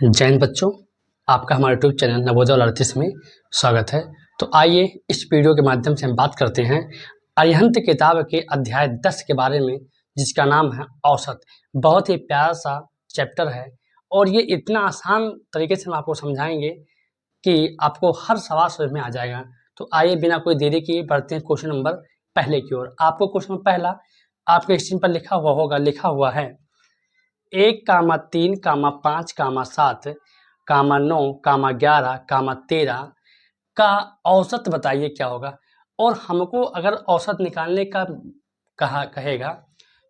जय हिंद बच्चों, आपका हमारे यूट्यूब चैनल नवोदय लर्निंग में स्वागत है। तो आइए इस वीडियो के माध्यम से हम बात करते हैं अरिहंत किताब के अध्याय 10 के बारे में, जिसका नाम है औसत। बहुत ही प्यारा सा चैप्टर है और ये इतना आसान तरीके से हम आपको समझाएंगे कि आपको हर सवाल समझ में आ जाएगा। तो आइए बिना कोई देरी किए बढ़ते हैं क्वेश्चन नंबर पहले की ओर। आपको क्वेश्चन पहला आपके स्क्रीन पर लिखा हुआ है 1, 3, 5, 7, 9, 11, 13 का औसत बताइए क्या होगा। और हमको अगर औसत निकालने का कहेगा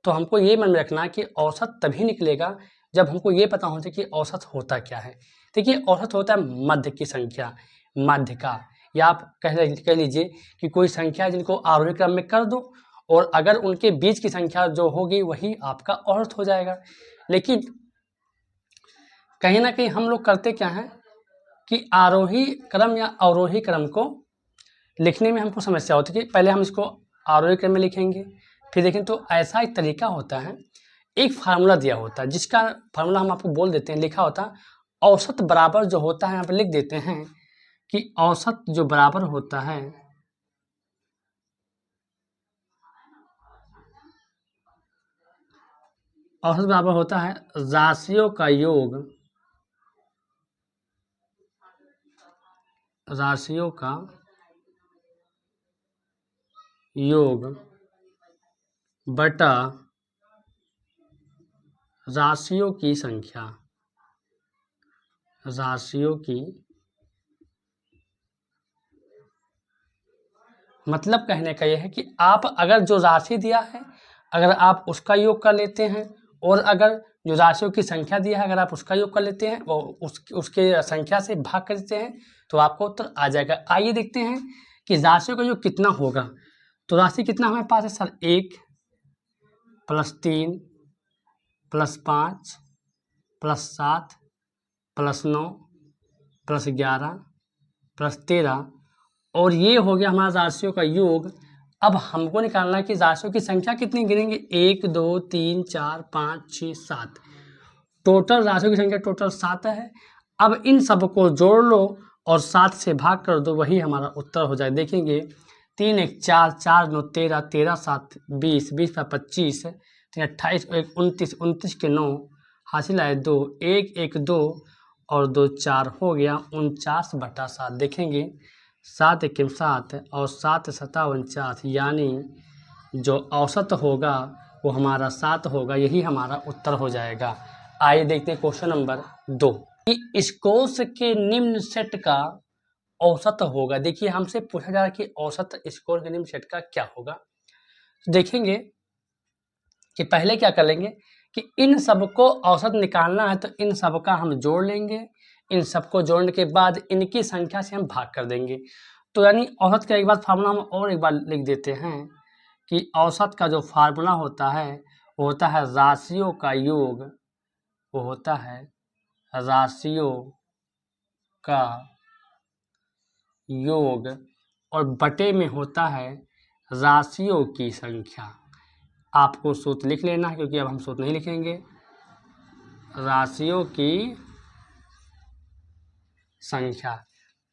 तो हमको ये मन में रखना कि औसत तभी निकलेगा जब हमको ये पता हो कि औसत होता क्या है। देखिए, औसत होता है मध्य की संख्या, मध्य का, या आप कह लीजिए कि कोई संख्या जिनको आरोही क्रम में कर दो और अगर उनके बीच की संख्या जो होगी वही आपका औसत हो जाएगा। लेकिन कहीं ना कहीं हम लोग करते क्या है कि आरोही क्रम या अवरोही क्रम को लिखने में हमको समस्या होती है कि पहले हम इसको आरोही क्रम में लिखेंगे, फिर देखें। तो ऐसा एक तरीका होता है, एक फार्मूला दिया होता है जिसका फार्मूला हम आपको बोल देते हैं। लिखा होता है औसत बराबर जो होता है, यहाँ पर लिख देते हैं कि औसत जो बराबर होता है औसत बराबर होता है राशियों का योग, राशियों का योग बटा राशियों की संख्या, राशियों की मतलब कहने का यह है कि आप अगर जो राशि दिया है अगर आप उसका योग कर लेते हैं और अगर जो राशियों की संख्या दिया है अगर आप उसका योग कर लेते हैं और उसके संख्या से भाग कर देते हैं तो आपको उत्तर आ जाएगा। आइए देखते हैं कि राशियों का योग कितना होगा। तो राशि कितना हमारे पास है सर? 1 + 3 + 5 + 7 + 9 + 11 + 13 और ये हो गया हमारा राशियों का योग। अब हमको निकालना है कि राशियों की संख्या कितनी गिनेंगे। 1, 2, 3, 4, 5, 6, 7, टोटल राशियों की संख्या टोटल 7 है। अब इन सबको जोड़ लो और 7 से भाग कर दो, वही हमारा उत्तर हो जाए। देखेंगे 3, 1, 4, 4, 9, 13, 13, 7, 20, 20 × 25, 28, 29, 29 के 9 हासिल आए 2, 1, 1, 2 और 2, 4 हो गया 49/7। देखेंगे 7, 1, 7 और 7, 7, 49, यानी जो औसत होगा वो हमारा 7 होगा। यही हमारा उत्तर हो जाएगा। आइए देखते हैं क्वेश्चन नंबर 2 कि स्कोर्स के निम्न सेट का औसत होगा। देखिए, हमसे पूछा जा रहा है कि औसत स्कोर के निम्न सेट का क्या होगा। तो देखेंगे कि पहले क्या कर लेंगे कि इन सबको औसत निकालना है तो इन सबका हम जोड़ लेंगे। इन सबको जोड़ने के बाद इनकी संख्या से हम भाग कर देंगे। तो यानी औसत का एक बार फार्मूला हम और एक बार लिख देते हैं कि औसत का जो फार्मूला होता है वो होता है राशियों का योग, वो होता है राशियों का योग और बटे में होता है राशियों की संख्या। आपको सूत्र लिख लेना है क्योंकि अब हम सूत्र नहीं लिखेंगे। राशियों की संख्या।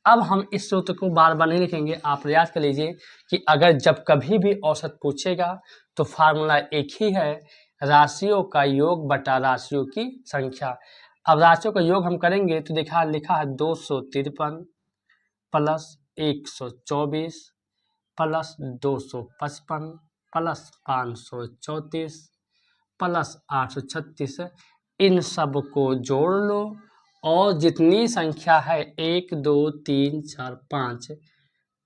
अब हम इस सूत्र को बार बार नहीं लिखेंगे। आप प्रयास कर लीजिए कि अगर जब कभी भी औसत पूछेगा तो फार्मूला एक ही है, राशियों का योग बटा राशियों की संख्या। अब राशियों का योग हम करेंगे तो लिखा है 253 + 124 + 255 + 534 + 836। इन सब को जोड़ लो और जितनी संख्या है 1, 2, 3, 4, 5,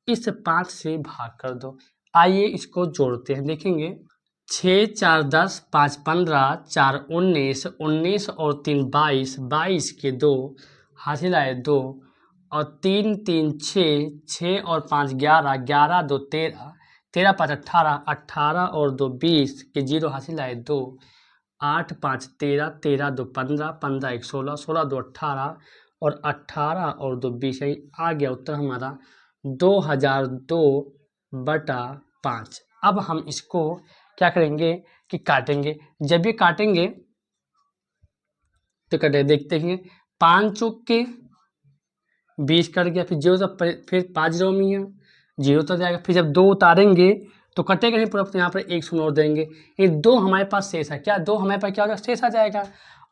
इस 5 से भाग कर दो। आइए इसको जोड़ते हैं। देखेंगे 6, 4, 10, 5, 15, 4, 19, 19 और 3, 22, 22 के 2 हासिल आए 2 और 3, 3, 6, 6 और 5, 11, 11, 2, 13, 13, 5, 18, 18 और 2, 20 के 0 हासिल आए 2, 8, 5, 13, 13, 2, 15, 15, 1, 16, 16, 2, 18 और 18 और 2, 20। यही आ गया उत्तर हमारा 2002/5। अब हम इसको क्या करेंगे कि काटेंगे। जब ये काटेंगे तो कटे देखते हैं 5 चौक के 20 कट गया, फिर 0 तो फिर 5 0 में है 0 तो जाएगा। फिर जब 2 उतारेंगे तो कटेगा नहीं पूरा, यहाँ पर 1 शून्य और देंगे। ये 2 हमारे पास शेष है, क्या 2 हमारे पास क्या होगा, शेष आ जाएगा।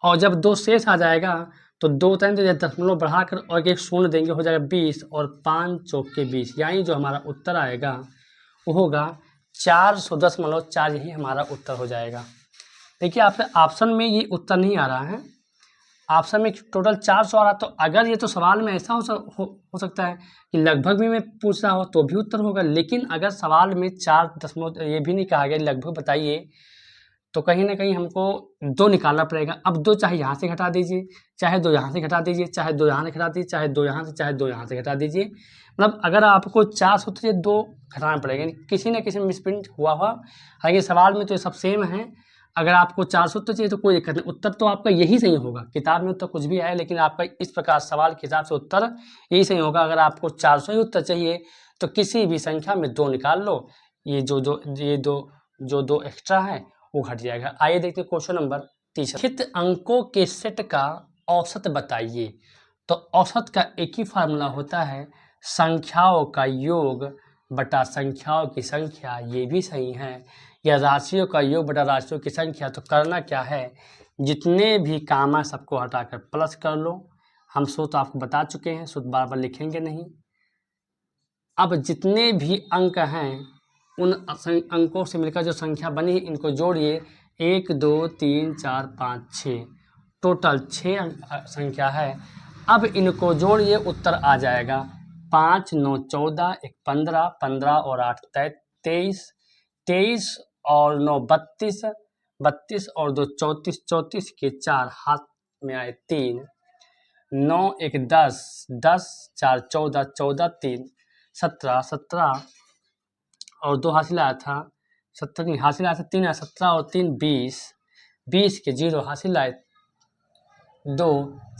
और जब 2 शेष आ जाएगा तो 2 उतारेंगे तो दशमलव बढ़ाकर और 1 शून्य देंगे, हो जाएगा 20 और 5 चौक के 20, यानी जो हमारा उत्तर आएगा वो होगा 410.4, यही हमारा उत्तर हो जाएगा। देखिए आपके ऑप्शन में ये उत्तर नहीं आ रहा है, ऑप्शन में टोटल 400 आ रहा। तो अगर ये तो सवाल में ऐसा हो सकता है कि लगभग भी मैं पूछ रहा हो तो भी उत्तर होगा, लेकिन अगर सवाल में 4 ये भी नहीं कहा गया लगभग बताइए, तो कहीं ना कहीं हमको 2 निकालना पड़ेगा। अब 2 चाहे यहाँ से घटा दीजिए, चाहे 2 यहाँ से घटा दीजिए, चाहे 2 यहाँ से घटा दीजिए, चाहे 2 यहाँ से, चाहे 2 यहाँ से घटा दीजिए। मतलब अगर आपको 4 सूत्र से 2 घटाना पड़ेगा, किसी न किसी में मिसप्रिंट हुआ हालांकि सवाल में तो ये सब सेम है। अगर आपको 4 सूत्र चाहिए तो कोई दिक्कत नहीं, उत्तर तो आपका यही सही होगा। किताब में उत्तर कुछ भी है, लेकिन आपका इस प्रकार सवाल के हिसाब से उत्तर यही सही होगा। अगर आपको 400 ही उत्तर चाहिए तो किसी भी संख्या में 2 निकाल लो, ये जो दो एक्स्ट्रा है वो घट जाएगा। आइए देखते हैं क्वेश्चन नंबर 30। निम्नलिखित अंकों के सेट का औसत बताइए। तो औसत का एक ही फार्मूला होता है, संख्याओं का योग बटा संख्याओं की संख्या। ये भी सही है, या राशियों का योग बटा राशियों की संख्या। तो करना क्या है, जितने भी काम है सबको हटाकर प्लस कर लो। हम सूत्र आपको बता चुके हैं, सूत्र बार बार लिखेंगे नहीं। अब जितने भी अंक हैं उन अंकों से मिलकर जो संख्या बनी इनको जोड़िए, 1 2 3 4 5 6, टोटल 6 संख्या है। अब इनको जोड़िए, उत्तर आ जाएगा 5 9 14, 1 15, 15 और 8 23, 23 और 9 32, 32 और 2 34, 34 के 4 हाथ में आए 3, 9 1 10, 10 4 14, 14 3 17, 17 और 2 हासिल आया था 17, नहीं हासिल आया था 3, 17 और 3 20, 20 के 0 हासिल आए 2,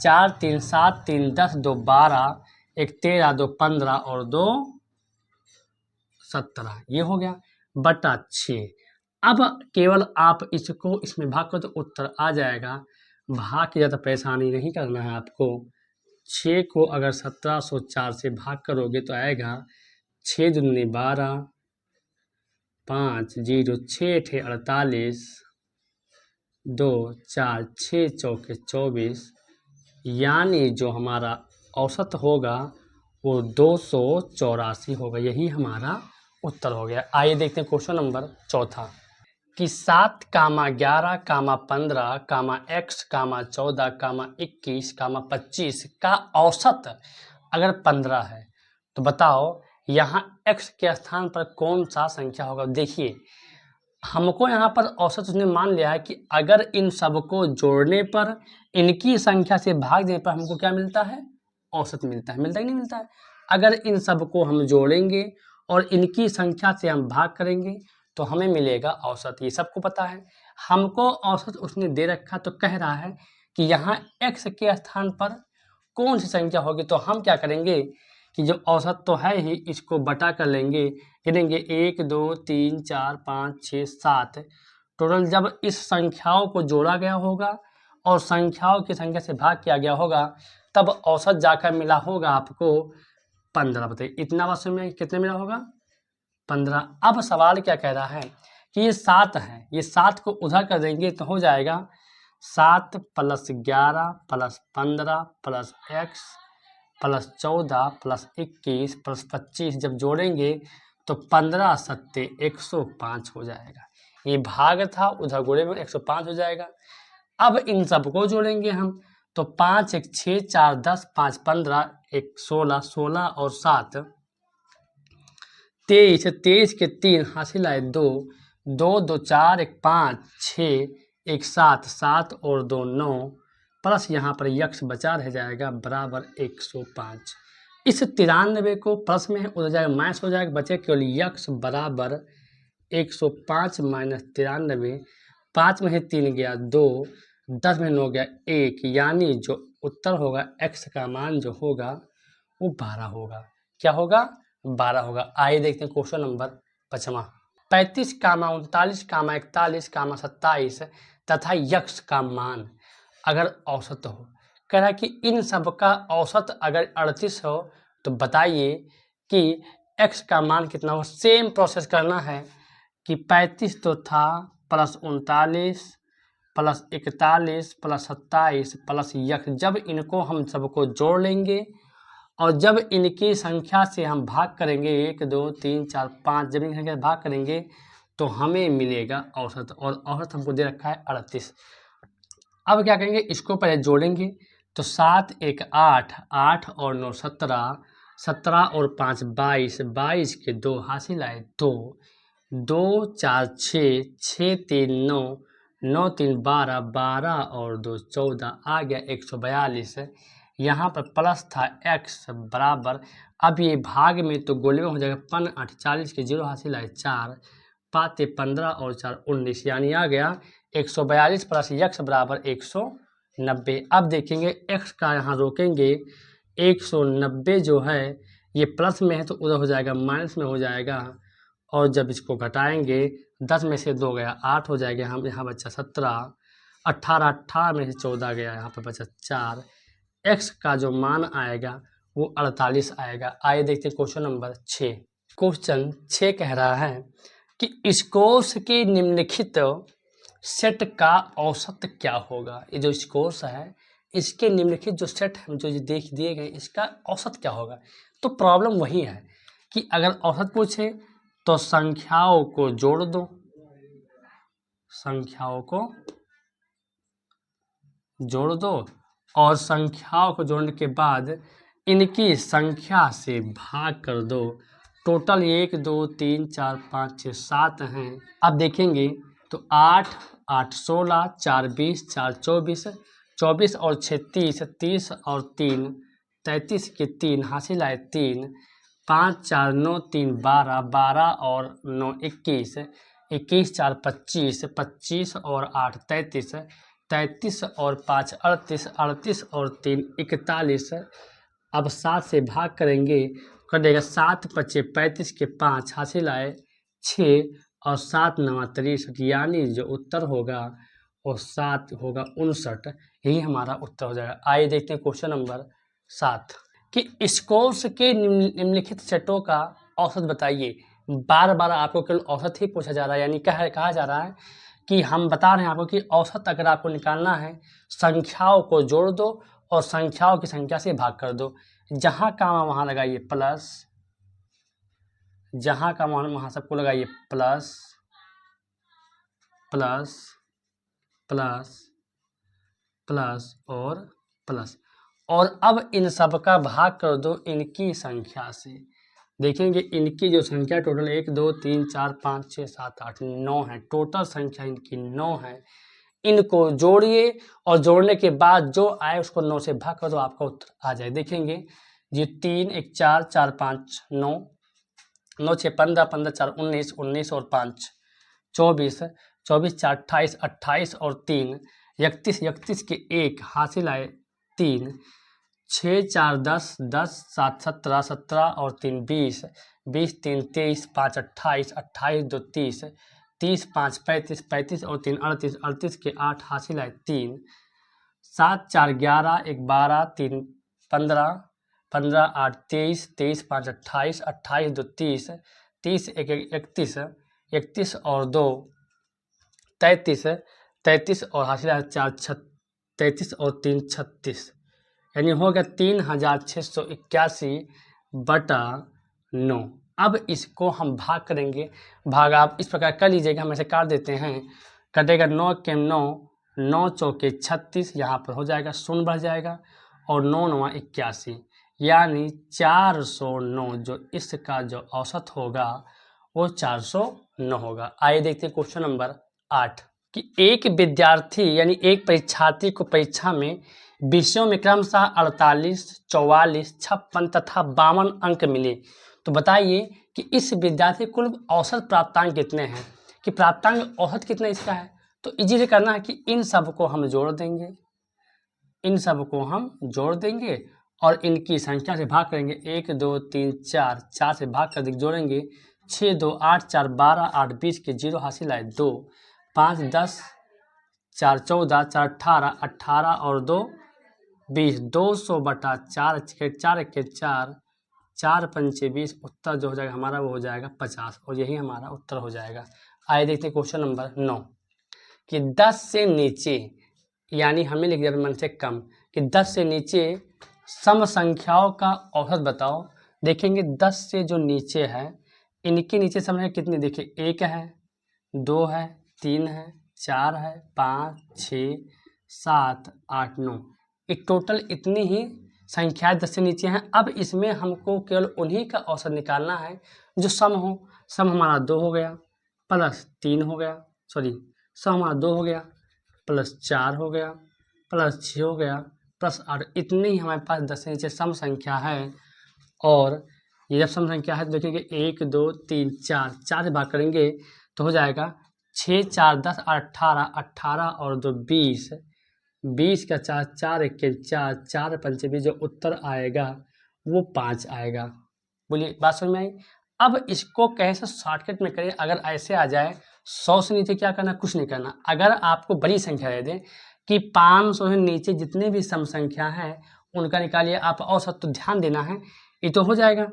4 3 7 3 10 2 12, 1 13, 2 15 और 2 17, ये हो गया बटा 6। अब केवल आप इसको इसमें भाग करो तो उत्तर आ जाएगा। भाग की ज़्यादा परेशानी नहीं करना है आपको। 6 को अगर 1704 से भाग करोगे तो आएगा 6 दूनी 12, 5 0 6 ठे 48, 2 4 6 चौके 24, यानी जो हमारा औसत होगा वो 284 होगा, यही हमारा उत्तर हो गया। आइए देखते हैं क्वेश्चन नंबर 4 कि 7, 11, 15, x, 14, 21, 25 का औसत अगर 15 है तो बताओ यहाँ x के स्थान पर कौन सा संख्या होगा। देखिए हमको यहाँ पर औसत उसने मान लिया है कि अगर इन सबको जोड़ने पर इनकी संख्या से भाग देने पर हमको क्या मिलता है, औसत मिलता है। मिलता ही नहीं मिलता है। अगर इन सबको हम जोड़ेंगे और इनकी संख्या से हम भाग करेंगे तो हमें मिलेगा औसत, ये सबको पता है। हमको औसत उसने दे रखा तो कह रहा है कि यहाँ x के स्थान पर कौन सी संख्या होगी। तो हम क्या करेंगे कि जो औसत तो है ही, इसको बटा कर लेंगे, गिनेंगे 1 2 3 4 5 6 7, टोटल जब इस संख्याओं को जोड़ा गया होगा और संख्याओं की संख्या से भाग किया गया होगा तब औसत जाकर मिला होगा आपको 15। बताइए इतना बात में कितने मिला होगा, 15। अब सवाल क्या कह रहा है कि ये 7 है, ये 7 को उधर कर देंगे तो हो जाएगा 7 + 11 + 15 + x + 14 + 21 + 25 जब जोड़ेंगे तो 15 सत्ते 105 हो जाएगा। ये भाग था, उधर गुणे में 105 हो जाएगा। अब इन सबको जोड़ेंगे हम तो 5 1 6 4 10, 5 15, 1 16, 16 और 7 23, 23 के 3 हासिल आए 2, 2 2 4 1 5 6 1 7, 7 और 2 9 प्लस यहाँ पर यक्स बचा रह जाएगा बराबर 105। इस 93 को प्लस में उधर जाएगा माइनस हो जाएगा, बचे केवल यक्स बराबर 105 माइनस 93, 5 में है 3 गया 2, 10 में 9 गया 1, यानी जो उत्तर होगा x का मान जो होगा वो 12 होगा। क्या होगा, 12 होगा। आइए देखते हैं क्वेश्चन नंबर 5। 35, 39, 41, 27 तथा यक्स का मान अगर औसत हो, कह रहा है कि इन सब का औसत अगर 38 हो तो बताइए कि x का मान कितना हो। सेम प्रोसेस करना है कि 35 तो था प्लस 39 प्लस 41 प्लस 27 प्लस यक, जब इनको हम सबको जोड़ लेंगे और जब इनकी संख्या से हम भाग करेंगे 1 2 3 4 5, जब इनकी संख्या से भाग करेंगे तो हमें मिलेगा औसत, और औसत हमको दे रखा है 38। अब क्या करेंगे, इसको पहले जोड़ेंगे तो 7 1 8, 8 और 9 17, 17 और 5 22, 22 के 2 हासिल आए 2, 2 4 6, 6 3 9, 9 3 12, 12 और 2 14, आ गया 142। यहाँ पर प्लस था x बराबर, अब ये भाग में तो गोले में हो जाएगा 5 8, 40 के 0 हासिल आए 4, 5 15 और 4 19, यानी आ गया 142 प्लस x बराबर 190। अब देखेंगे x का यहाँ रोकेंगे, 190 जो है ये प्लस में है तो उधर हो जाएगा माइनस में हो जाएगा, और जब इसको घटाएंगे 10 में से 2 गया 8 हो जाएगा, हम यहाँ बचा 17, 18, 18 में से 14 गया, यहाँ पर बचा 4। x का जो मान आएगा वो 48 आएगा। आइए देखते हैं क्वेश्चन नंबर 6। क्वेश्चन 6 कह रहा है कि स्कोर्स के निम्नलिखित सेट का औसत क्या होगा। ये जो स्कोर्स है इसके निम्नलिखित जो सेट है जो देख दिए गए, इसका औसत क्या होगा। तो प्रॉब्लम वही है कि अगर औसत पूछे तो संख्याओं को जोड़ दो, संख्याओं को जोड़ दो और संख्याओं को जोड़ने के बाद इनकी संख्या से भाग कर दो। टोटल 1 2 3 4 5 6 7 हैं। अब देखेंगे तो 8 8 16, 4 20, 4 24, 24 और 6 30, 30 और 3 33 के 3 हासिल आए 3, 5 4 9 3 12, 12 और 9 21, 21 4 25, 25 और 8 33, 33 और 5 38, 38 और 3 41। अब 7 से भाग करेंगे, कटेगा 7 25 35 के 5 हासिल आए 6 और 7 9 63, यानी जो उत्तर होगा वो 7 होगा 59। यही हमारा उत्तर हो जाएगा। आइए देखते हैं क्वेश्चन नंबर 7 कि स्कोर्स के निम्नलिखित सेटों का औसत बताइए। बार बार आपको केवल औसत ही पूछा जा रहा है, यानी कहा जा रहा है कि हम बता रहे हैं आपको कि औसत अगर आपको निकालना है संख्याओं को जोड़ दो और संख्याओं की संख्या से भाग कर दो। जहां का मान वहां लगाइए प्लस, जहां का मान वहां सबको लगाइए प्लस प्लस प्लस प्लस और प्लस, और अब इन सब का भाग कर दो इनकी संख्या से। देखेंगे इनकी जो संख्या टोटल 1 2 3 4 5 6 7 8 9 है, टोटल संख्या इनकी 9 है। इनको जोड़िए और जोड़ने के बाद जो आए उसको 9 से भाग कर दो, आपका उत्तर आ जाए। देखेंगे ये 3 1 4 4 5 9, 9 6 15, 15 4 19, 19 और 5 24, 24 4 28, 28 और 3 31, 31 के 1 हासिल आए 3, 6 4 10, 10 7 17, 17 और 3 20, 20 3 23, 5 28, 28 2 30, 30 5 35, 35 और 3 38, 38 के 8 हासिल आए 3, 7 4 11, 1 12, 3 15, 15 8 23, 23 5 28, 28 2 30, 30 1 31, 31 और 2 33, 33 और हासिल आए 4 33 और 3 36, यानी हो गया 3681 बटा 9। अब इसको हम भाग करेंगे, भाग आप इस प्रकार कर लीजिएगा, हम ऐसे काट देते हैं। कटेगा 9 के 9, 9 चौके 36, यहाँ पर हो जाएगा 0 बढ़ जाएगा और 9 9 81, यानी 409 जो इसका जो औसत होगा वो 409 होगा। आइए देखते हैं क्वेश्चन नंबर 8 कि एक विद्यार्थी यानी एक परीक्षार्थी को परीक्षा में विषयों में क्रमशः 48, 44, 56 तथा 52 अंक मिले। तो बताइए कि इस विद्यार्थी को कुल औसत प्राप्तांक कितने हैं, कि प्राप्तांक औसत कितना इसका है। तो इजीली करना है कि इन सब को हम जोड़ देंगे, इन सब को हम जोड़ देंगे और इनकी संख्या से भाग करेंगे। 1 2 3 4, 4 से भाग कर जोड़ेंगे 6 2 8 4 12, 8 20 के 0 हासिल आए 2, 5 10, 4 14, 4 18, 18 और 2 20, 200/4, 4 4 पंचे 20, उत्तर जो हो जाएगा हमारा वो हो जाएगा 50 और यही हमारा उत्तर हो जाएगा। आइए देखते हैं क्वेश्चन नंबर 9 कि 10 से नीचे यानी हमें लिख दिया मन से कम कि 10 से नीचे सम संख्याओं का औसत बताओ। देखेंगे 10 से जो नीचे है इनके नीचे सम संख्या कितनी, देखिए 1 है, 2 है, 3 है, 4 है, 5, 6, 7, 8, 9, एक टोटल इतनी ही संख्याएं 10 से नीचे हैं। अब इसमें हमको केवल उन्हीं का औसत निकालना है जो सम हो। सम हमारा 2 हो गया प्लस 3 हो गया, सॉरी सम हमारा 2 हो गया प्लस 4 हो गया प्लस 6 हो गया प्लस 8, इतनी ही हमारे पास 10 से नीचे सम संख्या है। और ये जब सम संख्या है तो देखेंगे 1, 2, 3, 4 से भाग करेंगे तो हो जाएगा 6, 4, 10, 18, 18 और 2 20, 20 का 4, 4 1 4, 4 पंचे 20, जो उत्तर आएगा वो 5 आएगा। बोलिए बात समझ में आई। अब इसको कैसे शॉर्टकट में करें, अगर ऐसे आ जाए 100 से नीचे क्या करना, कुछ नहीं करना। अगर आपको बड़ी संख्या दे दें कि 500 से नीचे जितने भी सम संख्या हैं उनका निकालिए आप औसत, तो ध्यान देना है ये तो हो जाएगा।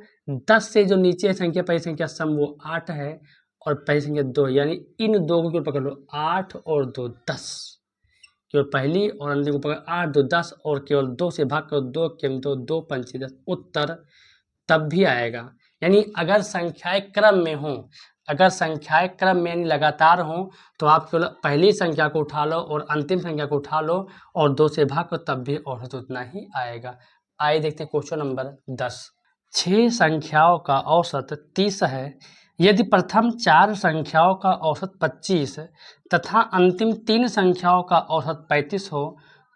10 से जो नीचे संख्या पहली संख्या सम वो 8 है और पहली संख्या 2, यानी इन दो को पकड़ लो, 8 और 2 10, केवल पहली और अंतिम को पकड़ 8 2 10 और केवल 2 से भाग करो, 2 के 2, 2 पंचे 10, उत्तर तब भी आएगा। यानी अगर संख्याएं क्रम में हों, अगर संख्याएं क्रम में यानी लगातार हों तो आप केवल पहली संख्या को उठा लो और अंतिम संख्या को उठा लो और 2 से भाग करो, तब भी औसत उतना ही आएगा। आइए देखते हैं क्वेश्चन नंबर 10। 6 संख्याओं का औसत 30 है। यदि प्रथम 4 संख्याओं का औसत 25 तथा अंतिम 3 संख्याओं का औसत 35 हो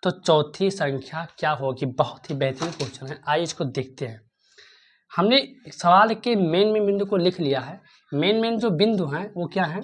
तो चौथी संख्या क्या होगी। बहुत ही बेहतरीन क्वेश्चन है, आइए इसको देखते हैं। हमने सवाल के मेन बिंदु को लिख लिया है। मेन जो बिंदु हैं वो क्या है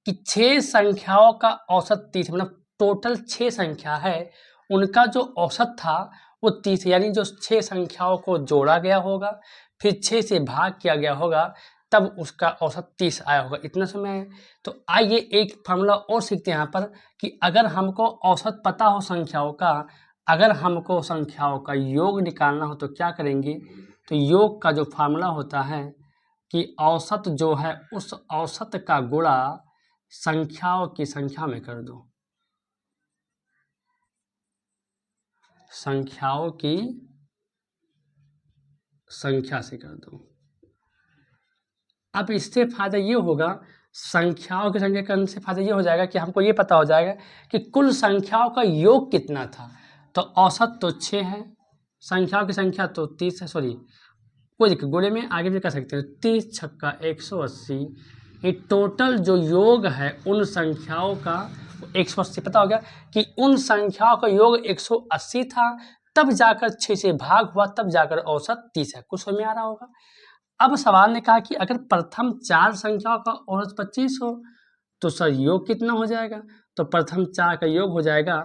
कि 6 संख्याओं का औसत 30, मतलब टोटल 6 संख्या है, उनका जो औसत था वो 30, यानी जो 6 संख्याओं को जोड़ा गया होगा फिर 6 से भाग किया गया होगा तब उसका औसत 30 आया होगा। इतना समय है। तो आइए एक फार्मूला और सीखते हैं यहाँ पर कि अगर हमको औसत पता हो संख्याओं का, अगर हमको संख्याओं का योग निकालना हो तो क्या करेंगे। तो योग का जो फार्मूला होता है कि औसत जो है उस औसत का गुणा संख्याओं की संख्या में कर दो, संख्याओं की संख्या से कर दो। अब इससे फायदा ये होगा, संख्याओं की संख्या करने से फायदा ये हो जाएगा कि हमको ये पता हो जाएगा कि कुल संख्याओं का योग कितना था। तो औसत तो 6 है, संख्याओं की संख्या तो 30 है, सॉरी कोई दिक्कत, गुणे में आगे भी कर सकते हैं। 30 छक्का 180, ये टोटल जो योग है उन संख्याओं का 180 पता हो गया कि उन संख्याओं का योग 180 था, तब जाकर 6 से भाग हुआ, तब जाकर औसत 30 है। कुछ समझ में आ रहा होगा। अब सवाल ने कहा कि अगर प्रथम 4 संख्याओं का औसत 25 हो तो सर योग कितना हो जाएगा। तो प्रथम 4 का योग हो जाएगा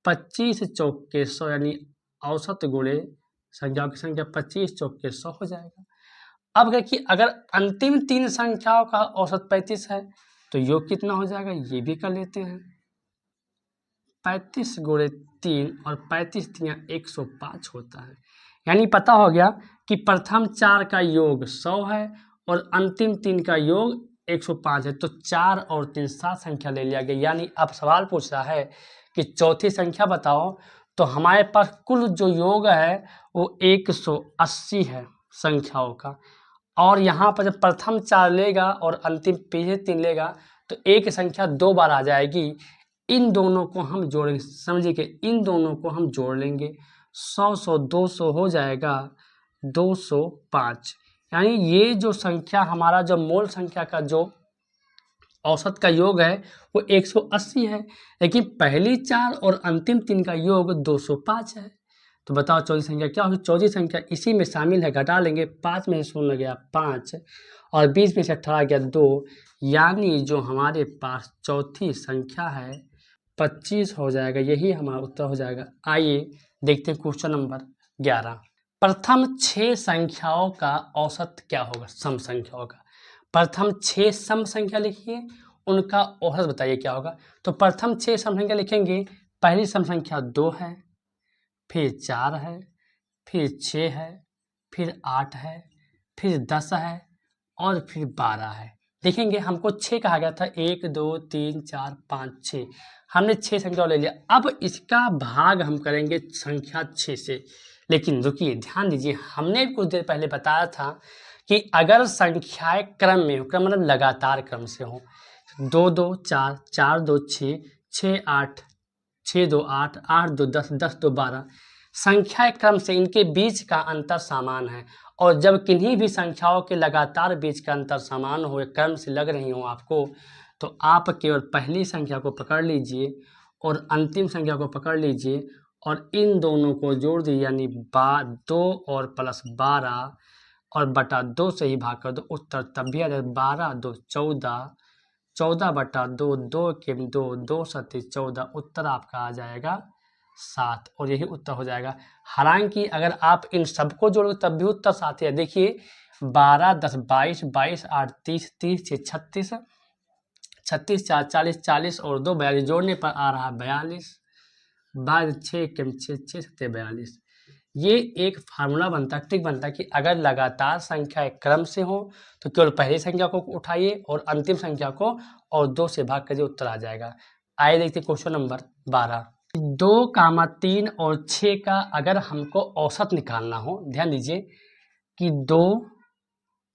25 चौके 100, यानी औसत गुणे संख्याओं की संख्या 25 चौके 100 हो जाएगा। अब देखिए अगर अंतिम 3 संख्याओं का औसत 35 है तो योग कितना हो जाएगा, ये भी कर लेते हैं। 35 गुणे 3 और 35 3 105 होता है। यानी पता हो गया कि प्रथम 4 का योग 100 है और अंतिम 3 का योग 105 है। तो 4 और 3 7 संख्या ले लिया गया। यानी अब सवाल पूछ रहा है कि चौथी संख्या बताओ। तो हमारे पास कुल जो योग है वो 180 है संख्याओं का, और यहाँ पर जब प्रथम 4 लेगा और अंतिम पीछे 3 लेगा तो एक संख्या 2 बार आ जाएगी। इन दोनों को हम जोड़ेंगे, समझिए कि इन दोनों को हम जोड़ लेंगे, 100 100 200 हो जाएगा 205। यानी ये जो संख्या हमारा जो मूल संख्या का जो औसत का योग है वो 180 है, लेकिन पहली 4 और अंतिम 3 का योग 205 है। तो बताओ चौथी संख्या क्या होगी। चौथी संख्या इसी में शामिल है, घटा लेंगे, 5 में से 0 गया 5 और 20 में से 18 गया 2, यानी जो हमारे पास चौथी संख्या है 25 हो जाएगा। यही हमारा उत्तर हो जाएगा। आइए देखते हैं क्वेश्चन नंबर 11। प्रथम 6 संख्याओं का औसत क्या होगा, सम संख्याओं का। प्रथम 6 सम संख्या लिखिए, उनका औसत बताइए क्या होगा। तो प्रथम 6 सम संख्या लिखेंगे, पहली सम संख्या 2 है, फिर 4 है, फिर 6 है, फिर 8 है, फिर 10 है और फिर 12 है। देखेंगे हमको 6 कहा गया था, 1 2 3 4 5 6, हमने 6 संख्या ले लिया। अब इसका भाग हम करेंगे संख्या 6 से। लेकिन रुकिए, ध्यान दीजिए, हमने कुछ देर पहले बताया था कि अगर संख्याएं क्रम में हो, क्रम मतलब लगातार क्रम से हो, 2 2 4, 4 2 6, 6 8, 6 2 8, 8 2 10, 10 2 12, संख्या क्रम से इनके बीच का अंतर समान है। और जब किन्हीं भी संख्याओं के लगातार बीच का अंतर समान हो, क्रम से लग रही हो आपको, तो आप केवल पहली संख्या को पकड़ लीजिए और अंतिम संख्या को पकड़ लीजिए और इन दोनों को जोड़ दीजिए, यानी 2 और प्लस 12 और बटा 2 से ही भाग कर दो, उत्तर तब भी आ जाए 12 2 14, 14 बटा 2, 2 के 2, 2 सत्ती 14, उत्तर आपका आ जाएगा 7 और यही उत्तर हो जाएगा। हालांकि अगर आप इन सबको जोड़ो तब भी उत्तर 7 है। देखिए 12 10 22, 22 8 30, 30 6 36, 36 4 40, 40 और 2 42, जोड़ने पर आ रहा 42, बाद 6 के 6 6 सत्ते 42। ये एक फार्मूला बनता है, ट्रिक बनता है कि अगर लगातार संख्या एक क्रम से हो तो केवल पहली संख्या को उठाइए और अंतिम संख्या को और 2 से भाग करिए, उत्तर आ जाएगा। आइए देखते क्वेश्चन नंबर 12। 2, 3 और 6 का अगर हमको औसत निकालना हो, ध्यान दीजिए कि 2,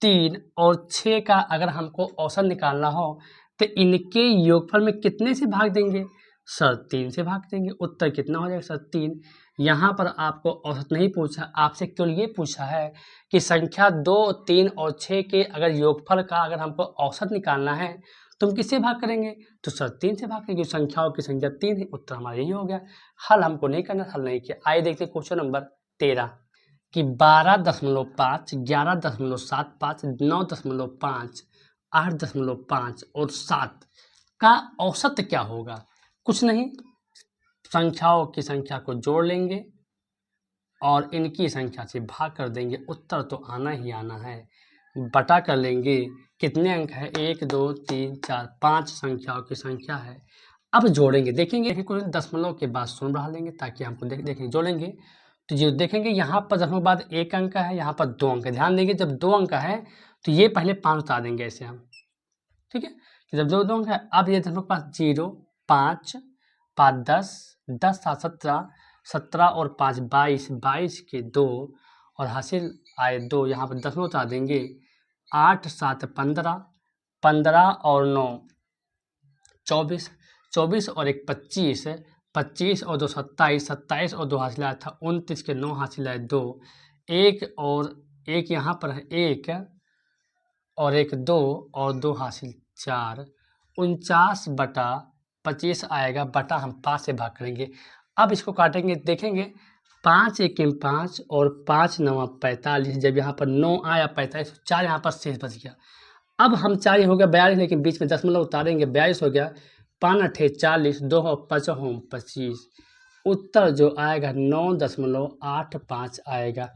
3 और 6 का अगर हमको औसत निकालना हो तो इनके योगफल में कितने से भाग देंगे सर? 3 से भाग देंगे। उत्तर कितना हो जाएगा सर? 3। यहाँ पर आपको औसत नहीं पूछा, आपसे केवल ये पूछा है कि संख्या 2, 3 और 6 के अगर योगफल का अगर हमको औसत निकालना है तुम किससे भाग करेंगे? तो सर 3 से भाग करेंगे, संख्याओं की संख्या 3 है, उत्तर हमारा यही हो गया। हल हमको नहीं करना, हल नहीं किया। आइए देखते क्वेश्चन नंबर 13 कि 12.5, 11.75, 9.5, 8.5 और 7 का औसत क्या होगा? कुछ नहीं, संख्याओं की संख्या को जोड़ लेंगे और इनकी संख्या से भाग कर देंगे, उत्तर तो आना ही आना है। बटा कर लेंगे, कितने अंक है? 1 2 3 4 5 संख्याओं की संख्या है। अब जोड़ेंगे, देखेंगे कुछ दशमलव के बाद शून्य बढ़ा लेंगे ताकि हमको देखेंगे जोड़ेंगे तो जो देखेंगे यहाँ पर दशमलव के बाद 1 अंक है, यहाँ पर 2 अंक है। ध्यान देंगे जब 2 अंक है तो ये पहले 5 उतार देंगे ऐसे हम, ठीक है। जब 2 अंक है, अब ये दशमलव के पास 0 5 5 10 10 7 17 17 और 5 22 22 के 2 और हासिल आए 2, यहाँ पर दशमलव उतार देंगे। 8 7 15 15 और 9 24 24 और 1 25 25 और 2 27 27 और 2 हासिल आया था 29 के 9 हासिल आए 2, 1 और 1 यहाँ पर है 1 और 1 2 और 2 हासिल 4, 49 बटा 25 आएगा, बटा हम 5 से भाग करेंगे। अब इसको काटेंगे, देखेंगे 5 1 5 और 5 9 45, जब यहाँ पर 9 आया 45, 4 यहाँ पर शेष बच गया। अब हम 4 हो गया 42, लेकिन बीच में दशमलव उतारेंगे, 42 हो गया, 5 8 40, 2 5 25, उत्तर जो आएगा 9.85 आएगा।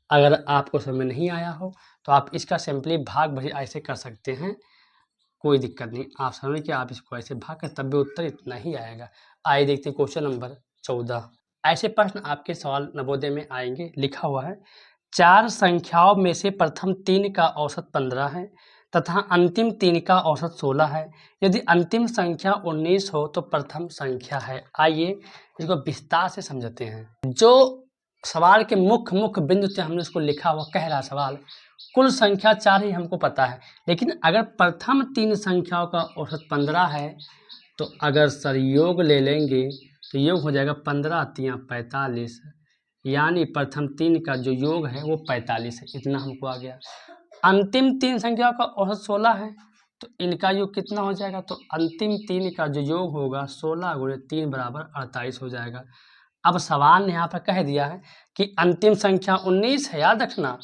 अगर आपको समझ में नहीं आया हो तो आप इसका सिंपली भाग भरी ऐसे कर सकते हैं, कोई दिक्कत नहीं। आप समझ कि आप इसको ऐसे भाग कर तब भी उत्तर इतना ही आएगा। आइए देखते हैं क्वेश्चन नंबर 14। ऐसे प्रश्न आपके सवाल नवोदय में आएंगे। लिखा हुआ है 4 संख्याओं में से प्रथम 3 का औसत 15 है तथा अंतिम 3 का औसत 16 है। यदि अंतिम संख्या 19 हो तो प्रथम संख्या है। आइए इसको विस्तार से समझते हैं। जो सवाल के मुख्य बिंदु से हमने इसको लिखा हुआ कह रहा सवाल, कुल संख्या 4 ही हमको पता है, लेकिन अगर प्रथम 3 संख्याओं का औसत 15 है तो अगर सर योग ले लेंगे तो योग हो जाएगा 15 3 45, यानी प्रथम 3 का जो योग है वो 45 है। इतना हमको आ गया। अंतिम 3 संख्याओं का औसत 16 है तो इनका योग कितना हो जाएगा? तो अंतिम 3 का जो योग होगा 16 गुणे 3 बराबर 48 हो जाएगा। अब सवाल ने यहाँ पर कह दिया है कि अंतिम संख्या 19 है, याद रखना।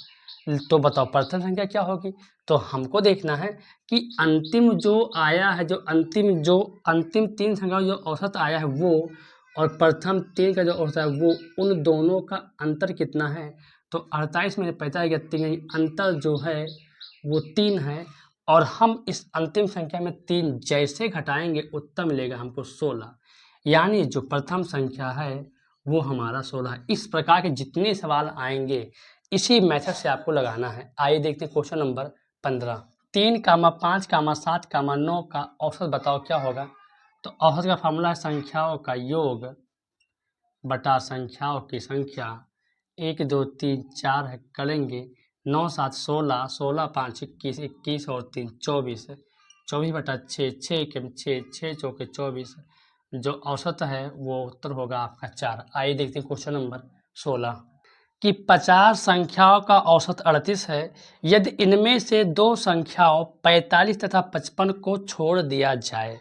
तो बताओ प्रथम संख्या क्या होगी? तो हमको देखना है कि अंतिम जो आया है, जो अंतिम 3 संख्या जो औसत आया है वो, और प्रथम 3 का जो औसत है वो, उन दोनों का अंतर कितना है? तो 48 में 45 गया 3, अंतर जो है वो 3 है। और हम इस अंतिम संख्या में 3 जैसे घटाएंगे उत्तर मिलेगा हमको 16, यानी जो प्रथम संख्या है वो हमारा 16 है। इस प्रकार के जितने सवाल आएंगे इसी मेथड से आपको लगाना है। आइए देखते हैं क्वेश्चन नंबर 15। 3, 5, 7, 9 का औसत बताओ क्या होगा। तो औसत का फार्मूला है संख्याओं का योग बटा संख्याओं की संख्या। 1, 2, 3, 4 है, करेंगे 9, 7, 16, 16, 5, 21, 21 और 3, 24 है। 24 बटा 6, 6 के 6, 6 चौके 24। जो औसत है वो उत्तर होगा आपका 4। आइए देखते हैं क्वेश्चन नंबर 16 कि 50 संख्याओं का औसत 38 है। यदि इनमें से दो संख्याओं 45 तथा 55 को छोड़ दिया जाए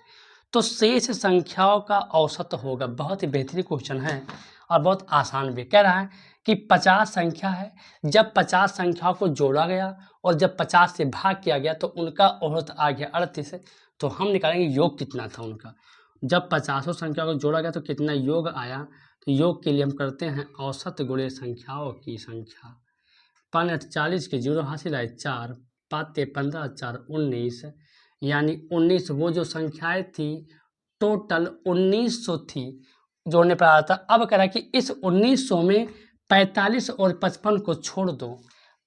तो शेष संख्याओं का औसत होगा। बहुत ही बेहतरीन क्वेश्चन है और बहुत आसान भी। कह रहा है कि 50 संख्या है, जब 50 संख्याओं को जोड़ा गया और जब 50 से भाग किया गया तो उनका औसत आ गया 38। तो हम निकालेंगे योग कितना था उनका। जब 50 संख्या को जोड़ा गया तो कितना योग आया। तो योग के लिए हम करते हैं औसत गुणे संख्याओं की संख्या। 5 40 के 0 हासिल आए 4, 5 15 4 19, यानी 19 वो जो संख्याएं थी टोटल 1900 थी, जोड़ने पर आया था। अब कह रहा है कि इस 1900 में 45 और 55 को छोड़ दो।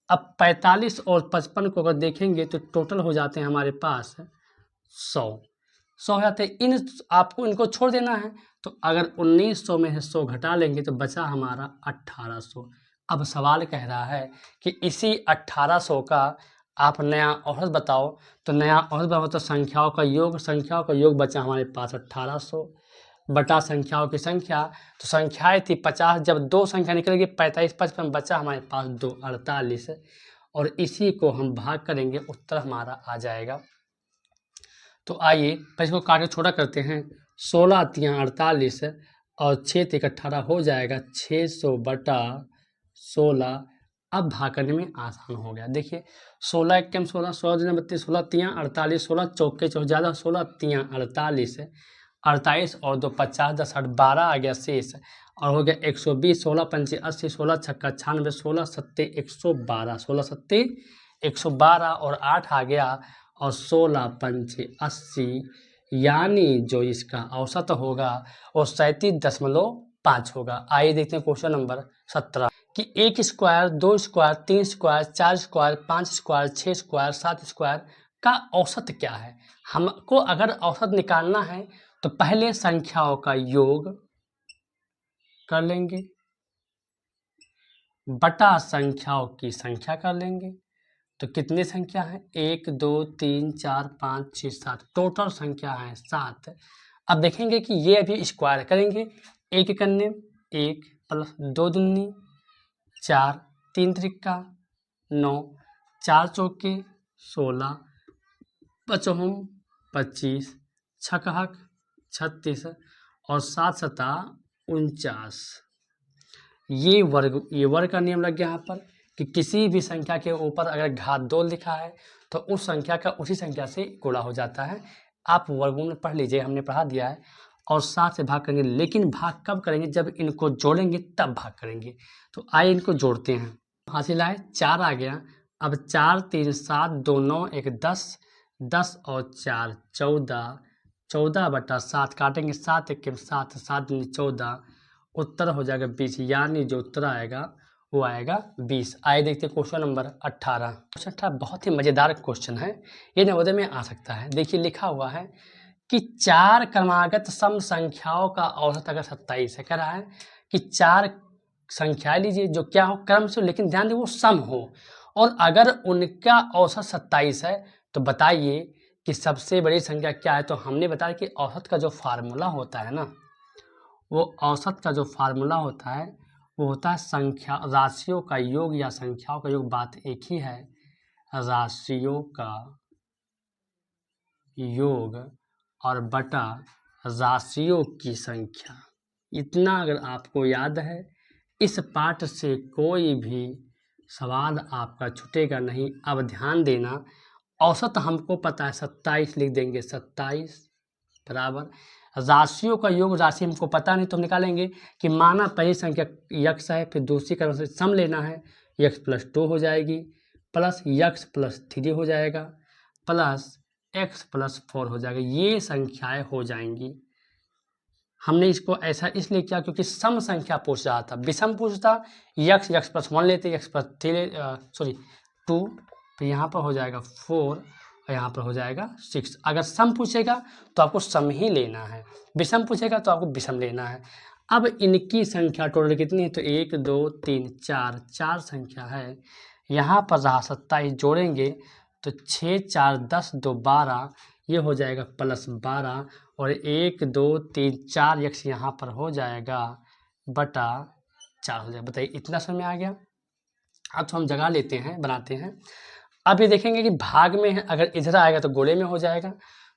अब 45 और 55 को अगर देखेंगे तो टोटल हो जाते हैं हमारे पास 100 हो जाते हैं। इन आपको इनको छोड़ देना है। तो अगर 1900 में से 100 घटा लेंगे तो बचा हमारा 1800। अब सवाल कह रहा है कि इसी 1800 का आप नया औसत बताओ। तो नया औसत बताओ तो संख्याओं का योग बचा हमारे पास 1800 बटा संख्याओं की संख्या। तो संख्याएं थी 50, जब दो संख्या निकल गई 45 55, बचा हमारे पास 2 48। और इसी को हम भाग करेंगे, उत्तर हमारा आ जाएगा। तो आइए पहले इसको काट के छोटा करते हैं। 16 तियाँ 48 और 6 तिक 18 हो जाएगा 600 बटा 16। अब भाग करने में आसान हो गया। देखिए 16 एक कम 16, 16 दूनी 32, 16 तियाँ 48, 16 चौके चौके ज़्यादा, 16 तियाँ 48, 48 और 2 50, 10 8 12 आ गया शेष। और हो गया 120, 16 पंचे 80, 16 छक्का 96, 16 सत्ते 112, 16 सत्ते 112 और 8 आ गया और 16 पंचे 80, यानी जो इसका औसत होगा वो 37.5 होगा। आइए देखते हैं क्वेश्चन नंबर 17 कि 1 square 2 square 3 square 4 square 5 square 6 square 7 square का औसत क्या है। हमको अगर औसत निकालना है तो पहले संख्याओं का योग कर लेंगे बटा संख्याओं की संख्या कर लेंगे। तो कितनी संख्या है 1 2 3 4 5 6 7, टोटल संख्या है 7। अब देखेंगे कि ये अभी स्क्वायर करेंगे। एक करने 1 प्लस 2 दूनी 4, 3 त्रिका 9, 4 चौके 16, 55 25, छकहक 36 और 7 सता 49। ये वर्ग का नियम लग गया यहाँ पर कि किसी भी संख्या के ऊपर अगर घात 2 लिखा है तो उस संख्या का उसी संख्या से गुणा हो जाता है। आप वर्गमूल में पढ़ लीजिए, हमने पढ़ा दिया है। और 7 से भाग करेंगे, लेकिन भाग कब करेंगे जब इनको जोड़ेंगे तब भाग करेंगे। तो आइए इनको जोड़ते हैं। हासिल आए 4 आ गया। अब 4 3 7 2 9 1 10, 10 और 4 14, 14 बटा 7 काटेंगे 7 1 7, 7 दूनी 14, उत्तर हो जाएगा 20, यानी जो उत्तर आएगा वो आएगा 20। आइए देखते हैं क्वेश्चन नंबर 18। क्वेश्चन 18 बहुत ही मज़ेदार क्वेश्चन है, ये नवोदय में आ सकता है। देखिए लिखा हुआ है कि 4 क्रमागत सम संख्याओं का औसत अगर 27 है। कह रहा है कि 4 संख्या लीजिए जो क्या हो क्रम से, लेकिन ध्यान दें वो सम हो, और अगर उनका औसत 27 है तो बताइए कि सबसे बड़ी संख्या क्या है। तो हमने बताया कि औसत का जो फार्मूला होता है ना, वो औसत का जो फार्मूला होता है वो होता है संख्या राशियों का योग या संख्याओं का योग। बात एक ही है, राशियों का योग और बटा राशियों की संख्या। इतना अगर आपको याद है, इस पाठ से कोई भी सवाल आपका छूटेगा नहीं। अब ध्यान देना, औसत हमको पता है 27 लिख देंगे, 27 बराबर राशियों का योग। राशि हमको पता नहीं तो हम निकालेंगे कि माना पहली संख्या यक्स है, फिर दूसरी क्रम से सम लेना है, यक्स प्लस 2 हो जाएगी, प्लस यक्स प्लस 3 हो जाएगा, प्लस एक्स प्लस 4 हो जाएगा। ये संख्याएं हो जाएंगी हमने इसको ऐसा इसलिए किया क्योंकि सम संख्या पूछ रहा था, विषम पूछता यक्स यक्स प्लस 1 लेते, यक्स प्लस 3 2, फिर यहाँ पर हो जाएगा 4 और यहाँ पर हो जाएगा 6। अगर सम पूछेगा तो आपको सम ही लेना है, विषम पूछेगा तो आपको विषम लेना है। अब इनकी संख्या टोटल कितनी है, तो 1 2 3 4, 4 संख्या है। यहाँ पर रहा 27, जोड़ेंगे तो 6 4 10 2 12, ये हो जाएगा प्लस 12 और 1 2 3 4 यक्स यहाँ पर हो जाएगा बटा 4 हो जाएगा। बताइए इतना समझ में आ गया। अब तो हम जगह लेते हैं, बनाते हैं। अब ये देखेंगे कि भाग में है, अगर इधर आएगा तो गोले में हो जाएगा,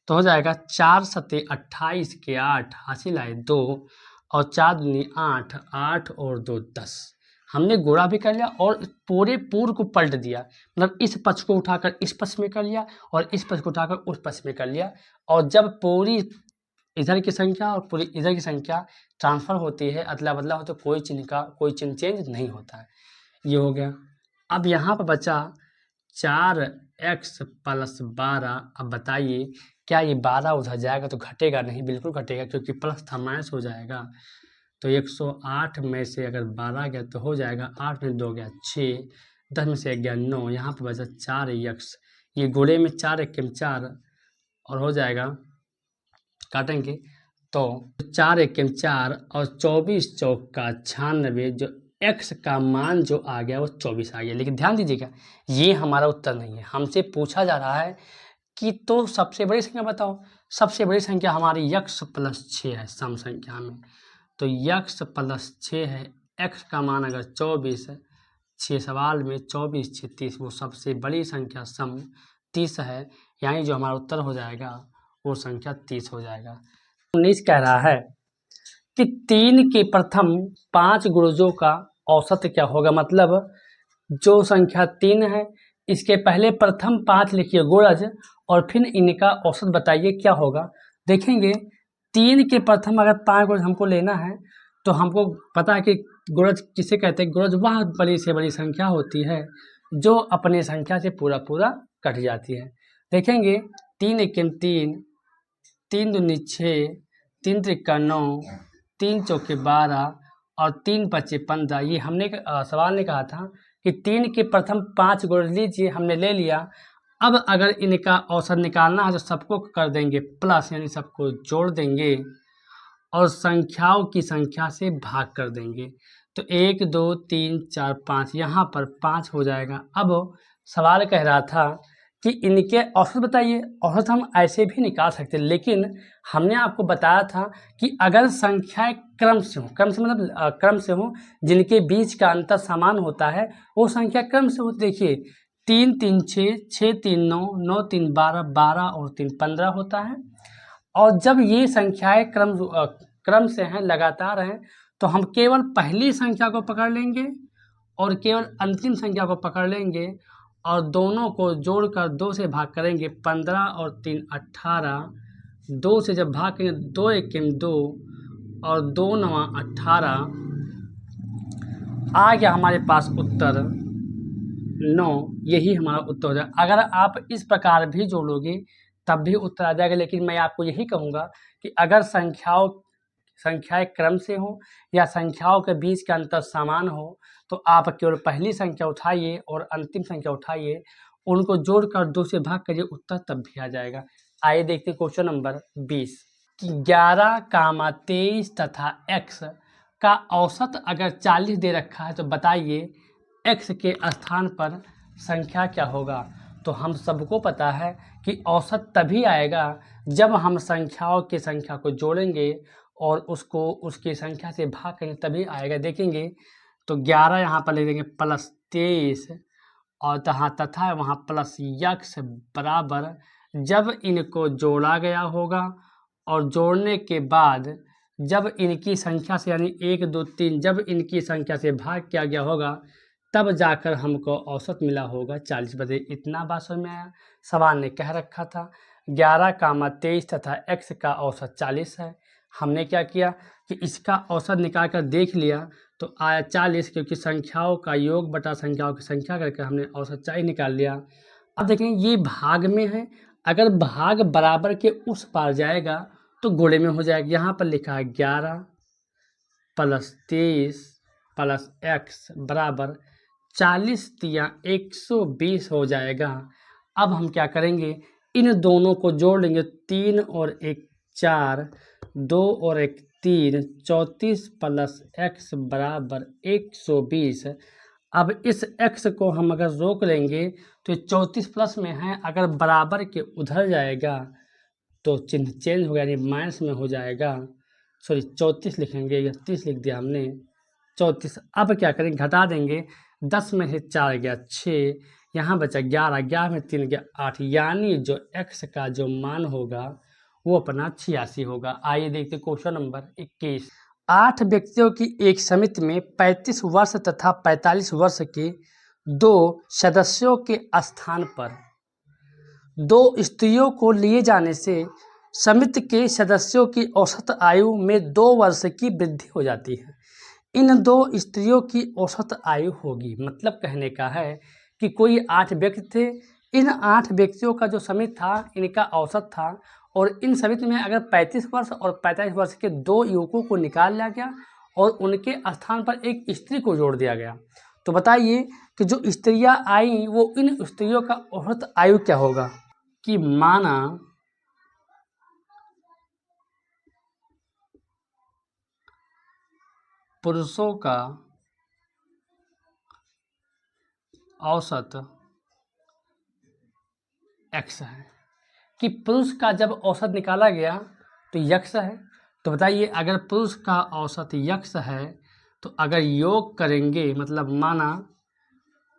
तो हो जाएगा 4 सत्ते 28 के 8 हासिल आए 2 और 4 दूनी 8, 8 और 2 10। हमने गोला भी कर लिया और पूरे पूर्व को पलट दिया, मतलब इस पक्ष को उठाकर इस पक्ष में कर लिया और इस पक्ष को उठाकर उस पक्ष में कर लिया। और जब पूरी इधर की संख्या और पूरी इधर की संख्या ट्रांसफर होती है, अदला बदला हो, तो कोई चिन्ह चेंज नहीं होता है। ये हो गया। अब यहाँ पर बचा 4x प्लस 12। अब बताइए क्या ये 12 उधर जाएगा तो घटेगा नहीं, बिल्कुल घटेगा, क्योंकि प्लस था माइनस हो जाएगा। तो 108 में से अगर 12 गया तो हो जाएगा 8 में 2 गया 6, 10 में से 1 गया 9, यहाँ पर बचा 4x। ये गोले में 4 1 4 और हो जाएगा, काटेंगे तो 4 1 4 और 24 चौका 96, जो x का मान जो आ गया वो 24 आ गया। लेकिन ध्यान दीजिएगा ये हमारा उत्तर नहीं है, हमसे पूछा जा रहा है कि तो सबसे बड़ी संख्या बताओ। सबसे बड़ी संख्या हमारी x प्लस 6 है सम संख्या में, तो x प्लस 6 है, x का मान अगर 24 है, 6 सवाल में 24 6 30, वो सबसे बड़ी संख्या सम 30 है, यानी जो हमारा उत्तर हो जाएगा वो संख्या 30 हो जाएगा। 19 कह रहा है कि 3 के प्रथम 5 गुणजों का औसत क्या होगा। मतलब जो संख्या 3 है इसके पहले प्रथम 5 लिखिए गुणज और फिर इनका औसत बताइए क्या होगा। देखेंगे 3 के प्रथम अगर 5 गुणज हमको लेना है तो हमको पता है कि गुणज किसे कहते हैं। गुणज वह बड़ी से बड़ी संख्या होती है जो अपनी संख्या से पूरा पूरा कट जाती है। देखेंगे 3 एके 3, 3 दूनी 6, 3 त्रिका 9, 3 चौके 12 और 3 पचे 15। ये हमने सवाल ने कहा था कि 3 के प्रथम 5 गुण लीजिए, हमने ले लिया। अब अगर इनका औसत निकालना है तो सबको कर देंगे प्लस, यानी सबको जोड़ देंगे और संख्याओं की संख्या से भाग कर देंगे। तो 1 2 3 4 5, यहाँ पर 5 हो जाएगा। अब सवाल कह रहा था कि इनके औसत बताइए। औसत हम ऐसे भी निकाल सकते, लेकिन हमने आपको बताया था कि अगर संख्याएं क्रम से हो, क्रम से मतलब क्रम से हो जिनके बीच का अंतर समान होता है, वो संख्या क्रम से हो। देखिए 3 3 6, 6 3 9, 9 3 12, 12 और 3 15 होता है। और जब ये संख्याएं क्रम से हैं, लगातार हैं, तो हम केवल पहली संख्या को पकड़ लेंगे और केवल अंतिम संख्या को पकड़ लेंगे और दोनों को जोड़कर 2 से भाग करेंगे। 15 और 3 18, 2 से जब भाग करेंगे 2 एके 2 और 2 9 18, आ गया हमारे पास उत्तर 9। यही हमारा उत्तर हो जाएगा। अगर आप इस प्रकार भी जोड़ोगे तब भी उत्तर आ जाएगा, लेकिन मैं आपको यही कहूँगा कि अगर संख्याएं क्रम से हो या संख्याओं के बीच का अंतर समान हो तो आप केवल पहली संख्या उठाइए और अंतिम संख्या उठाइए, उनको जोड़कर 2 से भाग करिए, उत्तर तब भी आ जाएगा। आइए देखते हैं क्वेश्चन नंबर 20 कि 11, 23 तथा x का औसत अगर 40 दे रखा है तो बताइए x के स्थान पर संख्या क्या होगा। तो हम सबको पता है कि औसत तभी आएगा जब हम संख्याओं की संख्या को जोड़ेंगे और उसको उसकी संख्या से भाग करेंगे, तभी आएगा। देखेंगे तो 11 यहाँ पर ले देंगे प्लस 23 और तथा वहाँ प्लस यक्स बराबर, जब इनको जोड़ा गया होगा और जोड़ने के बाद जब इनकी संख्या से यानी 1 2 3 जब इनकी संख्या से भाग किया गया होगा तब जाकर हमको औसत मिला होगा 40। बजे इतना बात समझ में आया। सवाल ने कह रखा था 11, 23 तथा x का औसत 40 है। हमने क्या किया कि इसका औसत निकाल कर देख लिया तो आया 40, क्योंकि संख्याओं का योग बटा संख्याओं की संख्या करके हमने औसत 40 निकाल लिया। अब देखें ये भाग में है, अगर भाग बराबर के उस पार जाएगा तो गोले में हो जाएगा। यहाँ पर लिखा है 11 + 23 + x बराबर 40 तिया 120 हो जाएगा। अब हम क्या करेंगे, इन दोनों को जोड़ लेंगे। 3 और 1 4, 2 और 1 3, 34 + x बराबर 120। अब इस x को हम अगर रोक लेंगे तो 34 प्लस में है, अगर बराबर के उधर जाएगा तो चिन्ह चेंज हो गया, यानी माइनस में हो जाएगा। सॉरी 34 लिखेंगे, 31 लिख दिया हमने, 34। अब क्या करेंगे, घटा देंगे। 10 में से 4 गया 6, यहाँ बचा 11, 11 में 3 गया 8, यानी जो x का जो मान होगा वो अपना 86 होगा। आइए देखते क्वेश्चन नंबर 21। 8 व्यक्तियों की एक समिति में 35 वर्ष तथा 45 वर्ष के 2 सदस्यों के स्थान पर 2 स्त्रियों को लिए जाने से समिति के सदस्यों की औसत आयु में 2 वर्ष की वृद्धि हो जाती है। इन 2 स्त्रियों की औसत आयु होगी। मतलब कहने का है कि कोई 8 व्यक्ति थे, इन 8 व्यक्तियों का जो समिति था इनका औसत था, और इन समिति में अगर 35 वर्ष और 45 वर्ष के 2 युवकों को निकाल लिया गया और उनके स्थान पर एक स्त्री को जोड़ दिया गया। तो बताइए कि जो स्त्रियां आई वो इन स्त्रियों का औसत आयु क्या होगा। कि माना पुरुषों का औसत x है, कि पुरुष का जब औसत निकाला गया तो x है। तो बताइए अगर पुरुष का औसत x है तो अगर योग करेंगे, मतलब माना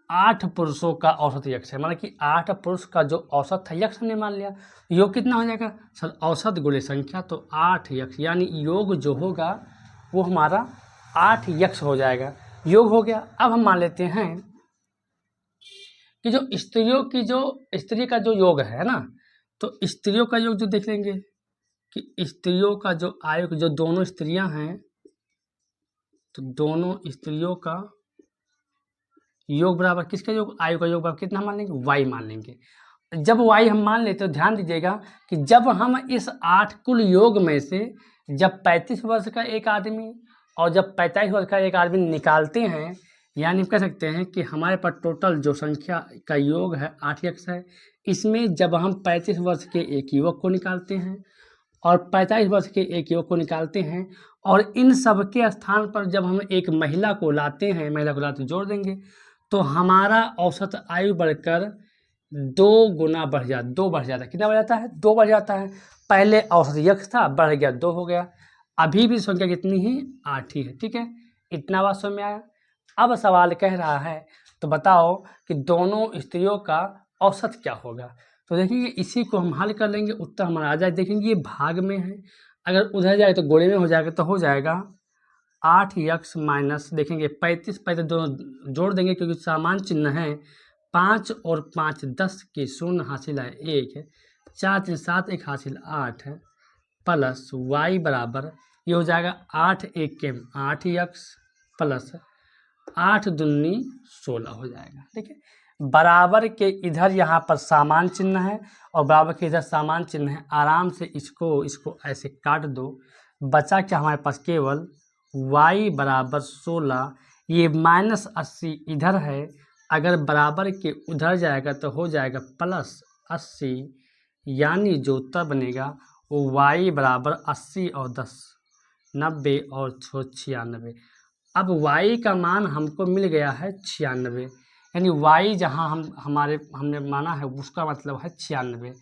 8 पुरुषों का औसत x है, माना कि 8 पुरुष का जो औसत था x हमने मान लिया, योग कितना हो जाएगा सर, औसत गुणे संख्या, तो 8x, यानी योग जो होगा वो हमारा 8x हो जाएगा। योग हो गया। अब हम मान लेते हैं कि जो स्त्री का जो योग है ना, तो स्त्रियों का योग जो देख लेंगे कि स्त्रियों का जो आयु, जो दोनों स्त्रियां हैं तो दोनों स्त्रियों का योग बराबर किसका योग, आयु का योग बराबर कितना मान लेंगे, y मान लेंगे। जब y हम मान लेते तो ध्यान दीजिएगा कि जब हम इस 8 कुल योग में से जब 35 वर्ष का एक आदमी और जब 45 वर्ष का एक आदमी निकालते हैं, यानी कह सकते हैं कि हमारे पास टोटल जो संख्या का योग है 8x है। इसमें जब हम 35 वर्ष के एक युवक को निकालते हैं और 45 वर्ष के एक युवक को निकालते हैं और इन सब के स्थान पर जब हम एक महिला को लाते हैं, महिला को लाते जोड़ देंगे, तो हमारा औसत आयु बढ़कर 2 गुना बढ़ जाता, 2 बढ़ जाता है। कितना बढ़ जाता है, 2 बढ़ जाता है। पहले औसत x था, बढ़ गया 2 हो गया। अभी भी संख्या कितनी ही, 8 ही है। ठीक है, इतना बात समझ में आया। अब सवाल कह रहा है तो बताओ कि दोनों स्त्रियों का औसत क्या होगा। तो देखेंगे इसी को हम हल कर लेंगे, उत्तर हमारा आ जाए। देखेंगे ये भाग में है, अगर उधर जाए तो गोले में हो जाएगा, तो हो जाएगा 8x माइनस, देखेंगे 35 पहले दोनों जोड़ देंगे क्योंकि समान चिन्ह है। 5 और 5 10 के 0 हासिल है 1 है, 4 3 7 1 हासिल 8 है, प्लस y बराबर ये हो जाएगा 8 1 के 8x प्लस 8 दूनी 16 हो जाएगा। ठीक है, बराबर के इधर यहाँ पर समान चिन्ह है और बराबर के इधर समान चिन्ह है। आराम से इसको ऐसे काट दो, बचा क्या हमारे पास केवल y बराबर 16, ये -80 इधर है, अगर बराबर के उधर जाएगा तो हो जाएगा +80, यानी जो उत्तर बनेगा वो y बराबर 80 और 10 90 और 96। अब y का मान हमको मिल गया है 96, यानी y जहाँ हमने माना है उसका मतलब है 96।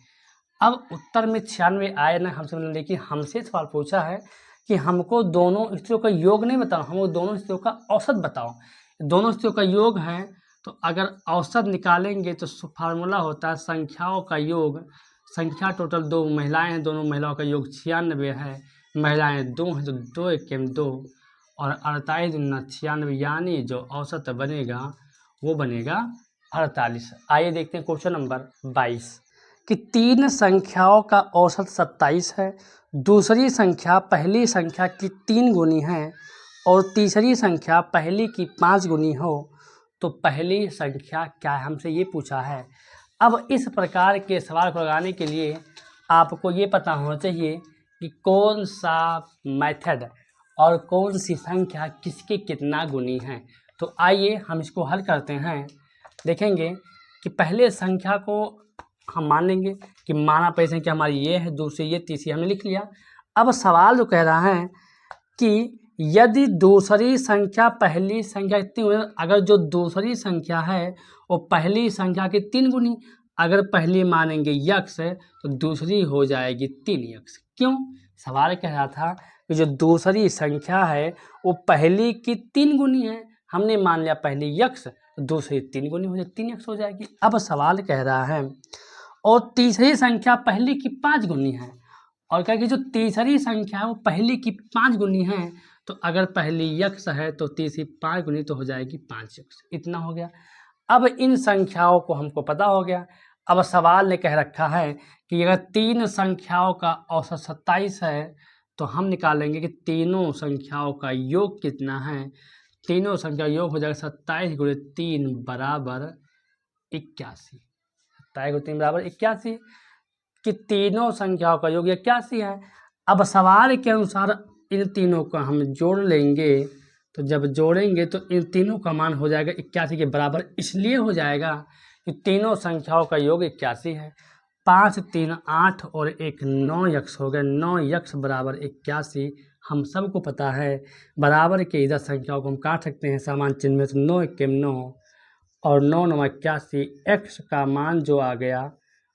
अब उत्तर में 96 आए ना हमसे, लेकिन हमसे सवाल पूछा है कि हमको दोनों स्त्रियों का योग नहीं बताओ, हमको दोनों स्त्रियों का औसत बताओ। दोनों स्त्रियों का योग है तो अगर औसत निकालेंगे तो फार्मूला होता है संख्याओं का योग। संख्या टोटल 2 महिलाएं हैं, दोनों महिलाओं का योग 96 है, महिलाएं 2 हैं तो 2 1 2 और 48 दूना 96, यानी जो औसत बनेगा वो बनेगा 48। आइए देखते हैं क्वेश्चन नंबर 22 कि 3 संख्याओं का औसत 27 है, दूसरी संख्या पहली संख्या की 3 गुनी है और तीसरी संख्या पहली की 5 गुनी हो, तो पहली संख्या क्या है, हमसे ये पूछा है। अब इस प्रकार के सवाल को लगाने के लिए आपको ये पता होना चाहिए कि कौन सा मेथड और कौन सी संख्या किसके कितना गुनी है। तो आइए हम इसको हल करते हैं। देखेंगे कि पहले संख्या को हम मान लेंगे कि माना पहली संख्या हमारी ये है, दूसरी ये, तीसरी हमने लिख लिया। अब सवाल जो कह रहा है कि यदि दूसरी संख्या पहली संख्या इतनी हो, अगर जो दूसरी संख्या है वो पहली संख्या की 3 गुनी, अगर पहली मानेंगे यक्स तो दूसरी हो जाएगी 3 यक्स। क्यों? सवाल कह रहा था कि जो दूसरी संख्या है वो पहली की 3 गुनी है, हमने मान लिया पहली यक्स तो दूसरी 3 गुनी हो जाए 3 यक्स हो जाएगी। अब सवाल कह रहा है और तीसरी संख्या पहली की 5 गुनी है, और क्या कि जो तीसरी संख्या है वो पहली की 5 गुनी है, तो अगर पहली यक्स है तो तीसरी 5 गुनी तो हो जाएगी 5 यक्स। इतना हो गया। अब इन संख्याओं को हमको पता हो गया। अब सवाल ने कह रखा है कि अगर 3 संख्याओं का औसत 27 है तो हम निकालेंगे कि तीनों संख्याओं का योग कितना है। तीनों संख्या योग हो जाएगा 27 गुणे 3 बराबर 81। 27 गुणे 3 बराबर 81 कि तीनों संख्याओं का योग 81 है। अब सवाल के अनुसार इन तीनों को हम जोड़ लेंगे, तो जब जोड़ेंगे तो इन तीनों का मान हो जाएगा 81 के बराबर। इसलिए हो जाएगा कि तीनों संख्याओं का योग 81 है। 5 3 8 और 1 9 यक्स हो गए। 9 यक्स बराबर 81 हम सबको पता है। बराबर के इधर संख्याओं को हम काट सकते हैं समान चिन्ह में, तो 9 1 9 और 9 9 81। एक्स का मान जो आ गया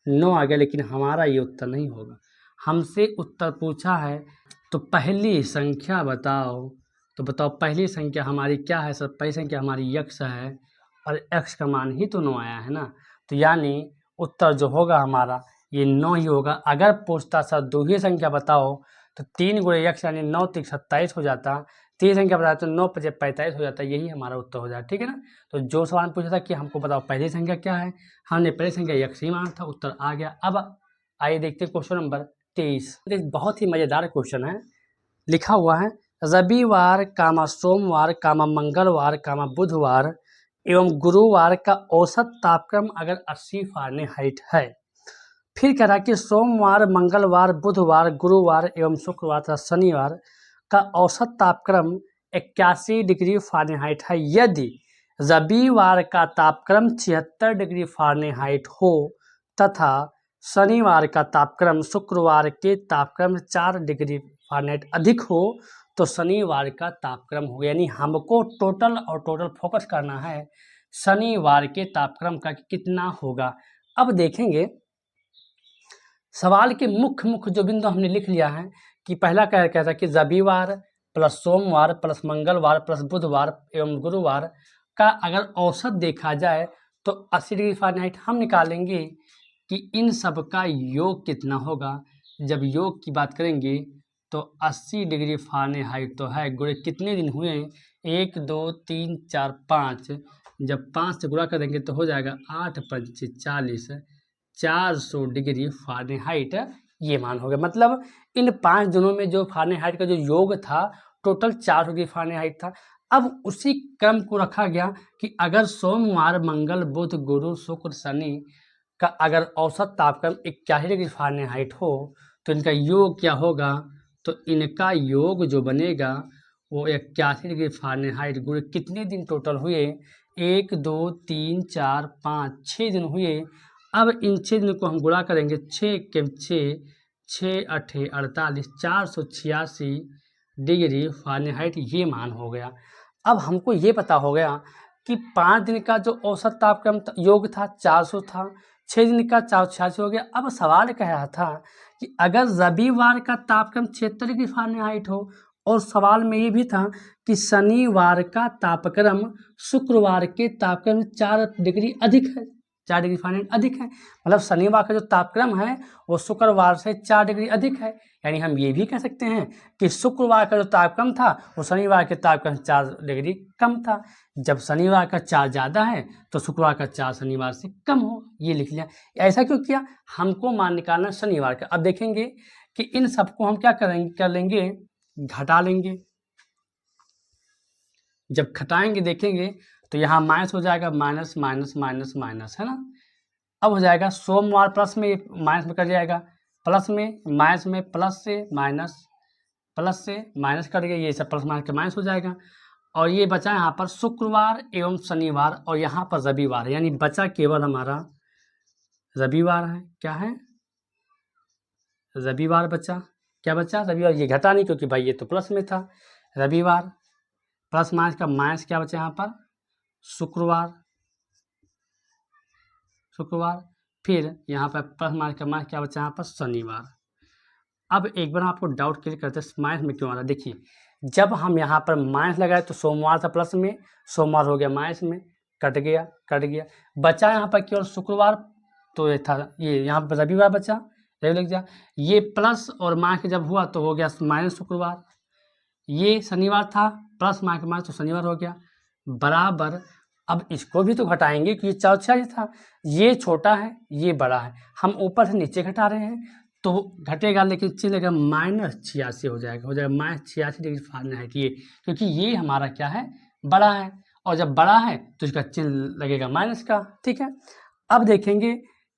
9 आ गया, लेकिन हमारा ये उत्तर नहीं होगा। हमसे उत्तर पूछा है तो पहली संख्या बताओ। तो बताओ पहली संख्या हमारी क्या है सर? पहली संख्या हमारी यक्स है और एक्स का मान ही तो 9 आया है ना, तो यानी उत्तर जो होगा हमारा ये 9 ही होगा। अगर पूछता सर दूसरी संख्या बताओ तो 3 गुणे यक्स यानी 9 3 27 हो जाता। तीसरी संख्या बताया तो 9 5 45 हो जाता। यही हमारा उत्तर हो जाता, ठीक है ना। तो जो सवाल पूछा था कि हमको बताओ पहली संख्या क्या है, हमने पहली संख्या यक्स ही माना था, उत्तर आ गया। अब आइए देखते हैं क्वेश्चन नंबर 23। बहुत ही मजेदार क्वेश्चन है। लिखा हुआ है रविवार कामा सोमवार कामा मंगलवार कामा बुधवार एवं गुरुवार का औसत तापक्रम अगर 80 फ़ारेनहाइट है। फिर कह रहा कि सोमवार मंगलवार बुधवार गुरुवार एवं शुक्रवार तथा शनिवार का औसत तापक्रम 81 डिग्री फ़ारेनहाइट है। यदि रविवार का तापक्रम 76 डिग्री फ़ारेनहाइट हो तथा शनिवार का तापक्रम शुक्रवार के तापक्रम 4 डिग्री फ़ारेनहाइट अधिक हो तो शनिवार का तापक्रम हो गया। यानी हमको टोटल फोकस करना है शनिवार के तापक्रम का कितना होगा। अब देखेंगे सवाल के मुख्य जो बिंदु हमने लिख लिया है कि पहला क्या था कि रविवार प्लस सोमवार प्लस मंगलवार प्लस बुधवार एवं गुरुवार का अगर औसत देखा जाए तो 80 डिग्री फ़ारेनहाइट। हम निकालेंगे कि इन सब का योग कितना होगा। जब योग की बात करेंगे तो 80 डिग्री फ़ारेनहाइट तो है, गुणे कितने दिन हुए 1 2 3 4 5, जब 5 से गुणा करेंगे तो हो जाएगा 8 5 40, 400 डिग्री फ़ारेनहाइट ये मान हो गया। मतलब इन 5 दिनों में जो फ़ारेनहाइट का जो योग था टोटल 400 डिग्री फ़ारेनहाइट था। अब उसी क्रम को रखा गया कि अगर सोमवार मंगल बुध गुरु शुक्र शनि का अगर औसत तापक्रम 81 डिग्री फ़ारेनहाइट हो तो इनका योग क्या होगा। तो इनका योग जो बनेगा वो 81 डिग्री फ़ारेनहाइट गुणे कितने दिन टोटल हुए 1 2 3 4 5 6 दिन हुए। अब इन 6 दिन को हम गुणा करेंगे 6 के 6 6 8 48 486 डिग्री फ़ारेनहाइट ये मान हो गया। अब हमको ये पता हो गया कि 5 दिन का जो औसत तापक्रम योग था 400 था, 6 दिन का 486 हो गया। अब सवाल कह रहा था कि अगर रविवार का तापक्रम 76 डिग्री फ़ारेनहाइट हो और सवाल में ये भी था कि शनिवार का तापक्रम शुक्रवार के तापक्रम 4 डिग्री अधिक है, 4 डिग्री फ़ारेनहाइट अधिक है। मतलब शनिवार का जो तापक्रम है वो शुक्रवार से 4 डिग्री अधिक है। यानी हम ये भी कह सकते हैं कि शुक्रवार का जो तापक्रम था वो शनिवार के तापक्रम 4 डिग्री कम था। जब शनिवार का 4 ज़्यादा है तो शुक्रवार का 4 शनिवार से कम हो, ये लिख लिया। ऐसा क्यों किया, हमको मान निकालना शनिवार का। अब देखेंगे कि इन सबको हम क्या कर लेंगे, घटा लेंगे। जब घटाएंगे देखेंगे तो यहाँ माइनस हो जाएगा, माइनस माइनस माइनस माइनस है ना। अब हो जाएगा सोमवार प्लस में माइनस में कर जाएगा प्लस में माइनस में प्लस से माइनस कट गया, ये सब प्लस माइनस के माइनस हो जाएगा। और ये बचा यहाँ पर शुक्रवार एवं शनिवार और यहाँ पर रविवार, यानी बचा केवल हमारा रविवार है। क्या है? रविवार बचा। क्या बचा? रविवार। ये घटा नहीं क्योंकि भाई ये तो प्लस में था। रविवार प्लस माइनस का माइनस क्या बचा यहाँ पर? शुक्रवार। फिर यहाँ पर प्लस माइनस का माइनस क्या बचा यहाँ पर? शनिवार। अब एक बार आपको डाउट क्लियर करते हैं माइनस में क्यों आ रहा है। देखिए, जब हम यहाँ पर माइनस लगाए तो सोमवार था प्लस में, सोमवार हो गया माइनस में, कट गया। बचा यहाँ पर केवल शुक्रवार, तो ये था, ये यहाँ पर रविवार बचा, रवि लग जा। ये प्लस और माइनस जब हुआ तो हो गया माइनस शुक्रवार। ये शनिवार था, प्लस माइनस तो शनिवार हो गया, बराबर। अब इसको भी तो घटाएंगे क्योंकि 4 था, ये छोटा है ये बड़ा है, हम ऊपर से नीचे घटा रहे हैं तो घटेगा, लेकिन चलेगा -86 हो जाएगा -86 डिग्री फ़ारेनहाइट ये, क्योंकि ये हमारा क्या है? बड़ा है, और जब बड़ा है तो इसका चिन्ह लगेगा माइनस का। ठीक है, अब देखेंगे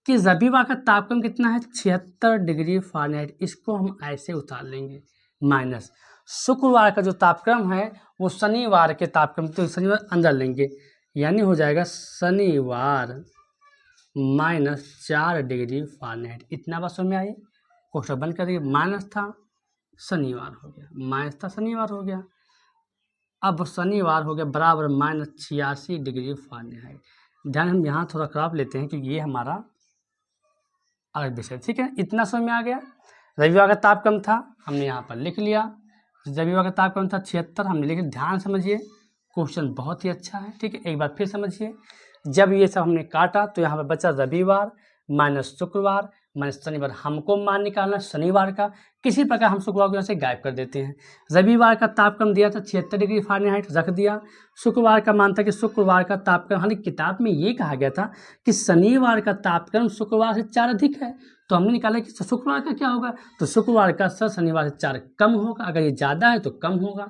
कि रविवार का तापक्रम कितना है? 76 डिग्री फ़ारेनहाइट। इसको हम ऐसे उतार लेंगे माइनस। शुक्रवार का जो तापक्रम है वो शनिवार के तापक्रम, तो शनिवार अंदर लेंगे, यानी हो जाएगा शनिवार -4 डिग्री फ़ारेनहाइट। इतना बात समझ में आई? क्वेश्चन बंद कर दिए। माइनस था शनिवार हो गया, माइनस था शनिवार हो गया, अब शनिवार हो गया बराबर -86 डिग्री फ़ारेनहाइट। ध्यान हम यहाँ थोड़ा क्रॉप लेते हैं क्योंकि ये हमारा अलग विषय। ठीक है, इतना समझ में आ गया। रविवार का तापक्रम था, हमने यहाँ पर लिख लिया, रविवार का तापक्रम था 76, हमने लिख। ध्यान समझिए, क्वेश्चन बहुत ही अच्छा है। ठीक है, एक बार फिर समझिए। जब ये सब हमने काटा तो यहाँ पर बचा रविवार माइनस शुक्रवार माइनस शनिवार। हमको मान निकालना शनिवार का, किसी प्रकार हम शुक्रवार को यहाँ से गायब कर देते हैं। रविवार का तापक्रम दिया था 76 डिग्री फ़ारेनहाइट, रख दिया। शुक्रवार का मान था कि शुक्रवार का तापक्रम, हालांकि किताब में ये कहा गया था कि शनिवार का तापक्रम शुक्रवार से 4 अधिक है, तो हमने निकाला कि शुक्रवार का क्या होगा, तो शुक्रवार का शनिवार से 4 कम होगा, अगर ये ज़्यादा है तो कम होगा।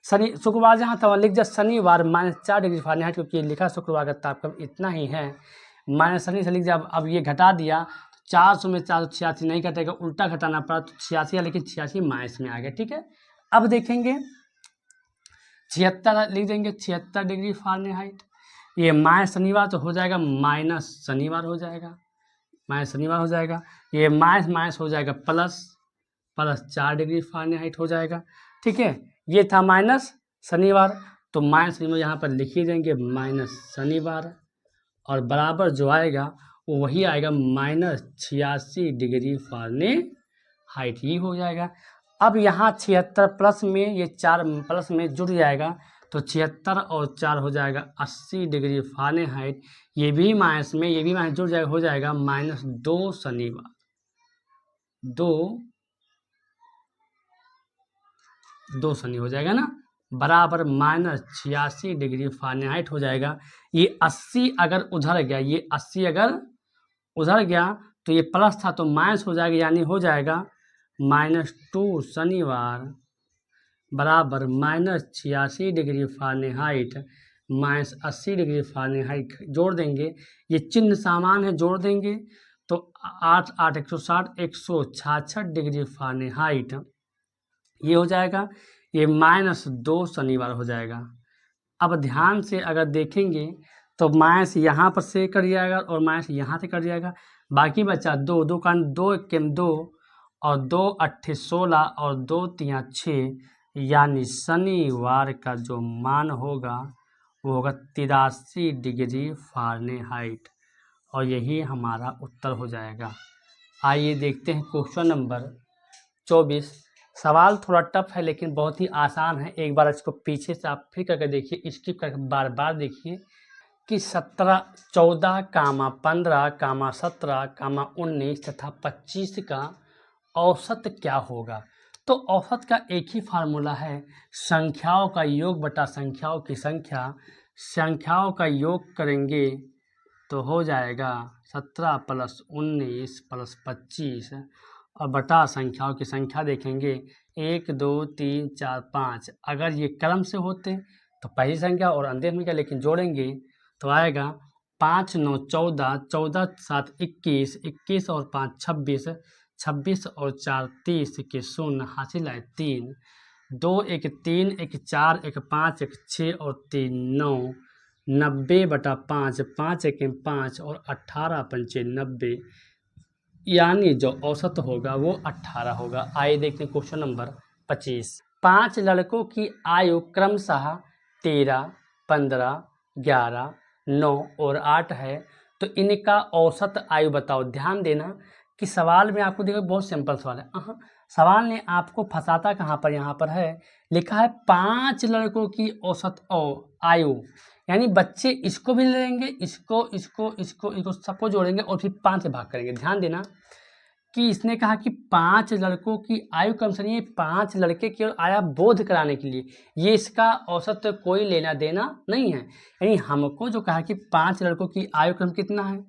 शुक्रवार जहाँ था वहाँ लिख दिया शनिवार -4 डिग्री फ़ारेनहाइट, क्योंकि लिखा शुक्रवार का तापक्रम इतना ही है, माइनस शनि से लिख दिया। अब ये घटा दिया, 400 में 486 नहीं घटेगा, उल्टा घटाना पड़ा तो 86, लेकिन 86 माइनस में आ गया। ठीक है, अब देखेंगे 76 लिख देंगे, 76 डिग्री फ़ारेनहाइट। ये माइनस शनिवार तो हो जाएगा माइनस शनिवार हो जाएगा, ये माइनस हो जाएगा प्लस 4 डिग्री फ़ारेनहाइट हो जाएगा। ठीक है, ये था माइनस शनिवार, तो माइनस शनिवार यहाँ पर लिख ही देंगे माइनस शनिवार, और बराबर जो आएगा वो वही आएगा -86 डिग्री फ़ारेनहाइट, ये हो जाएगा। अब यहाँ 76 प्लस में ये 4 प्लस में जुड़ जाएगा, तो 76 और 4 हो जाएगा 80 डिग्री फ़ारेनहाइट। ये भी माइनस में, ये भी माइनस जुड़ जाएगा, हो जाएगा -2 शनिवार, 2 शनि हो जाएगा ना, बराबर -86 डिग्री फ़ारेनहाइट हो जाएगा। ये 80 अगर उधर गया, ये 80 अगर उधर गया तो ये प्लस था तो माइनस हो जाएगा, यानी हो जाएगा -2 शनिवार बराबर -86 डिग्री फ़ारेनहाइट -80 डिग्री फ़ारेनहाइट। जोड़ देंगे, ये चिन्ह समान है, जोड़ देंगे तो 8 8 160 166 डिग्री फ़ारेनहाइट ये हो जाएगा। ये -2 शनिवार हो जाएगा। अब ध्यान से अगर देखेंगे तो माइनस यहाँ पर से कट जाएगा और माइनस यहाँ से कट जाएगा, बाकी बचा 2 2 का 2 1 2 और 2 8 16 और 2 3 6, यानी शनिवार का जो मान होगा वो होगा 83 डिग्री फ़ारेनहाइट, और यही हमारा उत्तर हो जाएगा। आइए देखते हैं क्वेश्चन नंबर 24। सवाल थोड़ा टफ है लेकिन बहुत ही आसान है। एक बार इसको पीछे से आप फिर करके देखिए, स्किप करके बार बार देखिए कि 17 14 15 17 19 तथा 25 का औसत क्या होगा। तो औसत का एक ही फार्मूला है, संख्याओं का योग बटा संख्याओं की संख्या। संख्याओं का योग करेंगे तो हो जाएगा 17 + 19 + 25 और बटा संख्याओं की संख्या देखेंगे 1 2 3 4 5। अगर ये क्रम से होते तो पहली संख्या और अंतिम संख्या, लेकिन जोड़ेंगे तो आएगा 5 9 14 14 7 21 21 और 5 26 26 और 4 30 के 0 हासिल है 3, 2 1 3 1 4 1 5 1 6 और 3 9, 90/5, 5 1 5 और 18 पंचे 90, यानी जो औसत होगा वो 18 होगा। आइए देखते हैं क्वेश्चन नंबर 25। 5 लड़कों की आयु क्रमशः 13, 15, 11, 9 और 8 है, तो इनका औसत आयु बताओ। ध्यान देना कि सवाल में आपको देखो बहुत सिंपल सवाल है। सवाल ने आपको फंसाता कहाँ पर, यहाँ पर है लिखा है 5 लड़कों की औसत आयु, यानी बच्चे इसको भी लेंगे, इसको सबको जोड़ेंगे और फिर 5 से भाग करेंगे। ध्यान देना कि इसने कहा कि 5 लड़कों की आयु क्रम से नहीं, 5 लड़के केवल आया बोध कराने के लिए, ये इसका औसत कोई लेना देना नहीं है। यानी हमको जो कहा कि 5 लड़कों की आयु क्रम कितना है,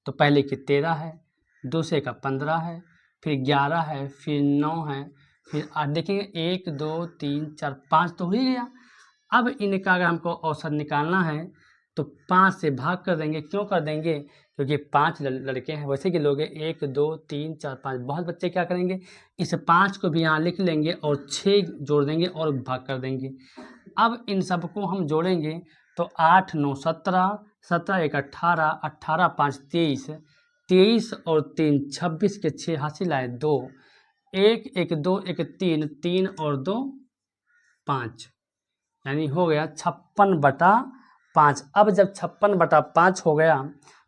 तो पहले की 13 है, दूसरे का 15 है, फिर 11 है, फिर 9 है, फिर 8। देखेंगे 1 2 3 4 5 तो हो ही गया। अब इनका अगर हमको औसत निकालना है तो 5 से भाग कर देंगे। क्यों कर देंगे, क्योंकि 5 लड़के हैं, वैसे कि लोग 1 2 3 4 5। बहुत बच्चे क्या करेंगे, इस 5 को भी यहाँ लिख लेंगे और 6 जोड़ देंगे और भाग कर देंगे। अब इन सबको हम जोड़ेंगे तो 8 9 17, 17 1 18, 18 5 23, 23 और 3 26 के 6 हासिल आए 2, 1 1 2 1 3, 3 और 2 5, यानी हो गया 56/5। अब जब 56/5 हो गया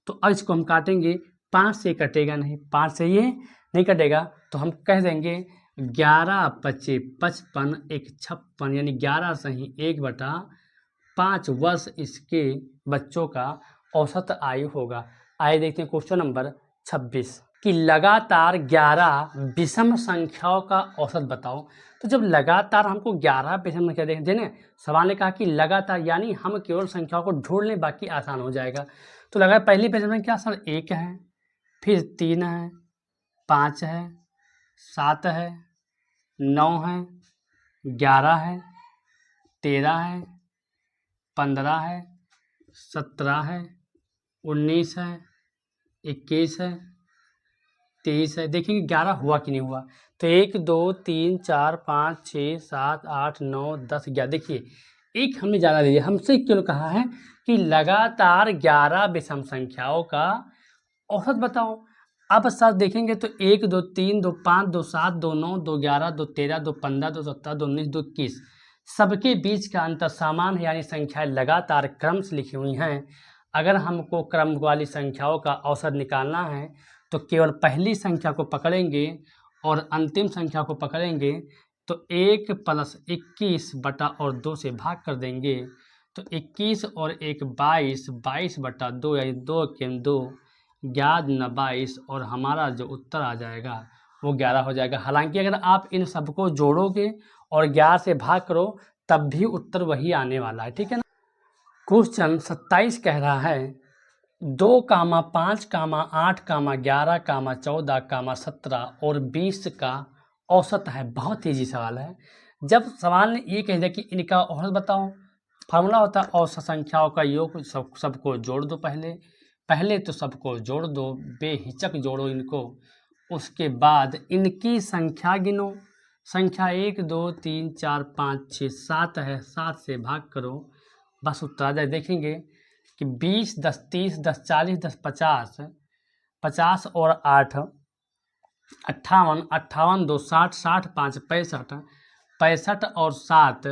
तो अब इसको हम काटेंगे, 5 से कटेगा नहीं, 5 से ये नहीं कटेगा, तो हम कह देंगे 11 25 55 1 56, यानी 11 सही 1/5 वर्ष इसके बच्चों का औसत आयु होगा। आइए देखते हैं क्वेश्चन नंबर 26 कि लगातार 11 विषम संख्याओं का औसत बताओ। तो जब लगातार हमको 11 विषम संख्या देने, सवाल ने कहा कि लगातार यानी हम केवल संख्याओं को ढूंढ लें, बाकी आसान हो जाएगा। तो लगा पहली विषम संख्या सर 1 है, फिर 3 है, 5 है, 7 है, 9 है, 11 है, 13 है, 15 है, 17 है, 19 है, 21 है, 23 है। देखेंगे 11 हुआ कि नहीं हुआ, तो 1 2 3 4 5 6 7 8 9 10 11। देखिए एक हमने ज़्यादा दिया, हमसे क्यों कहा है कि लगातार 11 विषम संख्याओं का औसत बताओ। अब सर देखेंगे तो 1 2 3 2 5 2 7 2 9 2 11 2 13 2 15 2 17 2 19 2 21, सबके बीच का अंतर समान है, यानी संख्याएं लगातार क्रम से लिखी हुई हैं। अगर हमको क्रम वाली संख्याओं का औसत निकालना है तो केवल पहली संख्या को पकड़ेंगे और अंतिम संख्या को पकड़ेंगे, तो 1 + 21/2 से भाग कर देंगे, तो 21 और 1 22, 22/2 यानी 2 के 2, 11 22, और हमारा जो उत्तर आ जाएगा वो 11 हो जाएगा। हालांकि अगर आप इन सबको जोड़ोगे और 11 से भाग करो तब भी उत्तर वही आने वाला है, ठीक है ना। क्वेश्चन 27 कह रहा है 2, 5, 8, 11, 14, 17 और 20 का औसत है। बहुत ईजी सवाल है। जब सवाल ने ये कह दिया कि इनका औसत बताओ, फार्मूला होता है औसत संख्याओं का योग, सबको जोड़ दो। पहले तो सबको जोड़ दो, बेहिचक जोड़ो इनको, उसके बाद इनकी संख्या गिनो। संख्या 1 2 3 4 5 6 7 है, 7 से भाग करो, बस उत्तर आ जाए। देखेंगे कि 20 10 30 10 40 10 50, 50 और 8 58, 58 2 60, 60 5 65, 65 और 7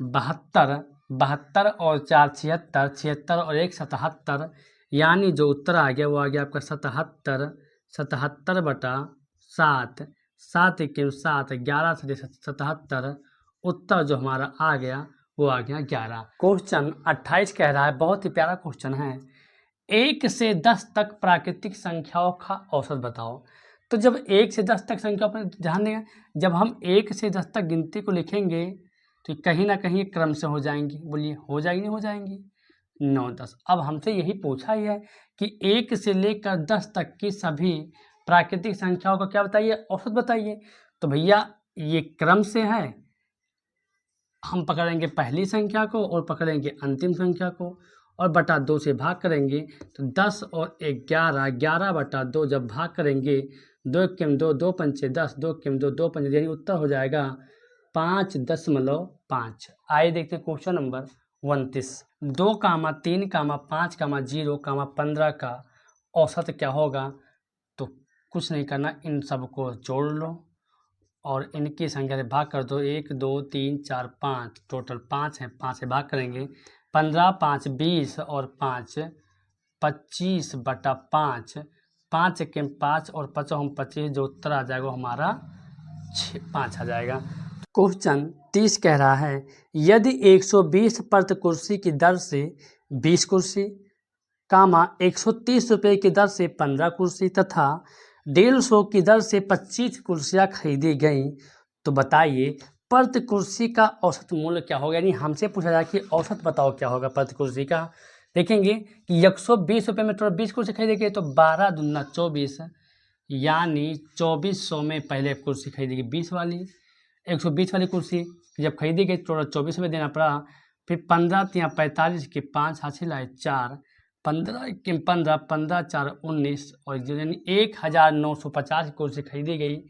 72, 72 और 4 76, 76 और 1 77, यानी जो उत्तर आ गया वो आ गया आपका 77, 77/7, 7 1 7, 11 से 77, उत्तर जो हमारा आ गया वो आ गया 11। क्वेश्चन 28 कह रहा है, बहुत ही प्यारा क्वेश्चन है, 1 से 10 तक प्राकृतिक संख्याओं का औसत बताओ। तो जब 1 से 10 तक संख्या पर ध्यान देंगे, जब हम 1 से 10 तक गिनती को लिखेंगे तो कहीं ना कहीं क्रम से हो जाएंगी। बोलिए हो जाएगी नहीं हो जाएंगी, 9 10। अब हमसे यही पूछा ही है कि 1 से लेकर 10 तक की सभी प्राकृतिक संख्याओं का क्या बताइए, औसत बताइए। तो भैया ये क्रम से है, हम पकड़ेंगे पहली संख्या को और पकड़ेंगे अंतिम संख्या को, और बटा 2 से भाग करेंगे तो 10 और 11, 11/2 जब भाग करेंगे 2 एकम 2, 2 पंचे 10, 2 एकम 2, 2 पंचे, यानी उत्तर हो जाएगा 5.5। आइए देखते हैं क्वेश्चन नंबर 29। 2, 3, 5, 0, 15 का औसत क्या होगा? तो कुछ नहीं करना, इन सबको जोड़ लो और इनकी संख्या से भाग कर दो। 1, 2, 3, 4, 5, टोटल 5 है, 5 से भाग करेंगे। 15, 5, 20 और 5 25/5, 5 एकम 5 और 5 हम 25, जो उत्तर आ जाएगा हमारा 5 आ जाएगा। क्वेश्चन 30 कह रहा है यदि 120 प्रति कुर्सी की दर से 20 कुर्सी, 130 रुपये की दर से 15 कुर्सी तथा 150 की दर से 25 कुर्सियाँ खरीदी गईं, तो बताइए प्रति कुर्सी का औसत मूल्य क्या होगा। यानी हमसे पूछा जाए कि औसत बताओ क्या होगा प्रति कुर्सी का। देखेंगे कि 120 रुपये में टोटल 20 कुर्सी खरीदेंगे तो 12 दूना 24, यानी 2400 में पहले कुर्सी खरीदेगी 20 वाली, 120 वाली कुर्सी जब खरीदी गई टोटल 24 रुपये देना पड़ा। फिर 15 तिया 45 के 5 हासिल आए 4, 15 के 15, 15 4 19 और यानी 1950 कुर्सी खरीदी गई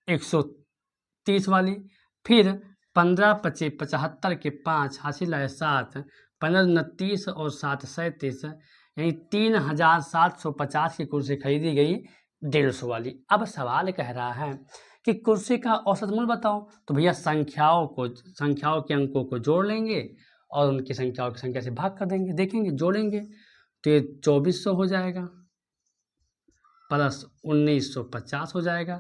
130 वाली। फिर 15 पचे 75 के 5 हासिल आए 7, 15 29 और 7 37, यानी 3750 की कुर्सी खरीदी गई 150 वाली। अब सवाल कह रहा है कि कुर्सी का औसत मूल्य बताओ। तो भैया संख्याओं के अंकों को जोड़ लेंगे और उनकी संख्याओं की संख्या से भाग कर देंगे। देखेंगे जोड़ेंगे तो ये 2400 हो जाएगा प्लस 1950 हो जाएगा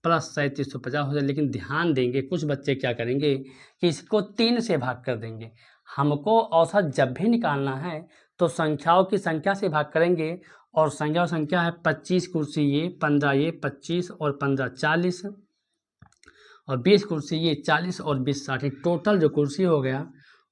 प्लस 3750 हो जाएगा। लेकिन ध्यान देंगे कुछ बच्चे क्या करेंगे कि इसको 3 से भाग कर देंगे। हमको औसत जब भी निकालना है तो संख्याओं की संख्या से भाग करेंगे और संख्या है 25 कुर्सी ये, 15 ये, 25 और 15 40 और 20 कुर्सी ये, 40 और 20 60, टोटल जो कुर्सी हो गया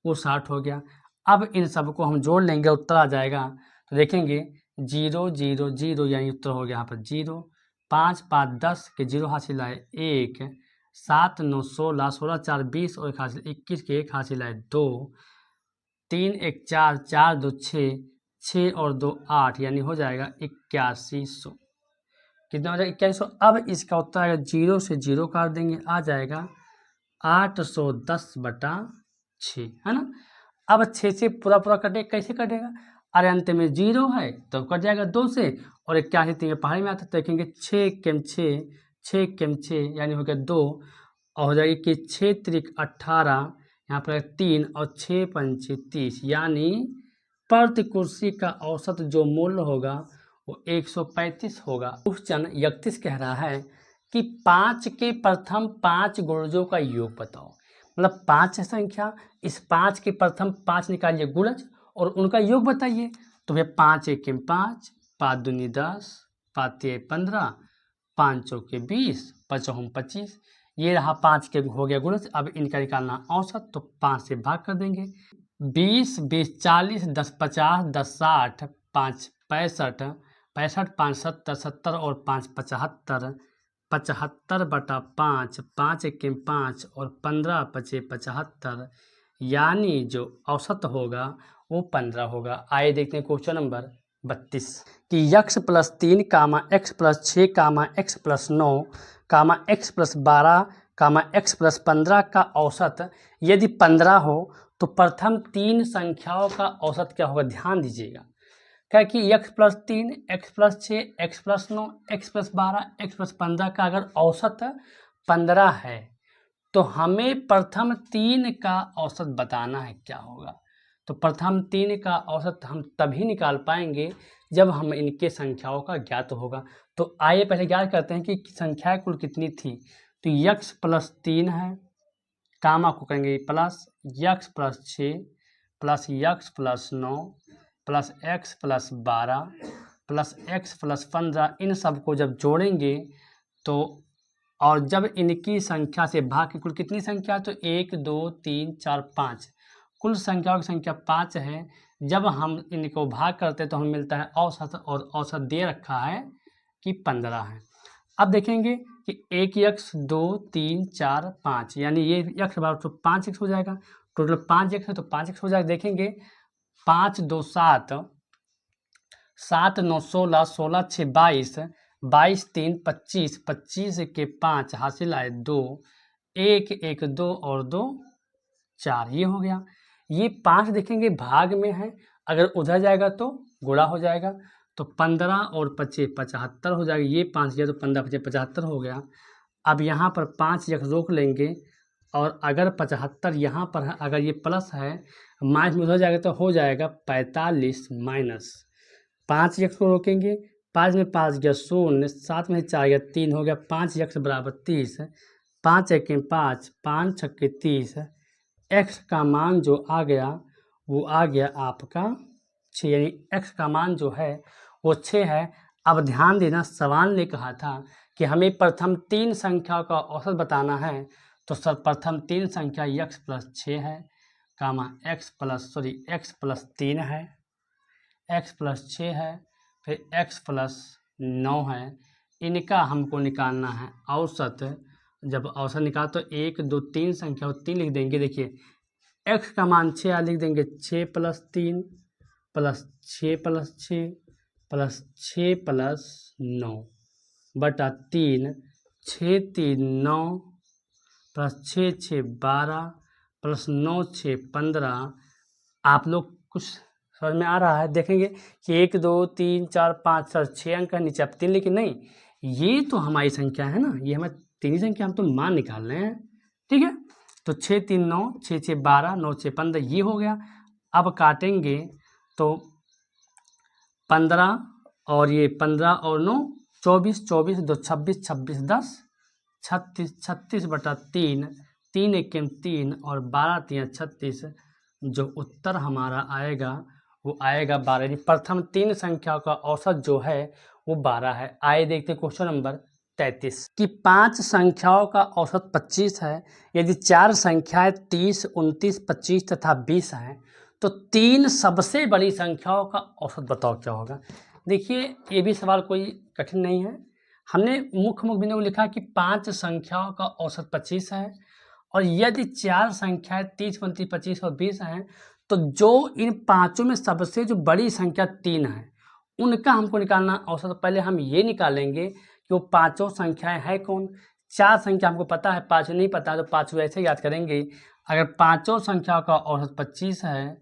वो 60 हो गया। अब इन सबको हम जोड़ लेंगे, उत्तर आ जाएगा। तो देखेंगे 0 0 0, यानी उत्तर हो गया यहाँ पर 0, 5 5 10 के 0 हासिल आए 1, 7 9 16, 16 4 20 और 1 हासिल 21 के 1 हासिल आए 2, 3 1 4, 4 2 6, 6 और 2 8, यानी हो जाएगा 8100। कितना हो जाएगा 8100। अब इसका उत्तर आएगा 0 से 0 काट देंगे, आ जाएगा 810/6, है ना। अब 6 से पूरा कटे, कैसे कटेगा? अरे अंत में 0 है तो कट जाएगा 2 से, और 81 3 पहाड़ी में आता है तो देखेंगे 6 केम 6, 6 केम 6, यानी हो गया 2, और हो जाएगी कि 6 त्रिक 18, यहाँ पर 3 और 6 पंचे 30, यानी प्रति कुर्सी का औसत जो मूल्य होगा वो 135 होगा। क्वेश्चन 31 कह रहा है कि 5 के प्रथम 5 गुणजों का योग बताओ। मतलब 5 है संख्या, इस 5 के प्रथम 5 निकालिए गुणज और उनका योग बताइए। तो भैया 5 एकम 5, 5 दूनी 10, 5 तिया 15, 5 चौके 20, 5 चौहम 25, ये रहा 5 के हो गया गुणज। अब इनका निकालना औसत, तो 5 से भाग कर देंगे। 20 20 40, 10 50, 10 60, 5 65, 65 5 70, 70 और 5 75, 75/5, 5 एकम 5 और 15 पचे 75, यानी जो औसत होगा वो 15 होगा। आइए देखते हैं क्वेश्चन नंबर 32 कि x + 3, x + 6, x + 9, x + 12, x + 15 का औसत यदि 15 हो तो प्रथम 3 संख्याओं का औसत क्या होगा? ध्यान दीजिएगा क्या कि x + 3, x + 6, x + 9, x + 12, x + 15 का अगर औसत 15 है तो हमें प्रथम 3 का औसत बताना है क्या होगा। तो प्रथम 3 का औसत हम तभी निकाल पाएंगे जब हम इनके संख्याओं का ज्ञात होगा। तो आइए पहले ज्ञात करते हैं कि संख्याएं कुल कितनी थी। तो x + 3 है, कामा को करेंगे plus x + 6 plus x + 9 plus x + 12 plus x + 15, इन सबको जब जोड़ेंगे तो और जब इनकी संख्या से भाग के कुल कितनी संख्या, तो 1 2 3 4 5, कुल संख्याओं की संख्या 5 है। जब हम इनको भाग करते हैं तो हमें मिलता है औसत, और औसत दे रखा है कि 15 है। अब देखेंगे कि 1x 2 3 4 5, यानी ये x बराबर तो 5x हो जाएगा। टोटल 5x है तो 5x हो जाएगा। देखेंगे 5 2 7, 7 9 16, 16 6 22, 22 3 25, 25 के 5 हासिल आए 2, 1 1 2 और 2 4, ये हो गया। ये 5 देखेंगे भाग में है, अगर उधर जाएगा तो गुणा हो जाएगा, तो 15 और 25 75 हो जाएगा। ये 5 गया तो 15 25 75 हो गया। अब यहाँ पर 5 यख रोक लेंगे, और अगर 75 यहाँ पर है, अगर ये प्लस है माइनस में उधर जाएगा तो हो जाएगा 45 माइनस 5 यक्स को रोकेंगे, 5 में 5 गया 0, 7 में 4 गया 3 हो गया, 5 यक्स बराबर 30, 5 एके 5, 5 छक्के 30, एक्स का मान जो आ गया वो आ गया आपका 6, यानी एक्स का मान जो है वो 6 है। अब ध्यान देना, सवाल ने कहा था कि हमें प्रथम 3 संख्याओं का औसत बताना है, तो सर प्रथम 3 संख्या x प्लस 6 है, कामा x प्लस 3 है, x प्लस 6 है, फिर x प्लस 9 है। इनका हमको निकालना है औसत। जब औसत निकाल तो 1 2 3 संख्या 3 लिख देंगे। देखिए x का मान 6 लिख देंगे, 6 plus 3 plus 6 plus 6 plus 6 plus 9 बटा 3, 6 3 9 प्लस 6 6 12 प्लस 9 6 15। आप लोग कुछ समझ में आ रहा है? देखेंगे कि 1 2 3 4 5 सर 6 अंक है, नीचे आप 3, लेकिन नहीं, ये तो हमारी संख्या है ना, ये हमारी 3 संख्या, हम तो मान निकाल रहे हैं। ठीक है, तो 6 3 9, 6 6 12, 9 6 15, ये हो गया। अब काटेंगे तो 15 और ये 15 और 9 24, 24 2 26, 26 10 36, 36 बटा 3, 3 1 3 और 12 3 36। जो उत्तर हमारा आएगा वो आएगा 12, यानी प्रथम 3 संख्याओं का औसत जो है वो 12 है। आइए देखते क्वेश्चन नंबर 33 कि 5 संख्याओं का औसत 25 है। यदि 4 संख्याएं 30, 29, 25 तथा 20 हैं, तो 3 सबसे बड़ी संख्याओं का औसत बताओ क्या होगा। देखिए ये भी सवाल कोई कठिन नहीं है। हमने मुख्य बिंदु लिखा कि 5 संख्याओं का औसत 25 है, और यदि 4 संख्याएं 30, 29, 25 और 20 हैं, तो जो इन पांचों में सबसे जो बड़ी संख्या 3 है उनका हमको निकालना औसत। पहले हम ये निकालेंगे कि वो पांचों संख्याएं हैं कौन। 4 संख्या हमको पता है, 5 नहीं पता, तो 5 ऐसे याद करेंगे। अगर पांचों संख्याओं का औसत 25 है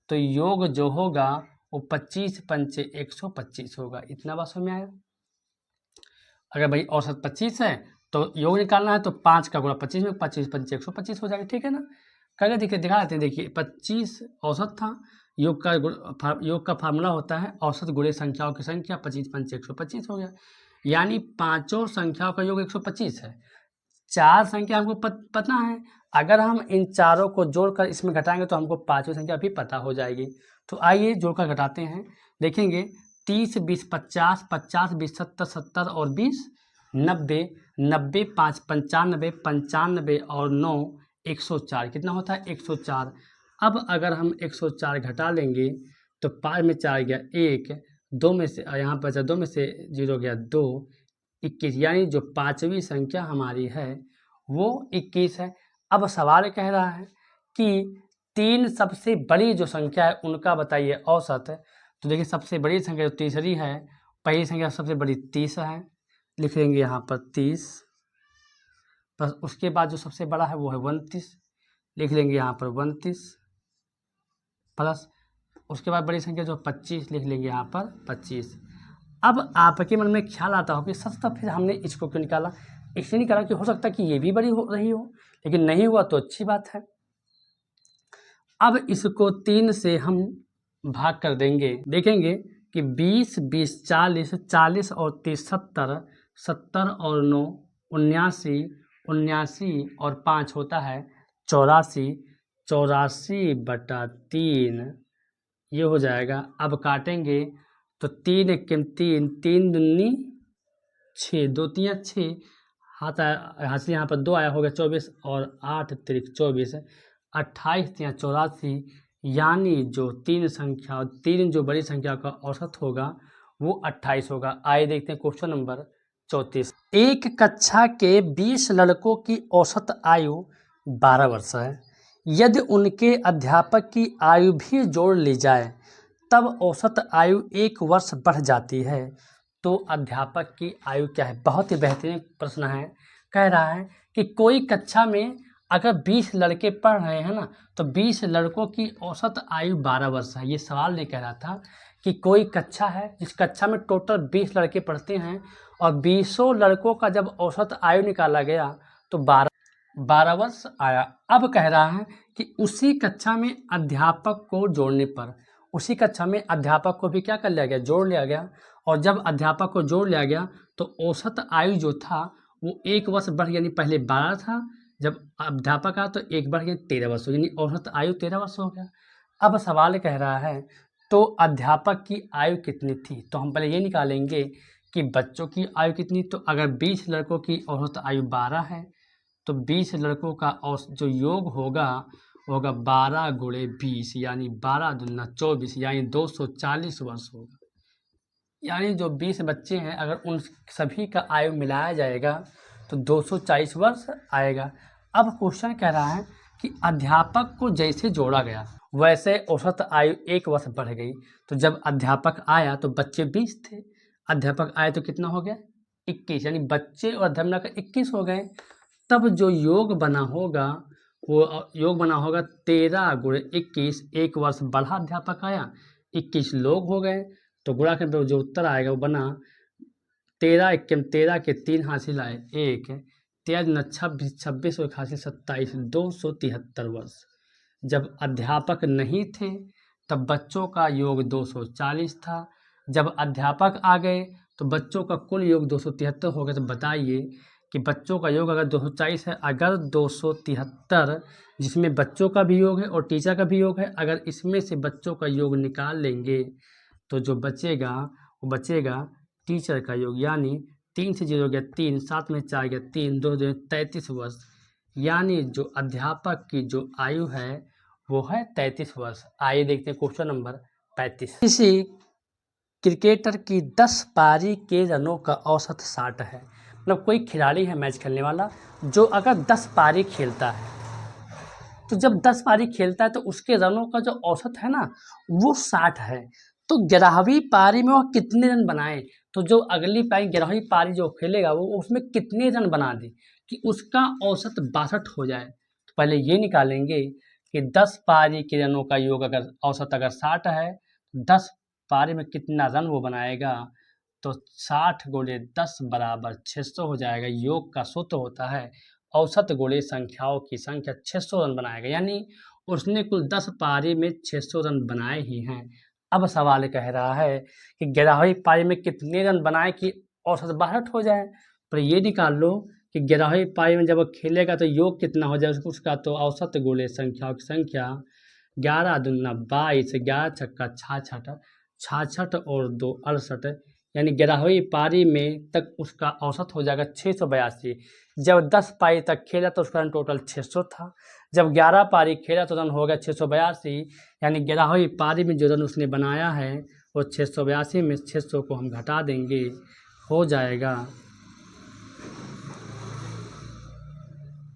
तो योग जो होगा वो 25 पंचे 125 होगा। इतना बात समझ में आया? अगर भाई औसत 25 है तो योग निकालना है, तो 5 का गुणा 25 में, 25 पंचे 125 हो जाएगा। ठीक है ना, करके देखिए, दिखा देते हैं। देखिए 25 औसत था, योग का फार्मूला होता है औसत गुणे संख्याओं की संख्या, 25 पंचे 125 हो गया, यानी पांचों संख्याओं का योग 125 है। 4 संख्या हमको पता है, अगर हम इन चारों को जोड़कर इसमें घटाएंगे तो हमको पांचों संख्या भी पता हो जाएगी। तो आइए जोड़कर घटाते हैं। देखेंगे 30 20 50, 50 20 70, 70 और 20 90, 90 5 95, 95 और 9 104। कितना होता है? 104। अब अगर हम 104 घटा लेंगे तो 5 में 4 गया 1, 2 में से यहाँ पर 2 में से 0 गया 2, 21, यानी जो पांचवी संख्या हमारी है वो 21 है। अब सवाल कह रहा है कि 3 सबसे बड़ी जो संख्या है उनका बताइए औसत। तो देखिए सबसे बड़ी संख्या जो तीसरी है, पहली संख्या सबसे बड़ी 30 है, लिख लेंगे यहाँ पर 30, बस उसके बाद जो सबसे बड़ा है वो है 29, लिख लेंगे यहाँ पर 29, प्लस उसके बाद बड़ी संख्या जो 25, लिख लेंगे यहाँ पर 25। अब आपके मन में ख्याल आता हो कि सच तो फिर हमने इसको क्यों निकाला। इसलिए निकाला कि हो सकता है कि ये भी बड़ी हो रही हो, लेकिन नहीं हुआ तो अच्छी बात है। अब इसको 3 से हम भाग कर देंगे। देखेंगे कि 20 20 40, 40 और 30 70, 70 और 9 79, 79 और 5 होता है 84, 84 बटा 3, ये हो जाएगा। अब काटेंगे तो 3 1 3, 3 दूनी 6, 2 3 6, हाथ से यहाँ पर 2 आया, होगा 24 और 8 तिरिक 24, 28 3 84, यानी जो 3 जो बड़ी संख्या का औसत होगा वो 28 होगा। आइए देखते हैं क्वेश्चन नंबर 34। एक कक्षा के 20 लड़कों की औसत आयु 12 वर्ष है। यदि उनके अध्यापक की आयु भी जोड़ ली जाए तब औसत आयु 1 वर्ष बढ़ जाती है। तो अध्यापक की आयु क्या है? बहुत ही बेहतरीन प्रश्न है। कह रहा है कि कोई कक्षा में अगर 20 लड़के पढ़ रहे हैं ना, तो 20 लड़कों की औसत आयु 12 वर्ष है। ये सवाल नहीं कह रहा था कि कोई कक्षा है जिस कक्षा में टोटल 20 लड़के पढ़ते हैं और 20 लड़कों का जब औसत आयु निकाला गया तो 12 वर्ष आया। अब कह रहा है कि उसी कक्षा में अध्यापक को जोड़ने पर, उसी कक्षा में अध्यापक को भी क्या कर लिया गया? जोड़ लिया गया। और जब अध्यापक को जोड़ लिया गया तो औसत आयु जो था वो 1 वर्ष बढ़ गया, यानी पहले 12 था, जब अध्यापक आया तो 1 बढ़ गया 13 वर्ष, यानी औसत आयु 13 वर्ष हो गया। अब सवाल कह रहा है तो अध्यापक की आयु कितनी थी? तो हम पहले ये निकालेंगे कि बच्चों की आयु कितनी। तो अगर 20 लड़कों की औसत आयु 12 है तो 20 लड़कों का जो योग होगा वो होगा 12 गुणे 20, यानी 12 दूना 24, यानी 240 वर्ष होगा। यानी जो 20 बच्चे हैं अगर उन सभी का आयु मिलाया जाएगा तो 240 वर्ष आएगा। अब क्वेश्चन कह रहा है कि अध्यापक को जैसे जोड़ा गया वैसे औसत आयु 1 वर्ष बढ़ गई। तो जब अध्यापक आया तो बच्चे 20 थे, अध्यापक आए तो कितना हो गया? 21, यानी बच्चे और अध्यापक मिलाकर 21 हो गए। तब जो योग बना होगा वो योग बना होगा 13 गुणे 21, 1 वर्ष बढ़ा अध्यापक आया, 21 लोग हो गए। तो गुणा करने पर जो उत्तर आएगा वो बना 13 के 3 हासिल आए 1, 13 दूना 26, 26 और 1 हासिल 27, 273 वर्ष। जब अध्यापक नहीं थे तब बच्चों का योग 240 था। जब अध्यापक आ गए तो बच्चों का कुल योग 273 हो गया। तो बताइए कि बच्चों का योग अगर 240 है, अगर 273 जिसमें बच्चों का भी योग है और टीचर का भी योग है, अगर इसमें से बच्चों का योग निकाल लेंगे तो जो बचेगा वो बचेगा टीचर का योग, यानी 3 से 0 गया 3, 7 में 4 गया 3, 2 33 वर्ष। यानी जो अध्यापक की जो आयु है वो है 33 वर्ष। आइए देखते हैं क्वेश्चन नंबर 35। किसी क्रिकेटर की 10 पारी के रनों का औसत 60 है। मतलब कोई खिलाड़ी है मैच खेलने वाला जो अगर 10 पारी खेलता है, तो जब 10 पारी खेलता है तो उसके रनों का जो औसत है ना वो 60 है। तो 11वीं पारी में वह कितने रन बनाए? तो जो अगली पारी 11वीं पारी जो खेलेगा वो उसमें कितने रन बना दे कि उसका औसत 62 हो जाए। तो पहले ये निकालेंगे कि 10 पारी के रनों का योग अगर औसत अगर 60 है, 10 पारी में कितना रन वो बनाएगा, तो 60 गुणे 10 बराबर 600 हो जाएगा। योग का सूत्र होता है औसत गुणे संख्याओं की संख्या। 600 रन बनाएगा, यानी उसने कुल 10 पारी में 600 रन बनाए ही हैं। अब सवाल कह रहा है कि 11वीं पारी में कितने रन बनाए कि औसत 62 हो जाए। पर ये निकाल लो कि 11वीं पारी में जब वो खेलेगा तो योग कितना हो जाए उसका, तो औसत गुणे संख्याओं की संख्या 11 दूना 22, 11 छक्का 66, 66 और 2 68, यानी 11वीं पारी में तक उसका औसत हो जाएगा 682। जब 10 पारी तक खेला तो उसका रन टोटल 600 था। जब 11 पारी खेला तो रन हो गया 682, यानी 11वीं पारी में जो रन उसने बनाया है वो 682 में 600 को हम घटा देंगे, हो जाएगा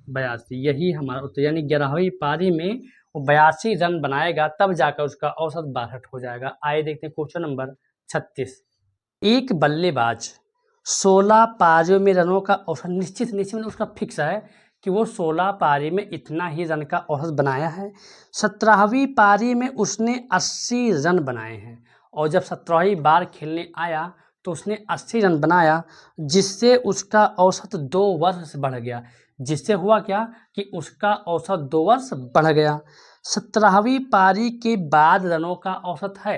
82। यही हमारा उत्तर, यानी 11वीं पारी में वो 82 रन बनाएगा तब जाकर उसका औसत 62 हो जाएगा। आइए देखते हैं क्वेश्चन नंबर 36। एक बल्लेबाज 16 पारियों में रनों का औसत निश्चित मतलब उसका फिक्स है कि वो 16 पारी में इतना ही रन का औसत बनाया है। 17वीं पारी में उसने 80 रन बनाए हैं और जब 17वीं बार खेलने आया तो उसने 80 रन बनाया, जिससे उसका औसत 2 वर्ष से बढ़ गया। जिससे हुआ क्या कि उसका औसत 2 वर्ष बढ़ गया। 17वीं पारी के बाद रनों का औसत है,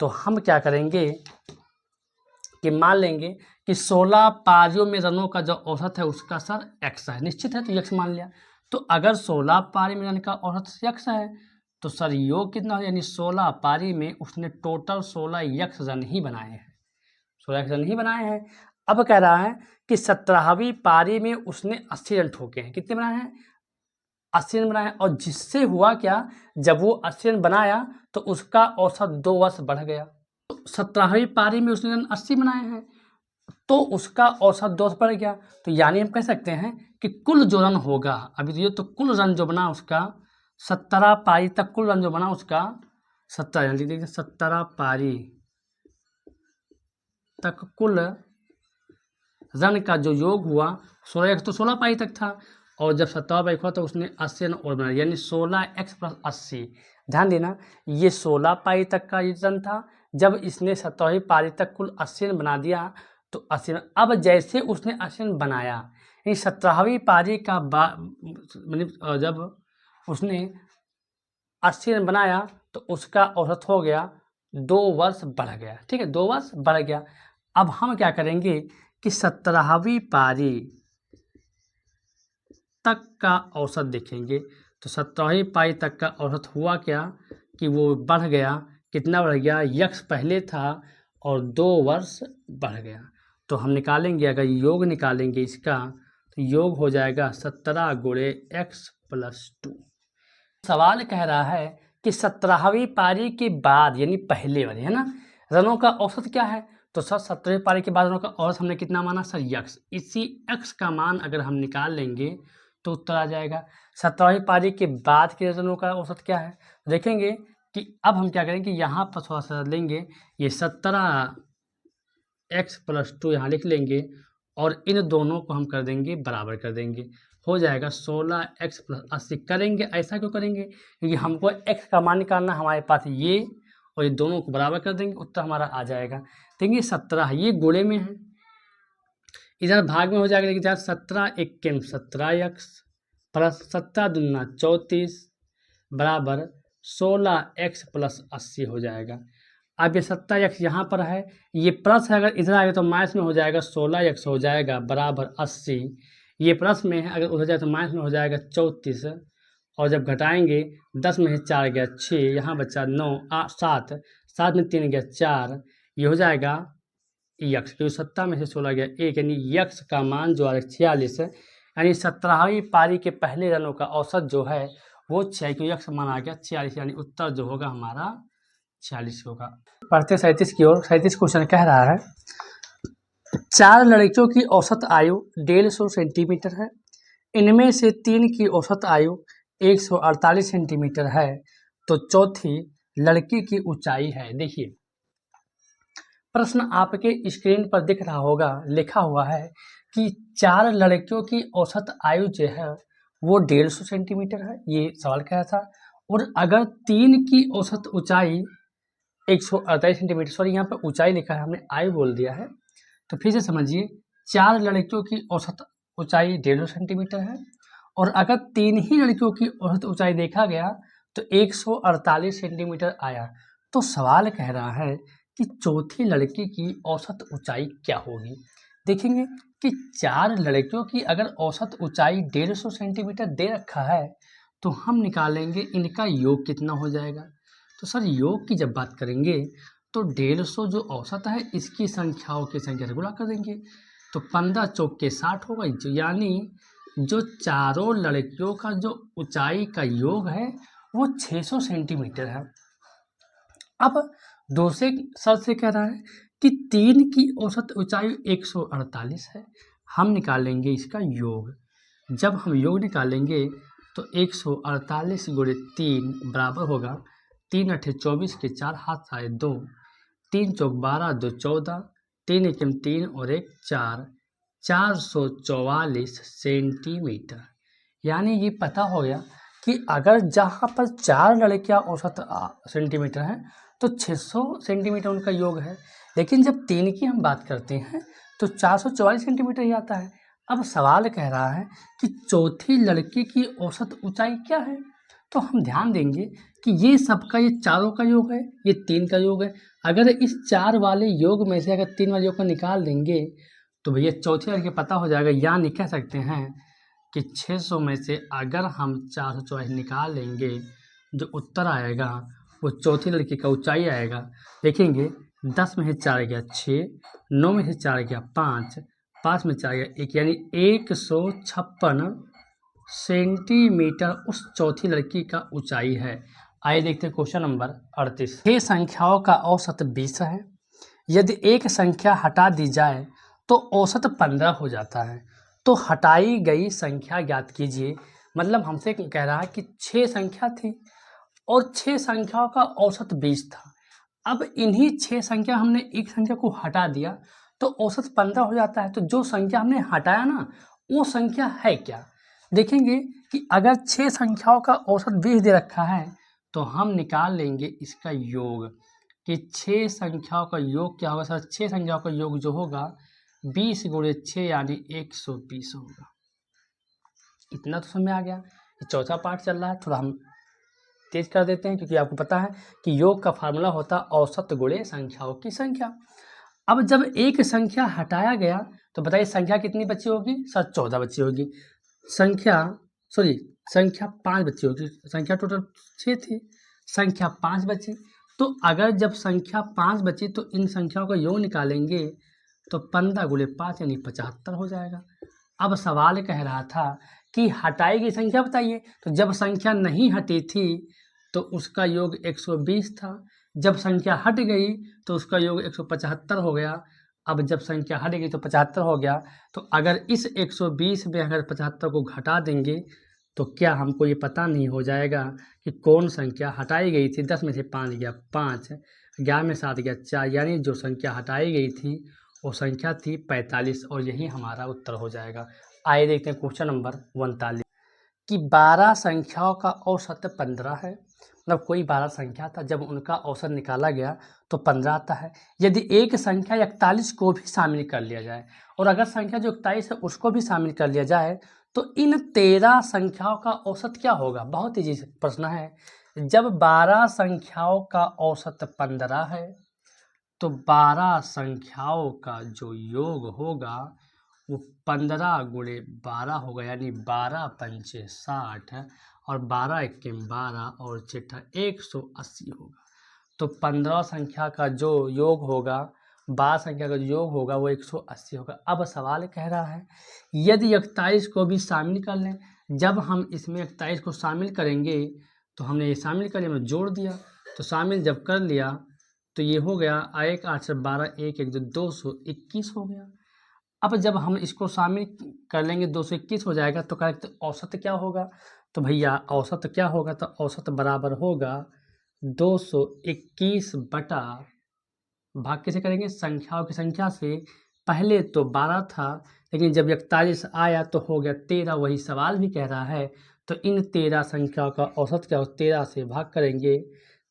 तो हम क्या करेंगे कि मान लेंगे कि 16 पारियों में रनों का जो औसत है उसका सर x है, निश्चित है तो x मान लिया। तो अगर 16 पारी में रन का औसत x है तो सर योग कितना हो, यानी 16 पारी में उसने टोटल 16 रन ही बनाए हैं, 16 रन ही बनाए हैं। अब कह रहा है कि 17वीं पारी में उसने 80 रन ठोके हैं। कितने बनाए हैं? 80 रन बनाए हैं। और जिससे हुआ क्या, जब वो 80 रन बनाया तो उसका औसत 2 वर्ष बढ़ गया। 17वीं पारी में उसने रन 80 बनाए हैं तो उसका औसत 2 वर्ष बढ़ गया। तो यानी हम कह सकते हैं कि कुल जो रन होगा, अभी ये तो कुल रन जो बना उसका 17 पारी तक कुल रन जो बना उसका 17 लिख दीजिए, 17 पारी तक कुल रन का जो योग हुआ 16x तो 16 पारी तक था, और जब 17 पारी हुआ तो उसने 80 रन और बनाया, यानी 16x + 80। ध्यान देना, ये 16 पारी तक का रन था, जब इसने 17वीं पारी तक कुल 80 रन बना दिया तो 80 रन। अब जैसे उसने 80 रन बनाया, यानी 17वीं पारी का मतलब जब उसने 80 रन बनाया तो उसका औसत हो गया 2 वर्ष बढ़ गया। ठीक है, 2 वर्ष बढ़ गया। अब हम क्या करेंगे कि 17वीं पारी तक का औसत देखेंगे, तो 17वीं पारी तक का औसत हुआ क्या कि वो बढ़ गया, कितना बढ़ गया, यक्स पहले था और 2 वर्ष बढ़ गया। तो हम निकालेंगे, अगर योग निकालेंगे इसका तो योग हो जाएगा 17 × x + 2। सवाल कह रहा है कि 17वीं पारी के बाद यानी पहले वाले, है ना, रनों का औसत क्या है, तो सर 17वीं पारी के बाद रनों का औसत हमने कितना माना सर, यक्स। इसी x का मान अगर हम निकाल लेंगे तो उत्तर आ जाएगा। 17वीं पारी के बाद के रनों का औसत क्या है, देखेंगे कि अब हम क्या करेंगे, यहाँ पर थोड़ा सा लेंगे, ये 17x + 2 यहाँ लिख लेंगे और इन दोनों को हम कर देंगे बराबर कर देंगे, हो जाएगा 16x + 80। करेंगे ऐसा क्यों करेंगे, क्योंकि हमको x का मान निकालना, हमारे पास ये और ये दोनों को बराबर कर देंगे, उत्तर हमारा आ जाएगा। देखिए 17 ये गुणे में है, इधर भाग में हो जाएगा, लेकिन इधर 17 × 1 = 17x + 17 दूना 34 बराबर 16x + 80 हो जाएगा। अब ये 17x यहाँ पर है, ये प्लस है, अगर इधर आएगा तो माइनस में हो जाएगा, 16x हो जाएगा बराबर 80। ये प्लस में है, अगर उधर जाए तो माइनस में हो जाएगा 34, और जब घटाएंगे 10 में से 4 गया 6, यहाँ बचा 9 7, 7 में 3 गया 4, ये हो जाएगा यक्स, क्योंकि 17 में से 16 गया 1, यानी यक्स का मान जो है 46 है। यानी 17वीं पारी के पहले रनों का औसत जो है वो 6, क्योंकि यक्स मान आ गया 46, यानी उत्तर जो होगा हमारा 46 होगा। पढ़ते 37 की ओर। 37 क्वेश्चन कह रहा है 4 लड़कियों की औसत आयु 150 सेंटीमीटर है, इनमें से 3 की औसत आयु 148 सेंटीमीटर है, तो चौथी लड़की की ऊंचाई है। देखिए प्रश्न आपके स्क्रीन पर दिख रहा होगा, लिखा हुआ है कि 4 लड़कियों की औसत आयु जो है वो 150 सेंटीमीटर है, ये सवाल कहा था, और अगर 3 की औसत ऊंचाई 148 सेंटीमीटर, सॉरी यहाँ पर ऊंचाई लिखा है, हमने आयु बोल दिया है, तो फिर से समझिए 4 लड़कियों की औसत ऊंचाई 150 सेंटीमीटर है, और अगर 3 ही लड़कियों की औसत ऊंचाई देखा गया तो 148 सेंटीमीटर आया। तो सवाल कह रहा है कि चौथी लड़की की औसत ऊंचाई क्या होगी। देखेंगे कि 4 लड़कियों की अगर औसत ऊंचाई 150 सेंटीमीटर दे रखा है तो हम निकालेंगे इनका योग कितना हो जाएगा। तो सर योग की जब बात करेंगे तो 150 जो औसत है इसकी संख्याओं की संख्या से गुणा कर देंगे, तो 15 चौक के 60 होगा, यानी जो चारों लड़कियों का जो ऊंचाई का योग है वो 600 सेंटीमीटर है। अब दूसरे शर्त से कह रहा है कि 3 की औसत ऊंचाई 148 है, हम निकालेंगे इसका योग। जब हम योग निकालेंगे तो 148 × 3 बराबर होगा 3 × 8 = 24 के 4 हाथ आए 2, 3 चौक 12 2 14, 3 एकम 3 और 1 4, 444 सेंटीमीटर। यानी ये पता हो गया कि अगर जहाँ पर 4 लड़कियाँ औसत सेंटीमीटर हैं तो 600 सेंटीमीटर उनका योग है, लेकिन जब 3 की हम बात करते हैं तो 444 सेंटीमीटर ही आता है। अब सवाल कह रहा है कि चौथी लड़की की औसत ऊंचाई क्या है, तो हम ध्यान देंगे कि ये सबका, ये चारों का योग है, ये 3 का योग है। अगर इस 4 वाले योग में से अगर 3 वाले योग को निकाल देंगे तो भैया चौथी लड़की पता हो जाएगा, यानी कह सकते हैं कि 600 में से अगर हम 444 निकाल लेंगे जो उत्तर आएगा वो चौथी लड़की का ऊंचाई आएगा। देखेंगे 10 में से 4 गया 6, 9 में से 4 गया 5, 5 में 4 गया 1, यानी 156 सेंटीमीटर उस चौथी लड़की का ऊंचाई है। आइए देखते हैं क्वेश्चन नंबर 38। 6 संख्याओं का औसत 20 है, यदि एक संख्या हटा दी जाए तो औसत 15 हो जाता है, तो हटाई गई संख्या ज्ञात कीजिए। मतलब हमसे कह रहा है कि 6 संख्या थी और 6 संख्याओं का औसत 20 था। अब इन्हीं 6 संख्या हमने एक संख्या को हटा दिया तो औसत 15 हो जाता है। तो जो संख्या हमने हटाया ना वो संख्या है क्या? देखेंगे कि अगर 6 संख्याओं का औसत 20 दे रखा है तो हम निकाल लेंगे इसका योग कि 6 संख्याओं का योग क्या होगा सर? 6 संख्याओं का योग जो होगा 20 गुणे 6 यानी 120 होगा। इतना तो समझ में आ गया। ये चौथा पार्ट चल रहा है, थोड़ा हम तेज कर देते हैं क्योंकि आपको पता है कि योग का फार्मूला होता है औसत गुणे संख्याओं की संख्या। अब जब एक संख्या हटाया गया तो बताइए संख्या कितनी बची होगी सर? 14 बची होगी। संख्या 5 बची होगी। संख्या टोटल 6 थी, संख्या 5 बची। तो अगर जब संख्या 5 बची तो इन संख्याओं का योग निकालेंगे तो 15 गुणे 5 यानी 75 हो जाएगा। अब सवाल कह रहा था कि हटाई गई संख्या बताइए। तो जब संख्या नहीं हटी थी तो उसका योग 120 था, जब संख्या हट गई तो उसका योग 175 हो गया। अब जब संख्या हट गई तो 75 हो गया। तो अगर इस 120 में अगर 75 को घटा देंगे तो क्या हमको ये पता नहीं हो जाएगा कि कौन संख्या हटाई गई थी? 10 में से 5 गया 5, 11 में 7 गया 4, यानी जो संख्या हटाई गई थी वो संख्या थी 45 और यही हमारा उत्तर हो जाएगा। आइए देखते हैं क्वेश्चन नंबर 39 कि 12 संख्याओं का औसत 15 है। मतलब कोई 12 संख्या था, जब उनका औसत निकाला गया तो 15 आता है। यदि एक संख्या 41 को भी शामिल कर लिया जाए और अगर संख्या जो 41 है उसको भी शामिल कर लिया जाए तो इन 13 संख्याओं का औसत क्या होगा? बहुत ही प्रश्न है। जब 12 संख्याओं का औसत 15 है तो 12 संख्याओं का जो योग होगा वो 15 गुणे 12 होगा, यानी 12 पंचे 60 और 12 एक्के 12 और छठा 180 होगा। तो 15 संख्या का जो योग होगा, 12 संख्या का जो योग होगा वो 180 होगा। अब सवाल कह रहा है यदि 41 को भी शामिल कर लें। जब हम इसमें 41 को शामिल करेंगे तो हमने ये शामिल कर लिया, हमने जोड़ दिया। तो शामिल जब कर लिया तो ये हो गया 1 8 से 12 1 1 221 हो गया। अब जब हम इसको शामिल कर लेंगे 221 हो जाएगा तो करेक्ट औसत क्या होगा? तो भैया औसत क्या होगा? तो औसत बराबर होगा 221 बटा भाग किसे करेंगे? संख्याओं की संख्या से। पहले तो 12 था लेकिन जब 41 आया तो हो गया 13। वही सवाल भी कह रहा है। तो इन 13 संख्याओं का औसत क्या हो? 13 से भाग करेंगे।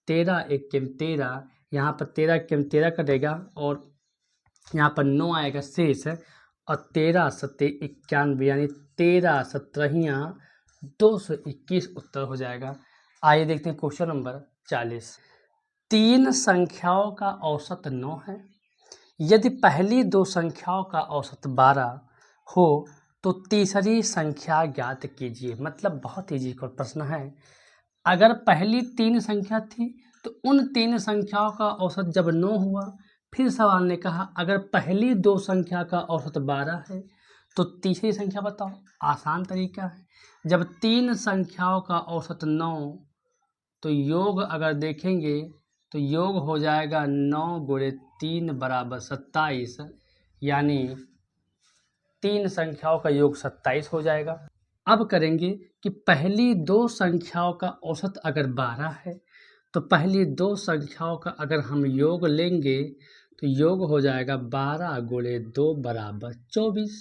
13 1 13, यहाँ पर 13 1 13 कटेगा और यहाँ पर 9 आएगा शेष और 13 सत्ते 91 यानी 13 सत्रहियाँ 221 उत्तर हो जाएगा। आइए देखते हैं क्वेश्चन नंबर 40। 3 संख्याओं का औसत 9 है। यदि पहली 2 संख्याओं का औसत 12 हो तो तीसरी संख्या ज्ञात कीजिए। मतलब बहुत ईजी प्रश्न है। अगर पहली 3 संख्या थी तो उन 3 संख्याओं का औसत जब 9 हुआ, फिर सवाल ने कहा अगर पहली 2 संख्या का औसत 12 है तो तीसरी संख्या बताओ। आसान तरीका है। जब 3 संख्याओं का औसत 9 तो योग अगर देखेंगे तो योग हो जाएगा 9 गुणे 3 बराबर 27, यानी 3 संख्याओं का योग 27 हो जाएगा। अब करेंगे कि पहली 2 संख्याओं का औसत अगर 12 है तो पहली 2 संख्याओं का अगर हम योग लेंगे तो योग हो जाएगा 12 गुणे 2 बराबर 24।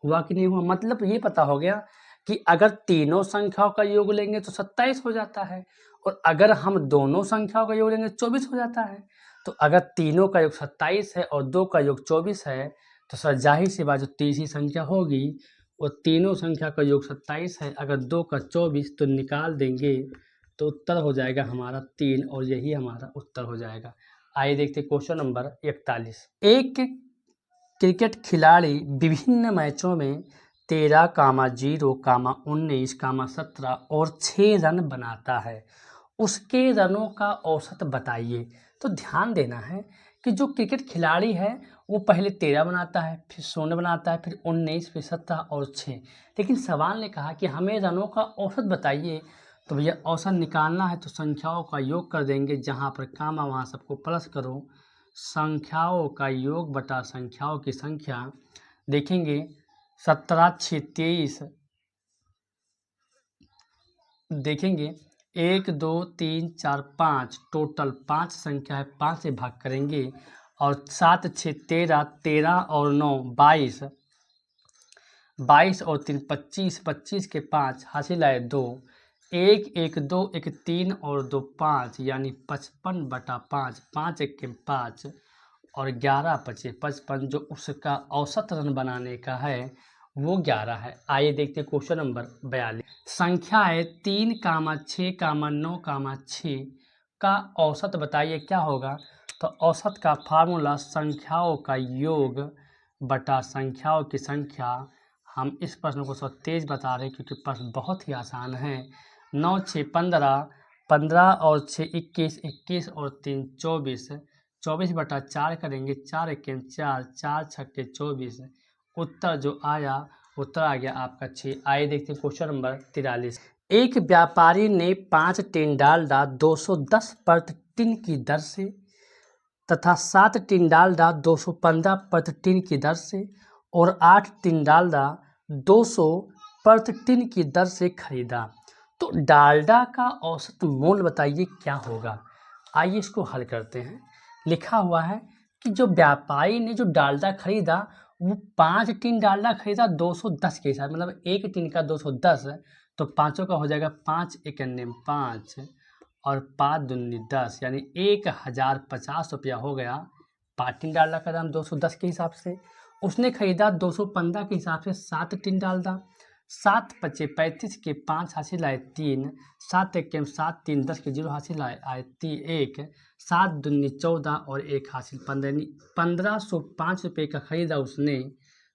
हुआ कि नहीं हुआ? मतलब ये पता हो गया कि अगर तीनों संख्याओं का योग लेंगे तो 27 हो जाता है और अगर हम दोनों संख्याओं का योग लेंगे 24 हो जाता है। तो अगर तीनों का योग 27 है और 2 का योग 24 है तो सर जाहिर सी बात जो तीसरी संख्या होगी वो तीनों संख्या का योग 27 है, अगर 2 का 24 तो निकाल देंगे तो उत्तर हो जाएगा हमारा 3 और यही हमारा उत्तर हो जाएगा। आइए देखते क्वेश्चन नंबर 41। एक क्रिकेट खिलाड़ी विभिन्न मैचों में 13, 0, 19, 17 और 6 रन बनाता है। उसके रनों का औसत बताइए। तो ध्यान देना है कि जो क्रिकेट खिलाड़ी है वो पहले 13 बनाता है, फिर 0 बनाता है, फिर 19, फिर 17 और 6। लेकिन सवाल ने कहा कि हमें रनों का औसत बताइए। तो भैया औसत निकालना है तो संख्याओं का योग कर देंगे, जहाँ पर कामा वहाँ सबको प्लस करो। संख्याओं का योग बटा संख्याओं की संख्या। देखेंगे 17 6 23 देखेंगे 1 2 3 4 5 टोटल 5 संख्या है, 5 से भाग करेंगे और 7 6 13, 13 और 9 22, 22 और 3 25, 25 के 5 हासिल आए 2, 1 1 2 1 3 और 2 5 यानी 55/5, 5 1 के 5 और 11 बचे 55, जो उसका औसत रन बनाने का है वो 11 है। आइए देखते हैं क्वेश्चन नंबर 42। संख्या है 3, 6, 9, 6 का औसत बताइए क्या होगा। तो औसत का फार्मूला संख्याओं का योग बटा संख्याओं की संख्या। हम इस प्रश्न को थोड़ा तेज बता रहे हैं क्योंकि प्रश्न बहुत ही आसान है। 9 6 15, 15 और 6 21, 21 और 3 24, 24/4 करेंगे, 4 एके 4, 4 छक्के 24। उत्तर जो आया, उत्तर आ गया आपका 6। आइए देखते हैं क्वेश्चन नंबर 43। एक व्यापारी ने 5 टिन डालडा 210 प्रति टिन की दर से तथा 7 टिन डालडा 215 प्रति टिन की दर से और 8 टिन डालडा 200 प्रति टिन की दर से खरीदा। तो डालडा का औसत मूल्य बताइए क्या होगा। आइए इसको हल करते हैं। लिखा हुआ है कि जो व्यापारी ने जो डालडा खरीदा वो 5 टिन डालडा खरीदा 210 के हिसाब, मतलब एक टिन का 210 है, तो पाँचों का हो जाएगा 5 एकन्ने 5 और 5 दूनी 10, यानी 1050 रुपया हो गया। 5 टिन डालडा का दाम 210 के हिसाब से। उसने खरीदा 215 के हिसाब से 7 टिन डालडा। 7 पचे 35 के 5 हासिल आए 3, 7 एक 7, 3 10 के 0 हासिल आए 1, 7 दूनी 14 और 1 हासिल 15, यानी 1505 रुपये का खरीदा उसने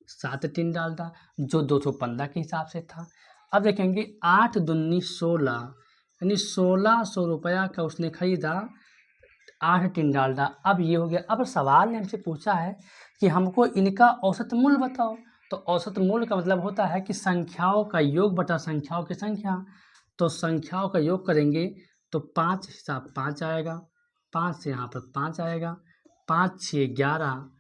7 टिन डालडा जो 215 के हिसाब से था। अब देखेंगे 8 दूनी 16, यानी 1600 रुपया का उसने खरीदा 8 टिन डालडा। अब ये हो गया। अब सवाल ने हमसे पूछा है कि हमको इनका औसत मूल्य बताओ। तो औसत मूल्य का मतलब होता है कि संख्याओं का योग बटा संख्याओं की संख्या। तो संख्याओं का योग करेंगे तो 5 हिसाब 5 आएगा, 5 से यहाँ पर 5 आएगा, 5 6 11,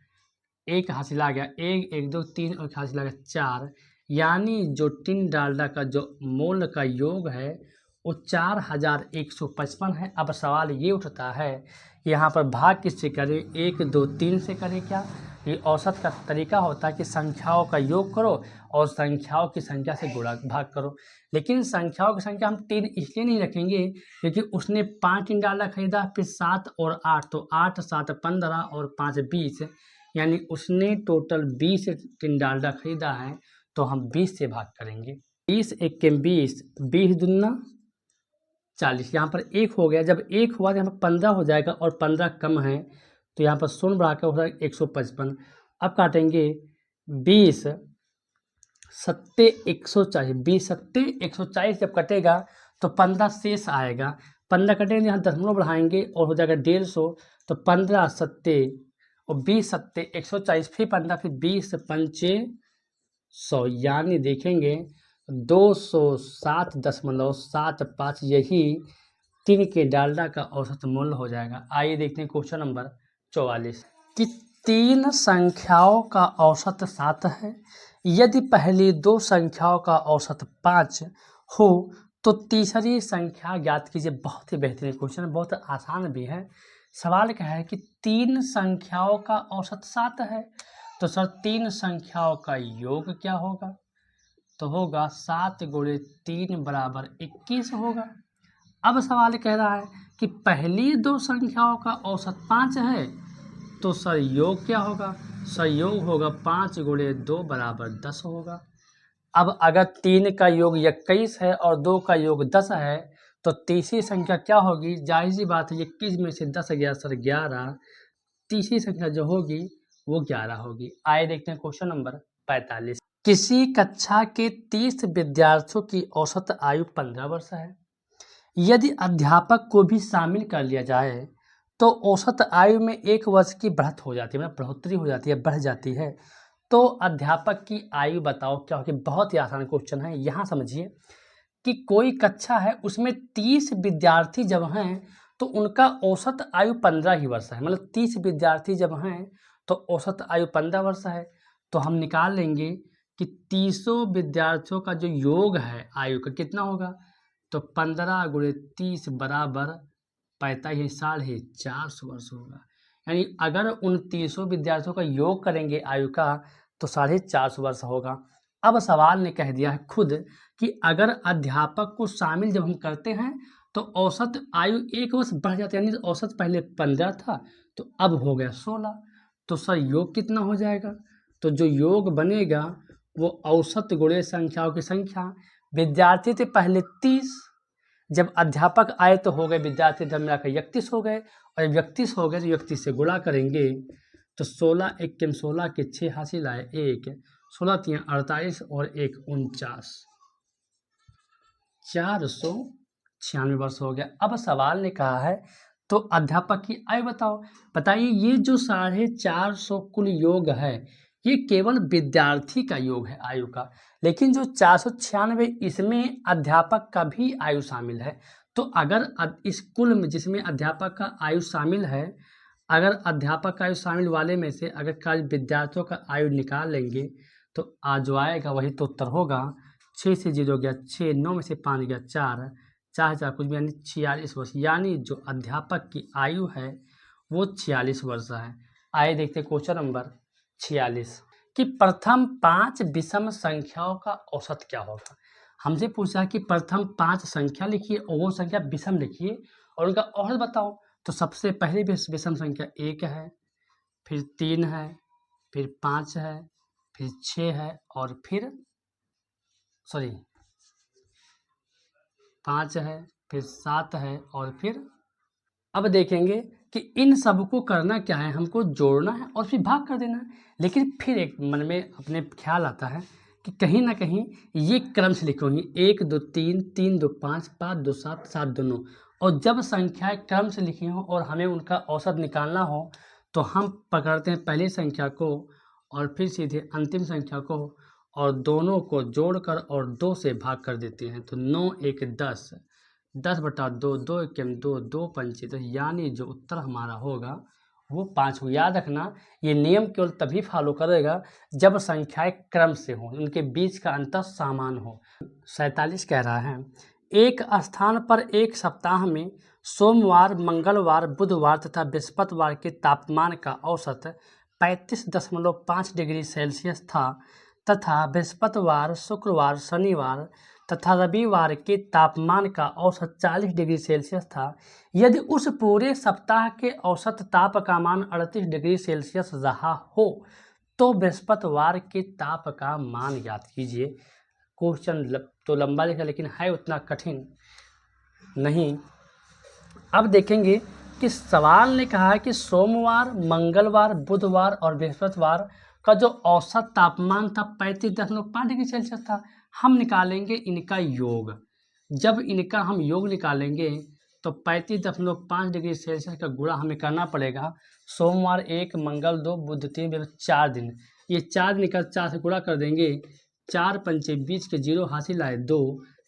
1 हासिल आ गया 1 1 2 3 और हासिल आ गया 4, यानी जो टिन डालडा का जो मूल्य का योग है वो 4155 है। अब सवाल ये उठता है कि यहाँ पर भाग किससे करें, 1 2 3 से करें क्या। ये औसत का तरीका होता है कि संख्याओं का योग करो और संख्याओं की संख्या से गुणा भाग करो। लेकिन संख्याओं की संख्या हम 3 इसलिए नहीं रखेंगे क्योंकि उसने 5 टिन डालडा खरीदा, फिर 7 और 8, तो 8 7 15 और 5 20, यानी उसने टोटल 20 टिन डालडा खरीदा है। तो हम 20 से भाग करेंगे। 20 एक के 20, 20 दूना 40, यहाँ पर 1 हो गया। जब 1 हुआ तो यहाँ पर 15 हो जाएगा और 15 कम है तो यहाँ पर शून्य बढ़ाकर हो जाएगा 155। अब काटेंगे 20 सत्ते 140, 20 सत्ते 140 जब कटेगा तो 15 शेष आएगा। 15 कटेंगे, यहाँ दशमलव बढ़ाएंगे और हो जाएगा 150। तो 15 सत्ते और 20 सत्ते 140, फिर 15, फिर 20 पंचे 100, यानी देखेंगे 207.75 यही टिन के डालडा का औसत मूल्य हो जाएगा। आइए देखते हैं क्वेश्चन नंबर 44 कि 3 संख्याओं का औसत 7 है। यदि पहली 2 संख्याओं का औसत 5 हो तो तीसरी संख्या ज्ञात कीजिए। बहुत ही बेहतरीन क्वेश्चन है, बहुत आसान भी है। सवाल क्या है कि 3 संख्याओं का औसत 7 है, तो सर 3 संख्याओं का योग क्या होगा। तो होगा 7 गुणे 3 बराबर 21 होगा। अब सवाल कह रहा है कि पहली 2 संख्याओं का औसत 5 है, तो सर योग क्या होगा। सर योग होगा 5 गुणे 2 बराबर 10 होगा। अब अगर 3 का योग 21 है और 2 का योग 10 है तो तीसरी संख्या क्या होगी। जाहिर सी बात है 21 में से 10 गया सर 11, तीसरी संख्या जो होगी वो 11 होगी। आइए देखते हैं क्वेश्चन नंबर 45। किसी कक्षा के 30 विद्यार्थियों की औसत आयु 15 वर्ष है। यदि अध्यापक को भी शामिल कर लिया जाए तो औसत आयु में 1 वर्ष की बढ़त हो जाती है, मतलब बढ़ोतरी हो जाती है, बढ़ जाती है। तो अध्यापक की आयु बताओ क्या होगी। बहुत ही आसान क्वेश्चन है। यहाँ समझिए कि कोई कक्षा है उसमें 30 विद्यार्थी जब हैं तो उनका औसत आयु 15 ही वर्ष है, मतलब 30 विद्यार्थी जब हैं तो औसत आयु 15 वर्ष है। तो हम निकाल लेंगे कि 30 विद्यार्थियों का जो योग है आयु का कितना होगा। तो 15 गुणे 30 बराबर 45, 450 वर्ष होगा। यानी अगर उन 300 विद्यार्थियों का योग करेंगे आयु का तो 450 वर्ष होगा। अब सवाल ने कह दिया है खुद कि अगर अध्यापक को शामिल जब हम करते हैं तो औसत आयु 1 वर्ष बढ़ जाती है, यानी औसत पहले 15 था तो अब हो गया 16। तो सर योग कितना हो जाएगा? तो जो योग बनेगा वो औसत गुणे संख्याओं की संख्या, विद्यार्थी थे पहले 30, जब अध्यापक आए तो हो गए विद्यार्थी धर्म मिलाकर 31 हो गए, और जब 31 हो गए तो 31 से गुणा करेंगे तो 16 एक के 16 के 6 हासिल आए 1, 16 3 48 और 1 49, 496 वर्ष हो गया। अब सवाल ने कहा है तो अध्यापक की आयु बताओ। बताइए ये जो 450 कुल योग है ये केवल विद्यार्थी का योग है आयु का, लेकिन जो 496 इसमें अध्यापक का भी आयु शामिल है। तो अगर इस कुल में जिसमें अध्यापक का आयु शामिल है, अगर अध्यापक का आयु शामिल वाले में से अगर कल विद्यार्थियों का आयु निकाल लेंगे तो जो आएगा वही तो उत्तर होगा। 6 से 0 गया 6, 9 में से 5 गया 4, 4 कुछ भी यानी 46 वर्ष, यानी जो अध्यापक की आयु है वो 46 वर्ष है। आइए देखते क्वेश्चन नंबर 46 कि प्रथम 5 विषम संख्याओं का औसत क्या होगा। हमसे पूछा कि प्रथम 5 संख्या लिखिए और वो संख्या विषम लिखिए और उनका औसत बताओ। तो सबसे पहले विषम संख्या 1 है, फिर 3 है, फिर 5 है, फिर 6 है और फिर 5 है, फिर 7 है और फिर। अब देखेंगे कि इन सबको करना क्या है, हमको जोड़ना है और फिर भाग कर देना है। लेकिन फिर एक मन में अपने ख्याल आता है कि कहीं ना कहीं ये क्रम से लिखोगी 1 2 3 3 2 5 5 2 7 7 2 9, और जब संख्याएं क्रम से लिखी हो और हमें उनका औसत निकालना हो तो हम पकड़ते हैं पहली संख्या को और फिर सीधे अंतिम संख्या को और दोनों को जोड़कर और 2 से भाग कर देते हैं। तो 9 1 10, 10/2, 2 1 2, 2 पंचे, तो यानी जो उत्तर हमारा होगा वो 5 हो। याद रखना ये नियम केवल तभी फॉलो करेगा जब संख्याएं क्रम से हों, उनके बीच का अंतर समान हो। 47 कह रहा है एक स्थान पर एक सप्ताह में सोमवार, मंगलवार, बुधवार तथा बृहस्पतिवार के तापमान का औसत 35.5 डिग्री सेल्सियस था तथा बृहस्पतिवार, शुक्रवार, शनिवार तथा रविवार के तापमान का औसत 40 डिग्री सेल्सियस था। यदि उस पूरे सप्ताह के औसत ताप का मान 38 डिग्री सेल्सियस रहा हो तो बृहस्पतिवार के ताप का मान ज्ञात कीजिए। क्वेश्चन तो लंबा लिखा लेकिन है उतना कठिन नहीं। अब देखेंगे कि सवाल ने कहा है कि सोमवार, मंगलवार, बुधवार और बृहस्पतिवार का जो औसत तापमान था 35.5 डिग्री सेल्सियस था। हम निकालेंगे इनका योग। जब इनका हम योग निकालेंगे तो 35.5 डिग्री सेल्सियस का गुणा हमें करना पड़ेगा। सोमवार 1, मंगल 2, बुध 3, 4 दिन, ये 4 निकल 4 से गुणा कर देंगे। 4 पंचे 20 के 0 हासिल आए 2,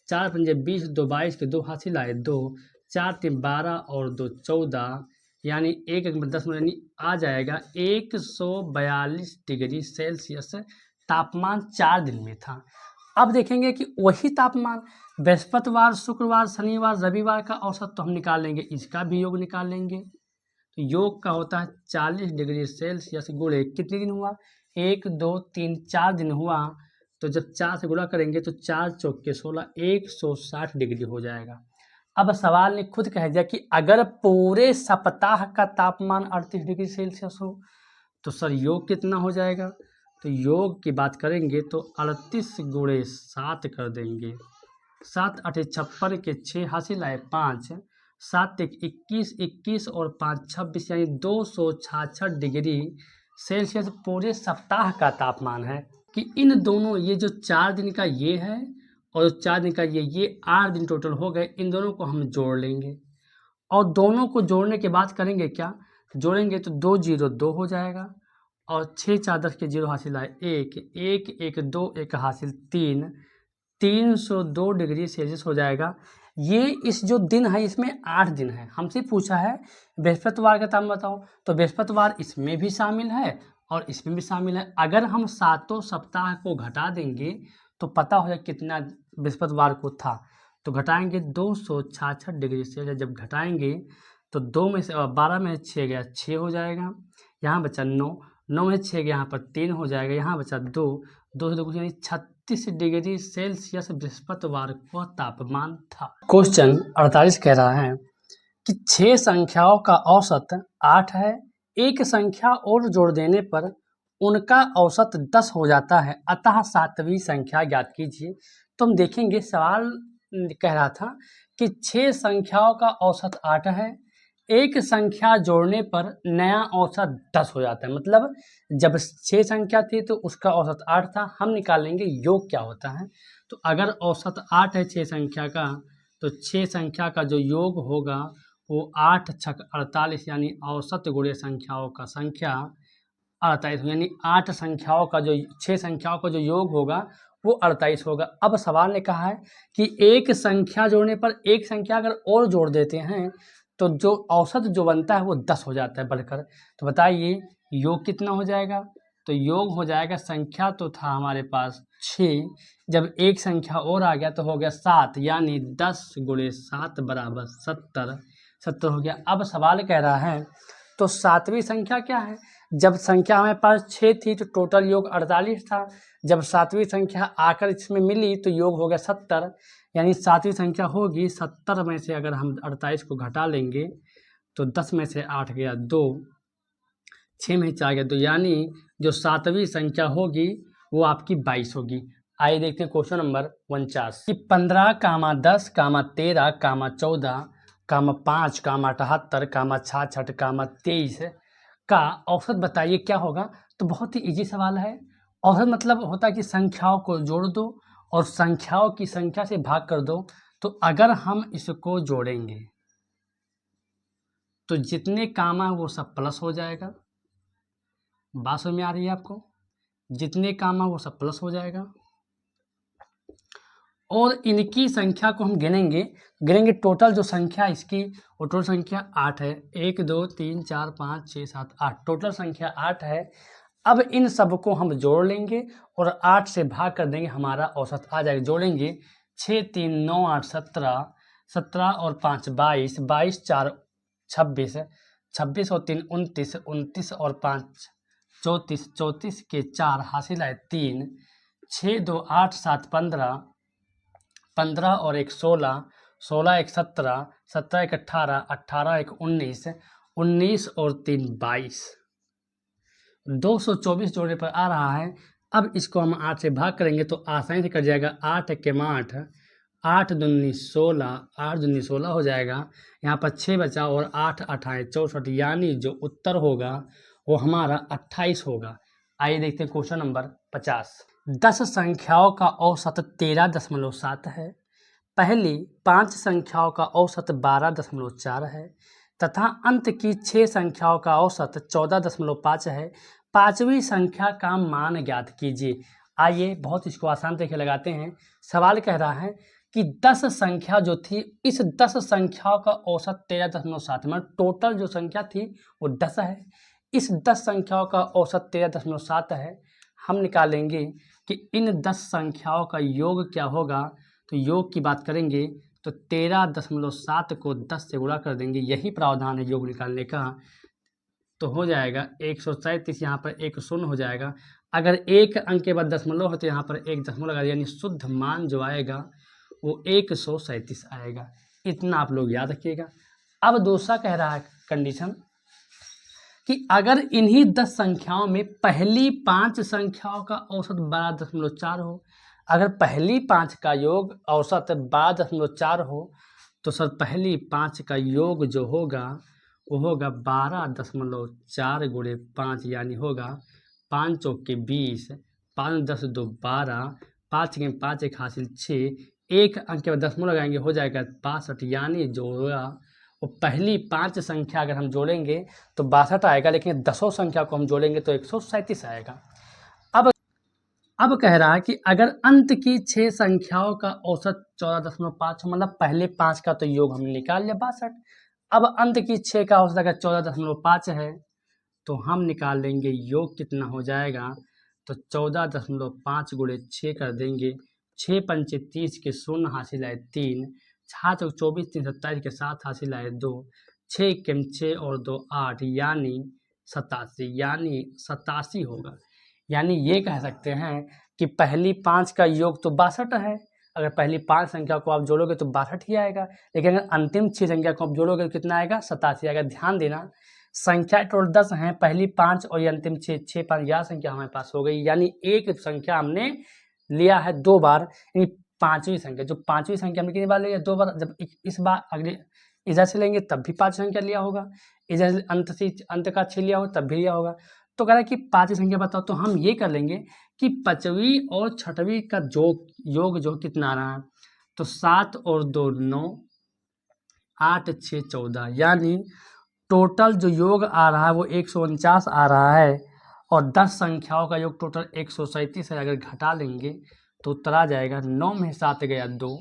4 पंचे 20, 2 22 के 2 हासिल आए 2, 4 3 12 और 2 14, यानी 1 1 10 में यानी आ जाएगा 142 डिग्री सेल्सियस तापमान 4 दिन में था। अब देखेंगे कि वही तापमान बृहस्पतिवार, शुक्रवार, शनिवार, रविवार का औसत तो हम निकाल लेंगे, इसका भी योग निकाल लेंगे। तो योग का होता है 40 डिग्री सेल्सियस गुणे कितने दिन हुआ, 1 2 3 4 दिन हुआ। तो जब 4 से गुणा करेंगे तो 4 चौके 16, 160 डिग्री हो जाएगा। अब सवाल ने खुद कह दिया कि अगर पूरे सप्ताह का तापमान 38 डिग्री सेल्सियस हो तो सर योग कितना हो जाएगा। तो योग की बात करेंगे तो 38 गुणे 7 कर देंगे। 7 8 56 के 6 हासिल आए 5, 7 1 21, 21 और 5 26, यानी 266 डिग्री सेल्सियस पूरे सप्ताह का तापमान है। कि इन दोनों ये जो 4 दिन का ये है और 4 दिन का ये 8 दिन टोटल हो गए। इन दोनों को हम जोड़ लेंगे और दोनों को जोड़ने के बाद करेंगे क्या, जोड़ेंगे तो 2 0 2 हो जाएगा और 6 4 10 के 0 हासिल आए 1 1 1 2 1 हासिल 3, 302 डिग्री सेल्सियस हो जाएगा। ये इस जो दिन है इसमें 8 दिन है। हमसे पूछा है बृहस्पतिवार का तापमान बताओ, तो बृहस्पतिवार इसमें भी शामिल है और इसमें भी शामिल है। अगर हम 7 सप्ताह को घटा देंगे तो पता हो जाए कितना बृहस्पतिवार को था। तो घटाएंगे 266 डिग्री से। जब घटाएंगे तो 12 में 6 गया 6 हो जाएगा, यहाँ बचा 9, 9 में 6 गया यहाँ पर 3 हो जाएगा, यहाँ बचा 2, 2 से 2 यानी 36 डिग्री सेल्सियस बृहस्पतिवार को तापमान था। क्वेश्चन 48 कह रहा है कि 6 संख्याओं का औसत 8 है, एक संख्या और जोड़ देने पर उनका औसत 10 हो जाता है, अतः 7वीं संख्या ज्ञात कीजिए। तो हम देखेंगे सवाल कह रहा था कि 6 संख्याओं का औसत 8 है, एक संख्या जोड़ने पर नया औसत 10 हो जाता है। मतलब जब 6 संख्या थी तो उसका औसत 8 था, हम निकालेंगे योग क्या होता है। तो अगर औसत 8 है 6 संख्या का, तो 6 संख्या का जो योग होगा वो 8 छक 48 यानी औसत गुणे संख्याओं का संख्या 48, यानी 8 संख्याओं का जो 6 संख्याओं का जो योग होगा वो 48 होगा। अब सवाल ने कहा है कि एक संख्या जोड़ने पर एक संख्या अगर और जोड़ देते हैं तो जो औसत जो बनता है वो 10 हो जाता है बढ़कर। तो बताइए योग कितना हो जाएगा। तो योग हो जाएगा, संख्या तो था हमारे पास 6, जब एक संख्या और आ गया तो हो गया 7, यानी 10 गुणे 7 बराबर 70, 70 हो गया। अब सवाल कह रहा है तो 7वीं संख्या क्या है। जब संख्या हमारे पास 6 थी तो टोटल योग 48 था, जब 7वीं संख्या आकर इसमें मिली तो योग हो गया 70, यानी 7वीं संख्या होगी 70 में से अगर हम 48 को घटा लेंगे तो 10 में से 8 गया 2, 6 में 4 गया 2, यानी जो 7वीं संख्या होगी वो आपकी 22 होगी। आइए देखते हैं क्वेश्चन नंबर 49 कि 15, 10, 13, 14, 5, 78, 66, 23 का औसत बताइए क्या होगा। तो बहुत ही इजी सवाल है। औसत मतलब होता है कि संख्याओं को जोड़ दो और संख्याओं की संख्या से भाग कर दो। तो अगर हम इसको जोड़ेंगे तो जितने कामा वो सब प्लस हो जाएगा। बात समझ में आ रही है आपको। जितने कामा वो सब प्लस हो जाएगा और इनकी संख्या को हम गिनेंगे टोटल जो संख्या इसकी वो टोटल संख्या 8 है। 1 2 3 4 5 6 7 8 टोटल संख्या 8 है। अब इन सबको हम जोड़ लेंगे और 8 से भाग कर देंगे, हमारा औसत आ जाएगा। जोड़ेंगे 6 3 9 8 17, 17 और 5 22, 22 4 26, 26 और 3 29, 29 और 5 34, 34 के 4 हासिल है 3, 6 2 8 7 15, 15 और 1 16, 16 1 17, 17 1 18, 18 1 19, 19 और 3 22, 224 जोड़ने पर आ रहा है। अब इसको हम 8 से भाग करेंगे तो आसानी से कट जाएगा। 8 के 8, 8 दूनी 16, 8 दूनी 16 हो जाएगा। यहाँ पर 6 बचा और 8 8 64, यानी जो उत्तर होगा वो हमारा 28 होगा। आइए देखते हैं क्वेश्चन नंबर 50। 10 संख्याओं का औसत 13.7 है, पहली 5 संख्याओं का औसत 12.4 है तथा अंत की 6 संख्याओं का औसत 14.5 है। 5वीं संख्या का मान ज्ञात कीजिए। आइए बहुत इसको आसान तरीके लगाते हैं। सवाल कह रहा है कि 10 संख्या जो थी, इस 10 संख्याओं का औसत 13.7, मतलब टोटल जो संख्या थी वो 10 है। इस 10 संख्याओं का औसत 13.7 है। हम निकालेंगे कि इन 10 संख्याओं का योग क्या होगा। तो योग की बात करेंगे तो 13.7 को 10 से गुणा कर देंगे, यही प्रावधान है योग निकालने का। तो हो जाएगा 137, यहाँ पर एक शून्य हो जाएगा। अगर एक अंक के बाद दशमलव हो तो यहाँ पर एक दशमलव लगा, यानी शुद्ध मान जो आएगा वो 137 आएगा। इतना आप लोग याद रखिएगा। अब दूसरा कह रहा है कंडीशन कि अगर इन्हीं 10 संख्याओं में पहली 5 संख्याओं का औसत 12.4 हो, अगर पहली 5 का योग औसत 12.4 हो तो सर पहली 5 का योग जो होगा वो होगा 12.4 गुणे 5, यानी होगा 5 चौके 20, 5 10 2 12, 5 के 5 एक हासिल 6, एक अंक के बाद दशमलव लगाएंगे हो जाएगा 62, यानी जो होगा वो पहली 5 संख्या अगर हम जोड़ेंगे तो 62 आएगा, लेकिन 10 संख्या को हम जोड़ेंगे तो 137 आएगा। अब कह रहा है कि अगर अंत की 6 संख्याओं का औसत 14.5 हो, मतलब पहले 5 का तो योग हमने निकाल लिया 62, अब अंत की 6 का औसत अगर 14.5 है तो हम निकाल लेंगे योग कितना हो जाएगा। तो 14.5 गुणे 6 कर देंगे 6 पंचे 30 के 0 हासिल आए 3, 6 चौक 24 3 27 के 7 हासिल आए 2, 6 कम 6 और 2 8 यानी 87, यानी 87 होगा। यानी ये कह सकते हैं कि पहली 5 का योग तो 62 है, अगर पहली 5 संख्या को आप जोड़ोगे तो 62 ही आएगा, लेकिन अगर अंतिम 6 संख्या को आप जोड़ोगे तो कितना आएगा? 87 आएगा। ध्यान देना, संख्या टोटल 10 हैं, पहली 5 और ये अंतिम 6, 6 5 11 संख्या हमारे पास हो गई, यानी एक संख्या हमने लिया है 2 बार, यानी 5वीं संख्या। जो 5वीं संख्या हमने कितनी बार लिया? 2 बार। जब इस बार अगले इधर से लेंगे तब भी 5 संख्या लिया होगा, इधर से अंत का 6 लिया होगा तब भी लिया होगा। तो कह रहा है कि 5वीं संख्या बताओ, तो हम ये कर लेंगे कि 5वीं और 6वीं का योग जो कितना आ रहा है, तो 7 और 2 9, 8 6 14, यानी टोटल जो योग आ रहा है वो 149 आ रहा है, और 10 संख्याओं का योग टोटल 137 है। अगर घटा लेंगे तो उत्तर आ जाएगा 9 में 7 गया 2,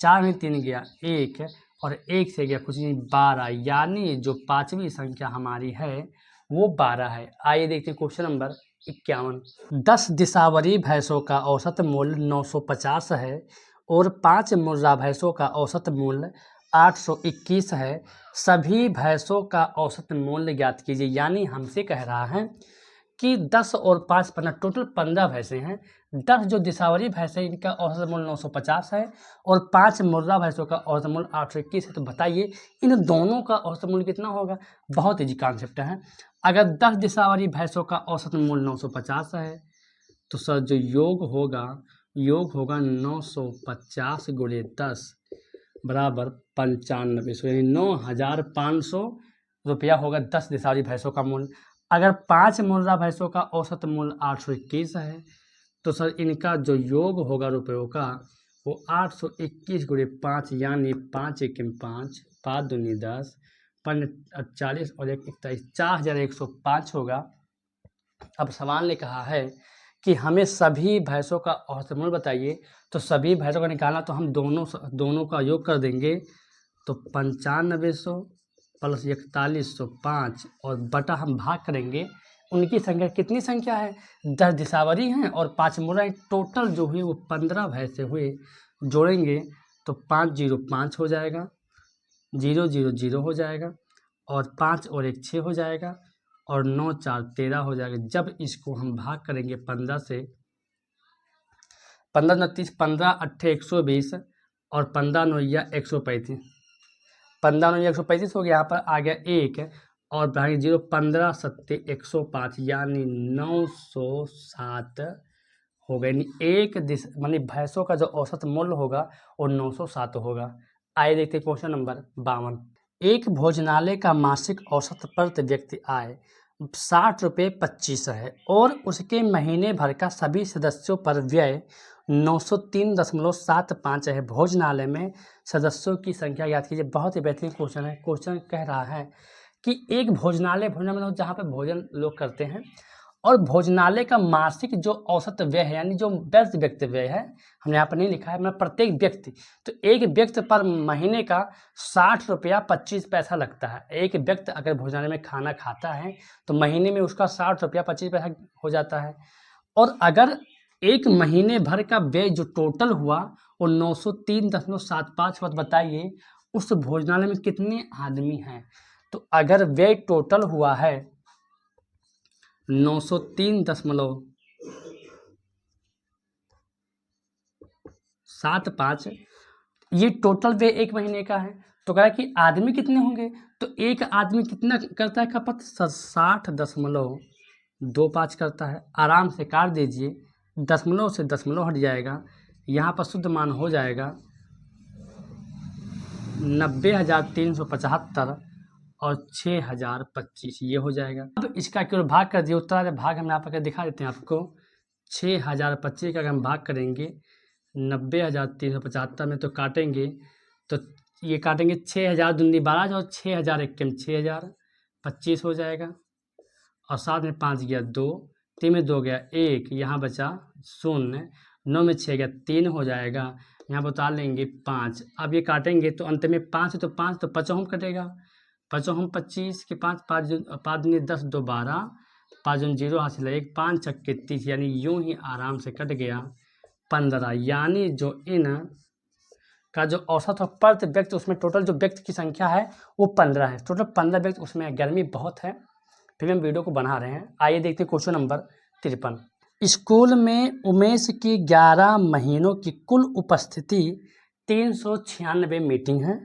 4 में 3 गया 1, और 1 से गया कुछ नहीं 12, यानी जो 5वीं संख्या हमारी है वो 12 है। आइए देखते हैं क्वेश्चन नंबर 51। 10 दिशावरी भैंसों का औसत मूल्य 950 है और 5 मुर्रा भैंसों का औसत मूल्य 821 है। सभी भैंसों का औसत मूल्य ज्ञात कीजिए। यानी हमसे कह रहा है कि 10 और 5 15 टोटल 15 भैंसें हैं। 10 जो दिशावरी भैंसें इनका औसत मूल्य 950 है और 5 मुर्रा भैंसों का औसत मूल्य 821 है। तो बताइए इन दोनों का औसत मूल्य कितना होगा? बहुत ईजी कॉन्सेप्ट है। अगर 10 दिशावरी भैंसों का औसत मूल्य 950 है तो सर जो योग होगा 950 गुणे 10 बराबर 95, यानी 9,500 रुपया होगा 10 दिशावरी भैंसों का मूल्य। अगर 5 मुर्रा भैंसों का औसत मूल्य 821 है तो सर इनका जो योग होगा रुपयों का वो 821 गुणे 5, यानी 5 एकम 5, 5 दूनी 10, 5 40 और 1 41, 4105 होगा। अब सवाल ने कहा है कि हमें सभी भैंसों का औसत मूल्य बताइए। तो सभी भैंसों का निकालना तो हम दोनों का योग कर देंगे, तो 9500 प्लस 4105 और बटा हम भाग करेंगे उनकी संख्या। कितनी संख्या है? 10 दिशावरी हैं और 5 मुर्रा। टोटल जो हुई वो 15 भैंसे हुए, जोड़ेंगे तो 505 हो जाएगा, 000 हो जाएगा, और 5 और 1 6 हो जाएगा, और 9 4 13 हो जाएगा। जब इसको हम भाग करेंगे 15 से, 15 29, 15 8 120 और 15 9 135, 15 9 135 हो गया। यहाँ पर आ गया 1 और भागे 0, 15 7 105, यानी 907 हो गए। एक मानी भैंसों का जो औसत मूल्य होगा वो 907 होगा। आइए देखते हैं क्वेश्चन नंबर 52। एक भोजनालय का मासिक औसत प्रति व्यक्ति आय 60 रुपये 25 है और उसके महीने भर का सभी सदस्यों पर व्यय 903.75 है। भोजनालय में सदस्यों की संख्या याद कीजिए। बहुत ही बेहतरीन क्वेश्चन है। क्वेश्चन कह रहा है कि एक भोजनालय मतलब जहाँ पे भोजन लोग करते हैं, और भोजनालय का मासिक जो औसत व्यय है, यानी जो व्यर्थ व्यक्ति व्यय है, हमने यहाँ पर नहीं लिखा है, मतलब प्रत्येक व्यक्ति, तो एक व्यक्ति पर महीने का 60 रुपया 25 पैसा लगता है। एक व्यक्ति अगर भोजनालय में खाना खाता है तो महीने में उसका 60 रुपया 25 पैसा हो जाता है। और अगर एक महीने भर का व्यय जो टोटल हुआ वो 903.75 हुआ, तो बताइए उस भोजनालय में कितने आदमी हैं? तो अगर व्यय टोटल हुआ है 903.75, ये टोटल व्यय एक महीने का है। तो कह रहा है कि आदमी कितने होंगे? तो एक आदमी कितना करता है खपत? 60.25 करता है। आराम से काट दीजिए, दशमलव से दशमलव हट जाएगा, यहाँ पर शुद्ध मान हो जाएगा 90,375 और 6,025, ये हो जाएगा। अब इसका केवल भाग कर दिए, उत्तर भाग हम यहाँ पर दिखा देते हैं आपको। 6,025 का अगर हम भाग करेंगे 90,375 में तो काटेंगे, तो ये काटेंगे 6,000 दूनी 12 और 6,000 एक 6,025 हो जाएगा, और 7 में 5 गया 2, 3 में 2 गया 1, यहाँ बचा 0, 9 में 6 गया 3 हो जाएगा, यहाँ पर उतार लेंगे 5। अब ये काटेंगे तो अंत में 5 तो 5 तो 5 कटेगा, 5 25 के 5 5 दूनी 10 2 12, 5 0 हासिल है 1, 5 छक्के 30, यानी यूं ही आराम से कट गया 15, यानी जो इन का जो औसत और प्रति व्यक्ति, उसमें टोटल जो व्यक्ति की संख्या है वो 15 है, टोटल 15 व्यक्ति उसमें। गर्मी बहुत है, फिर हम वीडियो को बना रहे हैं। आइए देखते हैं क्वेश्चन नंबर 53। स्कूल में उमेश की 11 महीनों की कुल उपस्थिति 396 मीटिंग है,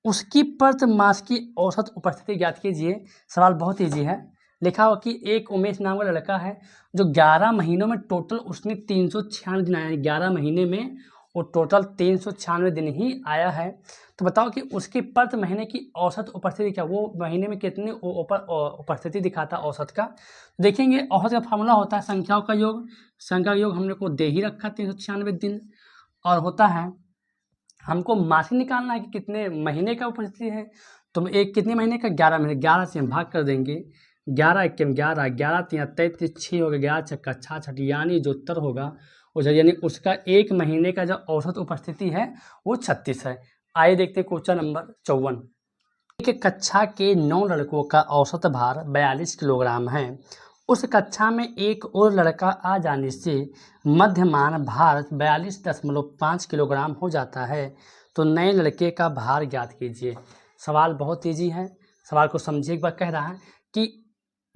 उसकी प्रति मास की औसत उपस्थिति ज्ञात कीजिए। सवाल बहुत ईजी है। लिखा हो कि एक उमेश नाम का लड़का है जो 11 महीनों में टोटल उसने 396 दिन आया है, 11 महीने में वो टोटल 396 दिन ही आया है। तो बताओ कि उसकी प्रति महीने की औसत उपस्थिति क्या, वो महीने में कितनी उपस्थिति दिखाता औसत का। देखेंगे औसत का फार्मूला होता है संख्याओं का योग, संख्या का योग हमने को दे ही रखा 396 दिन, और होता है हमको मासिक निकालना है कि कितने महीने का उपस्थिति है। तो एक कितने महीने का, 11 महीने, 11 से हम भाग कर देंगे, 11 1 11, 11 3 33, 6 हो गया, 11 छक्का 66, यानी जो उत्तर होगा उस, यानी उसका एक महीने का जो औसत उपस्थिति है वो 36 है। आइए देखते हैं क्वेश्चन नंबर 54। एक कक्षा के 9 लड़कों का औसत भार 42 किलोग्राम है, उस कक्षा में एक और लड़का आ जाने से मध्यमान भार 42.5 किलोग्राम हो जाता है, तो नए लड़के का भार ज्ञात कीजिए। सवाल बहुत ईजी है, सवाल को समझिए। एक बार कह रहा है कि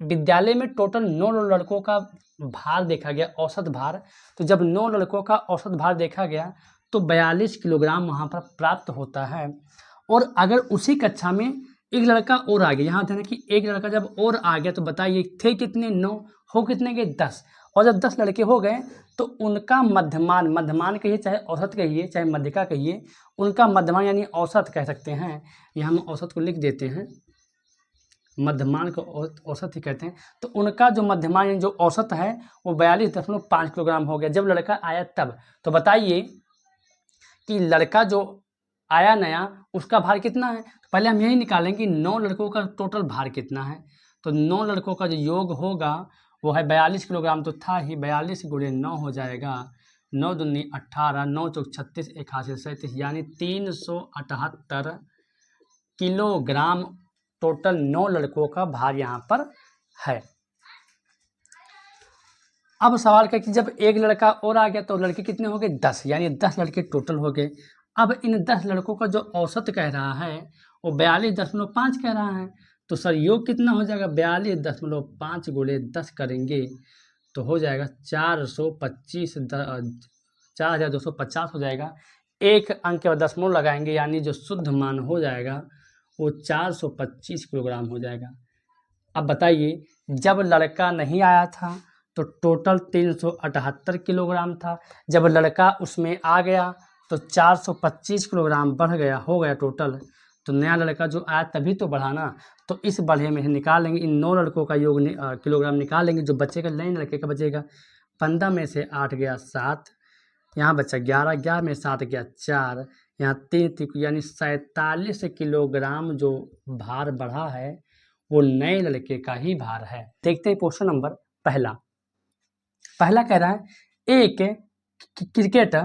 विद्यालय में टोटल 9 लड़कों का भार देखा गया, औसत भार। तो जब 9 लड़कों का औसत भार देखा गया तो 42 किलोग्राम वहाँ पर प्राप्त होता है। और अगर उसी कक्षा में एक लड़का और आ गया, यहाँ ध्यान कि एक लड़का जब और आ गया तो बताइए थे कितने, 9, हो कितने गए, 10। और जब 10 लड़के हो गए तो उनका मध्यमान, मध्यमान कहिए चाहे औसत कहिए चाहे मध्यिका कहिए, उनका मध्यमान यानी औसत कह सकते हैं। यहाँ हम औसत को लिख देते हैं, मध्यमान को औसत ही कहते हैं। तो उनका जो मध्यमान यानी जो औसत है वो 42.5 किलोग्राम हो गया जब लड़का आया तब। तो बताइए कि लड़का जो आया नया उसका भार कितना है। तो पहले हम यही निकालेंगे कि 9 लड़कों का टोटल भार कितना है। तो 9 लड़कों का जो योग होगा वो है 42 किलोग्राम, तो था ही 42 गुणे 9 हो जाएगा, 9 दूनी 18, 9 चौक 36, 81 37, यानी 378 किलोग्राम टोटल 9 लड़कों का भार यहाँ पर है। अब सवाल क्या कि जब एक लड़का और आ गया तो लड़के कितने हो गए, 10, यानी 10 लड़के टोटल हो गए। अब इन 10 लड़कों का जो औसत कह रहा है वो 42.5 कह रहा है। तो सर योग कितना हो जाएगा, 42.5 गुणे 10 करेंगे तो हो जाएगा 425, 4250 हो जाएगा। एक अंक के बाद दशमलव लगाएंगे यानी जो शुद्ध मान हो जाएगा वो 425 किलोग्राम हो जाएगा। अब बताइए जब लड़का नहीं आया था तो टोटल 378 किलोग्राम था, जब लड़का उसमें आ गया तो 425 किलोग्राम बढ़ गया, हो गया टोटल। तो नया लड़का जो आया तभी तो बढ़ाना, तो इस बढ़े में निकालेंगे इन 9 लड़कों का योग किलोग्राम निकालेंगे, जो बचेगा नए लड़के का बचेगा 15 में से 8 गया 7, यहाँ बचा 11, 11 में 7 गया 4, यहाँ 3 यानी 47 किलोग्राम जो भार बढ़ा है वो नए लड़के का ही भार है। देखते हैं क्वेश्चन नंबर पहला कह रहा है एक क्रिकेट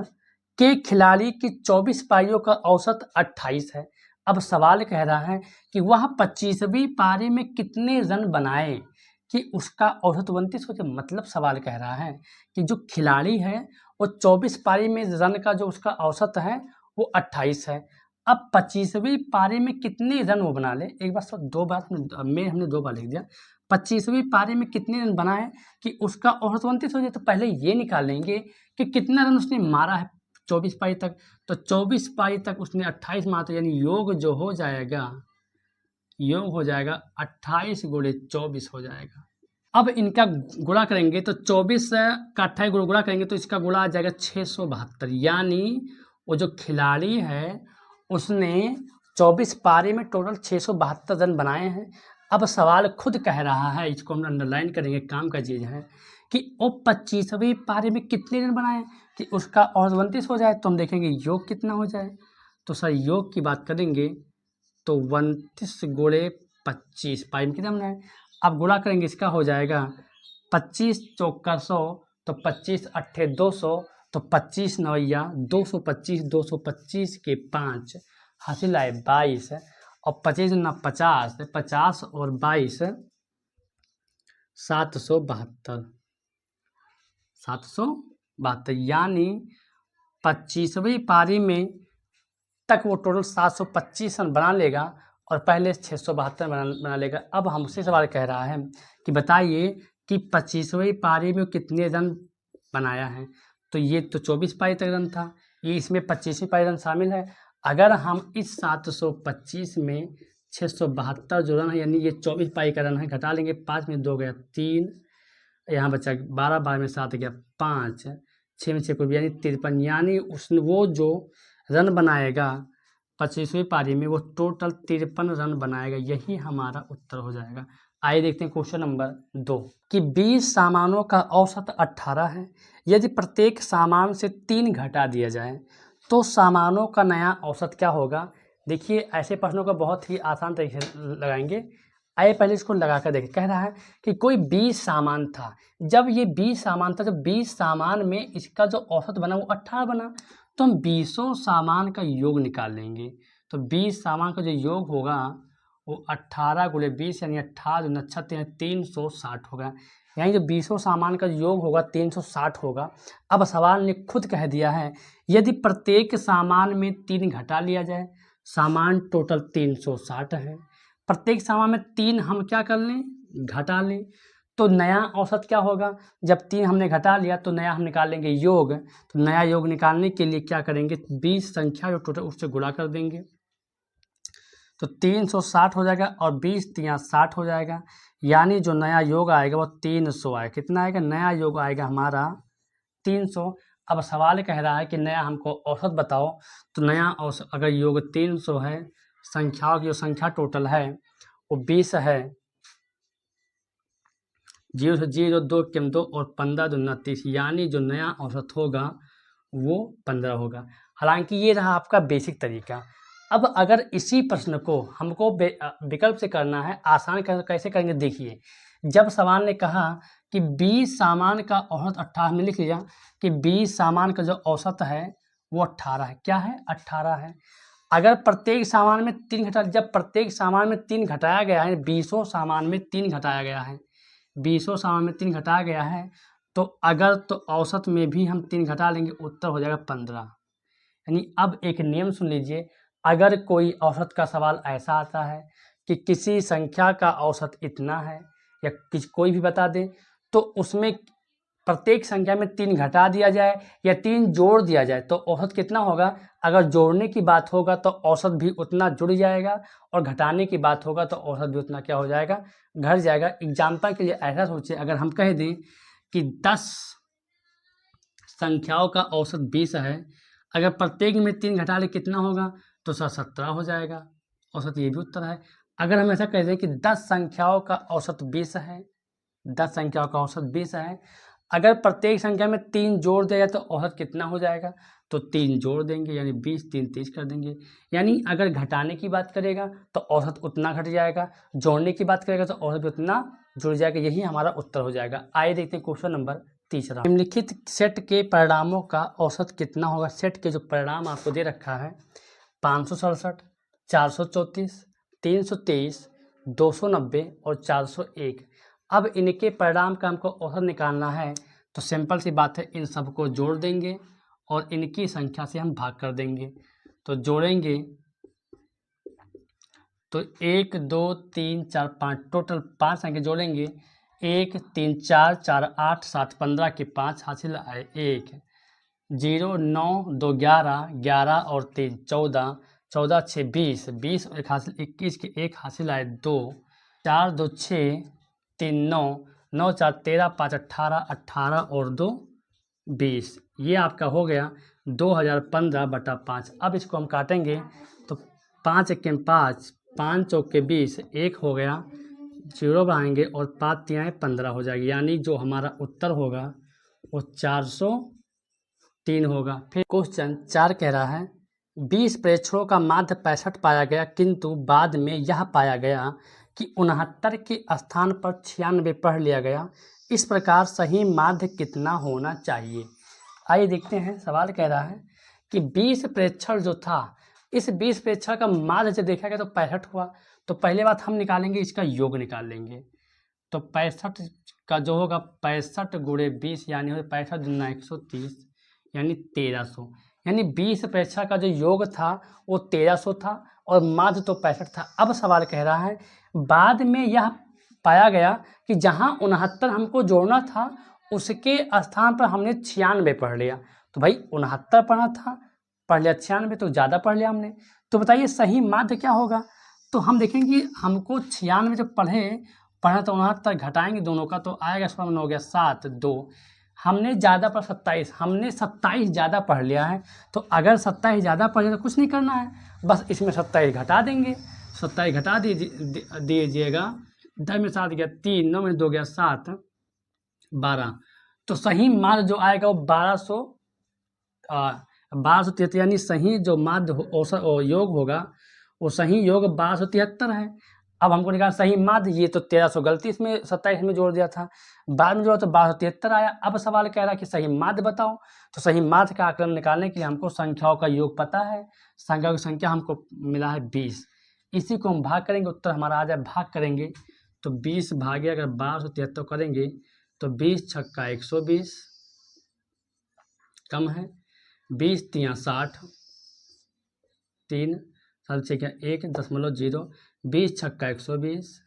के खिलाड़ी की 24 पारियों का औसत 28 है। अब सवाल कह रहा है कि वह 25वीं पारी में कितने रन बनाए कि उसका औसत 29 हो जाए। मतलब सवाल कह रहा है कि जो खिलाड़ी है वो 24 पारी में रन का जो उसका औसत है वो 28 है। अब 25वीं पारी में कितने रन वो बना ले, एक बार सब 2 बार में हमने 2 बार लिख दिया, 25वीं पारी में कितने रन बनाए कि उसका औसत 29 हो जाए। तो पहले ये निकालेंगे कि कितना रन उसने मारा है 24 पारी तक। तो 24 पारी तक उसने 28 मारा, तो यानी योग जो हो जाएगा, योग हो जाएगा 28 गुणे 24 हो जाएगा। अब इनका गुणा करेंगे तो 24 का 28 गुणा करेंगे तो इसका गुणा आ जाएगा 672, यानी वो जो खिलाड़ी है उसने 24 पारी में टोटल 672 रन बनाए हैं। अब सवाल खुद कह रहा है, इसको हम अंडरलाइन करेंगे, काम का चीज़ है कि वो 25वीं पारी में कितने रन बनाए कि उसका औसत 29 हो जाए। तो हम देखेंगे योग कितना हो जाए। तो सर योग की बात करेंगे तो 29 गुणे 25 पारी में कितना बनाए। अब गुणा करेंगे इसका हो जाएगा 25 चौका 100, तो 25 अट्ठे 200, तो 25 नवैया 225, 225 के 5 हासिल आए 22, और 25 ना 50, 50 और 22 772, 772, यानी 25वीं पारी में तक वो टोटल 725 रन बना लेगा और पहले 672 बना लेगा। अब हमसे सवाल कह रहा है कि बताइए कि 25वीं पारी में कितने रन बनाया है। तो ये तो 24 पारी तक रन था, ये इसमें 25वीं पारी रन शामिल है। अगर हम इस 725 में 672 जो रन है यानी ये 24 पारी का रन है घटा लेंगे, 5 में 2 गया 3, यहाँ बचा 12, 12 में 7 गया 5, 6 में 6 को यानी 53, यानी वो जो रन बनाएगा 25वीं पारी में वो टोटल 53 रन बनाएगा। यही हमारा उत्तर हो जाएगा। आइए देखते हैं क्वेश्चन नंबर 2 कि 20 सामानों का औसत 18 है। यदि प्रत्येक सामान से 3 घटा दिया जाए तो सामानों का नया औसत क्या होगा। देखिए ऐसे प्रश्नों का बहुत ही आसान तरीके से लगाएंगे। आइए पहले इसको लगा कर देखें। कह रहा है कि कोई 20 सामान था, जब ये 20 सामान था तो 20 सामान में इसका जो औसत बना वो 18 बना, तो हम 20 सामान का योग निकाल लेंगे। तो 20 सामान का जो योग होगा वो 18 गुणे 20 यानी 18 नक्षत्र यानी 360 होगा। यानी जो 20 सामान का योग होगा 360 होगा। अब सवाल ने खुद कह दिया है यदि प्रत्येक सामान में 3 घटा लिया जाए, सामान टोटल 360 है, प्रत्येक सामान में 3 हम क्या कर लें घटा लें, तो नया औसत क्या होगा। जब 3 हमने घटा लिया तो नया हम निकाल लेंगे योग। तो नया योग निकालने के लिए क्या करेंगे 20 संख्या जो टोटल उससे गुणा कर देंगे तो 360 हो जाएगा और 20 तिया 60 हो जाएगा। यानी जो नया योग आएगा वो 300 आएगा। कितना आएगा नया योग आएगा हमारा 300। अब सवाल कह रहा है कि नया हमको औसत बताओ। तो नया औसत अगर योग 300 है, संख्याओं की जो संख्या टोटल है वो 20 है, 0 से 0 2 के 2 और 15 2 29, यानी जो नया औसत होगा वो 15 होगा। हालांकि ये रहा आपका बेसिक तरीका। अब अगर इसी प्रश्न को हमको विकल्प से करना है, आसान कैसे करेंगे देखिए। जब सवाल ने कहा कि 20 सामान का औसत 18 में लिख लिया कि 20 सामान का जो औसत है वो 18 है। क्या है 18 है। अगर प्रत्येक सामान में 3 घटा, जब प्रत्येक सामान में 3 घटाया गया है, 20 सामान में 3 घटाया गया है, 20 सामान में 3 घटाया गया है, तो अगर तो औसत में भी हम 3 घटा लेंगे उत्तर हो जाएगा 15। यानी अब एक नियम सुन लीजिए, अगर कोई औसत का सवाल ऐसा आता है कि किसी संख्या का औसत इतना है या कोई भी बता दे, तो उसमें प्रत्येक संख्या में 3 घटा दिया जाए या 3 जोड़ दिया जाए तो औसत कितना होगा। अगर जोड़ने की बात होगा तो औसत भी उतना जुड़ जाएगा और घटाने की बात होगा तो औसत भी उतना क्या हो जाएगा घट जाएगा। एग्जाम्पल के लिए ऐसा सोचिए, अगर हम कह दें कि 10 संख्याओं का औसत 20 है, अगर प्रत्येक में 3 घटा ले कितना होगा तो 17 हो जाएगा। औसत ये भी उत्तर है। अगर हम ऐसा कह दें कि 10 संख्याओं का औसत 20 है, 10 संख्याओं का औसत 20 है, अगर प्रत्येक संख्या में 3 जोड़ दिया जाए तो औसत कितना हो जाएगा, तो 3 जोड़ देंगे यानी 20 3 30 कर देंगे। यानी अगर घटाने की बात करेगा तो औसत उतना घट जाएगा, जोड़ने की बात करेगा तो औसत उतना जुड़ जाएगा। यही हमारा उत्तर हो जाएगा। आइए देखते हैं क्वेश्चन नंबर 3। निम्नलिखित सेट के परिणामों का औसत कितना होगा। सेट के जो परिणाम आपको दे रखा है 567, 434, 323, 290 और 401। अब इनके परिणाम का हमको औसत निकालना है तो सिंपल सी बात है, इन सबको जोड़ देंगे और इनकी संख्या से हम भाग कर देंगे। तो जोड़ेंगे तो 1 2 3 4 5 टोटल 5 संख्या जोड़ेंगे। 1 3 4 4 8 7 15 के 5 हासिल आए 1, 0 9 2 11, 11 और 3 14, 14 6 20, 20 और 1 हासिल 21 के 1 हासिल आए 2, 4 2 6 3 9, 9 4 13 5 18, 18 और 2 20। ये आपका हो गया 2015/5। अब इसको हम काटेंगे तो 5 1 5, 5 चौके 20, 1 हो गया, 0 बढ़ाएंगे और 5 तियाएँ 15 हो जाएगी। यानी जो हमारा उत्तर होगा वो 403 होगा। फिर क्वेश्चन 4 कह रहा है 20 प्रेक्षणों का माध्य 65 पाया गया, किंतु बाद में यह पाया गया कि 69 के स्थान पर 96 पढ़ लिया गया। इस प्रकार सही माध्य कितना होना चाहिए। आइए देखते हैं। सवाल कह रहा है कि 20 प्रेक्षण जो था, इस 20 प्रेक्षण का माध्य जब देखा गया तो 65 हुआ। तो पहले बात हम निकालेंगे इसका योग निकाल लेंगे। तो 65 का जो होगा 65 गुणे 20 यानी हो 65 दूना 130 यानी 1300। यानी 20 परीक्षा का जो योग था वो 1300 था और माध्य तो 65 था। अब सवाल कह रहा है बाद में यह पाया गया कि जहाँ 69 हमको जोड़ना था उसके स्थान पर हमने 96 पढ़ लिया। तो भाई 69 पढ़ा था, पढ़ लिया 96, तो ज़्यादा पढ़ लिया हमने। तो बताइए सही माध्य क्या होगा? तो हम देखेंगे हमको 96 जब पढ़ा तो 69 घटाएंगे दोनों का तो आएगा, इसका हो गया 7 2। हमने ज़्यादा पर 27, हमने 27 ज़्यादा पढ़ लिया है। तो अगर 27 ज़्यादा पढ़ लिया तो कुछ नहीं करना है, बस इसमें 27 घटा देंगे। 27 घटा दीजिएगा, 10 में 7 गया 3, 9 में 2 गया 7, 12। तो सही माध्य जो आएगा वो 1273, यानी सही जो माध्य औसत योग होगा वो सही योग 1273 है। अब हमको निकालना सही माध्य, ये तो 1300 गलती इसमें 27 में जोड़ दिया था, बाद में जोड़ा तो 1273 आया। अब सवाल कह रहा है कि सही माध्य बताओ। तो सही माध्य का आकलन निकालने के लिए हमको संख्याओं का योग पता है, संख्याओं की संख्या हमको मिला है 20। इसी को हम भाग करेंगे, उत्तर हमारा आ जाए, भाग करेंगे तो 20 भागे अगर 1273 करेंगे तो 20 छक्का 120 कम है, 20 तिया 60, 3 7 6 1.0, 20 छक्का 120,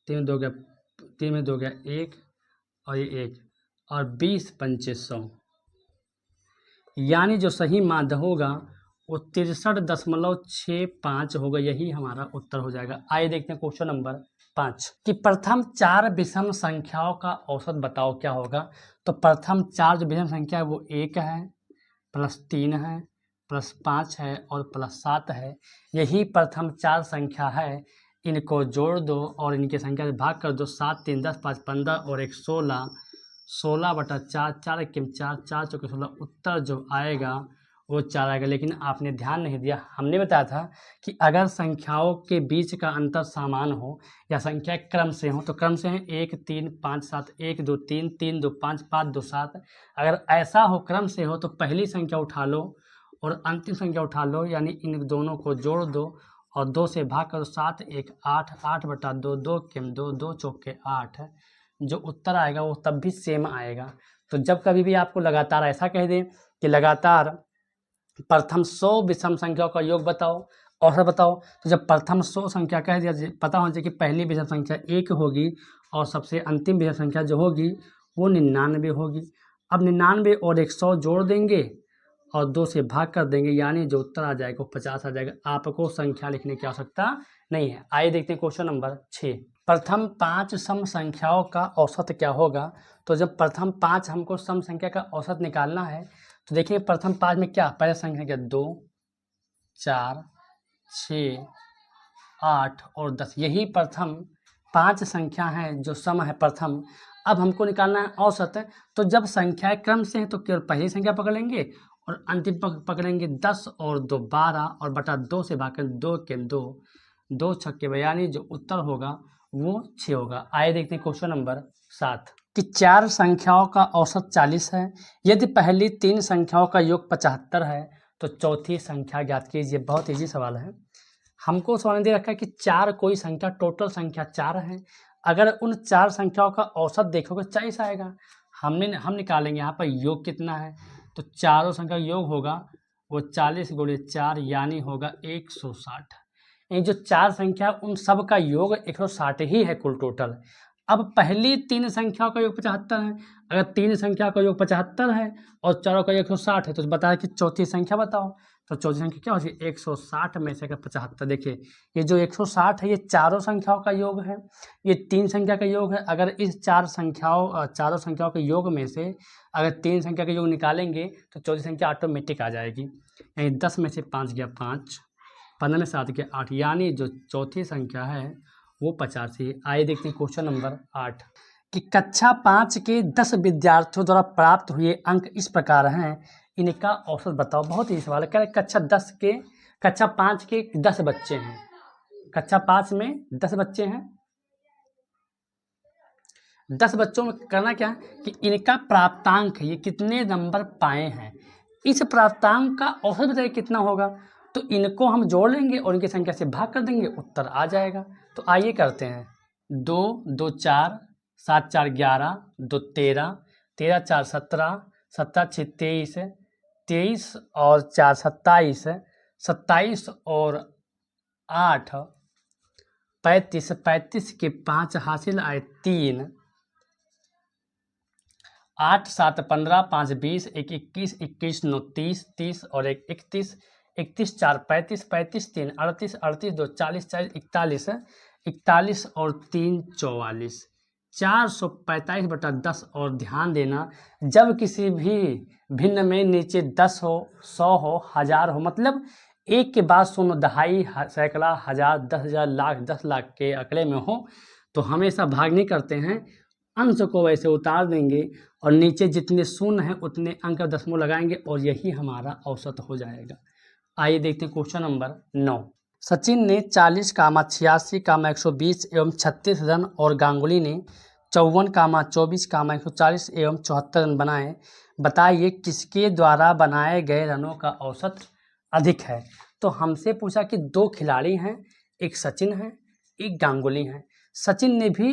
3 में 2 गया 1 और ये 1, और 20 पंचे 100, यानी जो सही माध्य होगा वो 63.65 होगा। यही हमारा उत्तर हो जाएगा। आइए देखते हैं क्वेश्चन नंबर 5 कि प्रथम 4 विषम संख्याओं का औसत बताओ क्या होगा। तो प्रथम 4 जो विषम संख्या है वो 1 है, +3 है, +5 है और +7 है। यही प्रथम 4 संख्या है, इनको जोड़ दो और इनकी संख्या से भाग कर दो। 7 3 10 5 15 और 1 16, 16/4, 4 1 4, 4 चौके 16, उत्तर जो आएगा वो 4 आएगा। लेकिन आपने ध्यान नहीं दिया, हमने बताया था कि अगर संख्याओं के बीच का अंतर समान हो या संख्या क्रम से हो, तो क्रम से हैं 1 3 5 7, 1 2 3, 3 2 5, 5 2 7। अगर ऐसा हो क्रम से हो तो पहली संख्या उठा लो और अंतिम संख्या उठा लो, यानी इन दोनों को जोड़ दो और 2 से भाग करो। 7 1 8, 8/2, 2 केम 2, 2 चौके 8। जो उत्तर आएगा वो तब भी सेम आएगा। तो जब कभी भी आपको लगातार ऐसा कह दें कि लगातार प्रथम 100 विषम संख्याओं का योग बताओ, औसत बताओ, तो जब प्रथम 100 संख्या कह दिया, पता होना चाहिए कि पहली विषम संख्या 1 होगी और सबसे अंतिम विषम संख्या जो होगी वो 99 होगी। अब 99 और 100 जोड़ देंगे और 2 से भाग कर देंगे, यानी जो उत्तर आ जाएगा वो 50 आ जाएगा। आपको संख्या लिखने की आवश्यकता नहीं है। आइए देखते हैं क्वेश्चन नंबर 6। प्रथम 5 सम संख्याओं का औसत क्या होगा। तो जब प्रथम 5 हमको सम संख्या का औसत निकालना है तो देखिए प्रथम 5 में क्या, पहले संख्या क्या, 2 4 6 8 और 10, यही प्रथम 5 संख्या है जो सम है प्रथम। अब हमको निकालना है औसत। तो जब संख्याएं क्रम से है तो केवल पहली संख्या पकड़ लेंगे और अंतिम पकड़ेंगे 10 और 2 12 और बटा 2 से भाग कर 2 के 2, 2 छक्के, यानी जो उत्तर होगा वो 6 होगा। आइए देखते हैं क्वेश्चन नंबर 7 कि 4 संख्याओं का औसत 40 है। यदि पहली 3 संख्याओं का योग 75 है तो चौथी संख्या ज्ञात कीजिए। बहुत ईजी सवाल है। हमको सवाल दे रखा है कि 4 कोई संख्या, टोटल संख्या 4 है, अगर उन 4 संख्याओं का औसत देखोगे 40 आएगा। हम निकालेंगे यहाँ पर योग कितना है, तो चारों संख्या योग होगा वो 40 × 4 यानी होगा 160। ये जो 4 संख्या उन सब का योग 160 ही है कुल टोटल। अब पहली 3 संख्याओं का योग 75 है, अगर 3 संख्या का योग 75 है और चारों का 160 है तो बताया कि चौथी संख्या बताओ। तो चौथी संख्या क्या होगी, 160 में से अगर 75, देखिए ये जो 160 है ये चारों संख्याओं का योग है, ये 3 संख्या का योग है। अगर इस चारों संख्याओं के योग में से अगर 3 संख्या का योग निकालेंगे तो चौथी संख्या ऑटोमेटिक आ जाएगी। यानी 10 में से 5 गया 5, 15 में 7 गया 8, यानी जो चौथी संख्या है वो 85। आइए देखते हैं क्वेश्चन नंबर 8 कि कक्षा 5 के 10 विद्यार्थियों द्वारा प्राप्त हुए अंक इस प्रकार हैं, इनका औसत बताओ। बहुत ही सवाल है। कह रहे कक्षा 5 के 10 बच्चे हैं, कक्षा 5 में 10 बच्चे हैं। 10 बच्चों में करना क्या है कि इनका प्राप्तांक ये कितने नंबर पाए हैं, इस प्राप्तांक का औसत बताइए कितना होगा। तो इनको हम जोड़ लेंगे और इनकी संख्या से भाग कर देंगे, उत्तर आ जाएगा। तो आइए करते हैं। 2 2 4, 7 4 11, 2 13, 13 4 17, 17 6 23, 23 और 4 27, 27 और 8 35, 35 के 5 हासिल आए 3, 8 7 15, 5 20, 1 21, 21 9 30, 30 और 1 31, 31 4 35, 35 3 38, 38 2 40, 40 41, 41 और 3 44, 445/10। और ध्यान देना, जब किसी भी भिन्न में नीचे 10 हो, 100 हो, 1000 हो, मतलब एक के बाद शून्य, दहाई, सैकड़ा, हजार, 10,000, लाख, 10 लाख के आंकड़े में हो तो हमेशा भाग नहीं करते हैं, अंश को वैसे उतार देंगे और नीचे जितने शून्य हैं उतने अंक दशमलव लगाएंगे और यही हमारा औसत हो जाएगा। आइए देखते हैं क्वेश्चन नंबर 9। सचिन ने 40, 86, 120 एवं 36 रन और गांगुली ने 54, 24, 140 एवं 74 रन बनाए। बताइए किसके द्वारा बनाए गए रनों का औसत अधिक है। तो हमसे पूछा कि दो खिलाड़ी हैं, एक सचिन है, एक गांगुली है। सचिन ने भी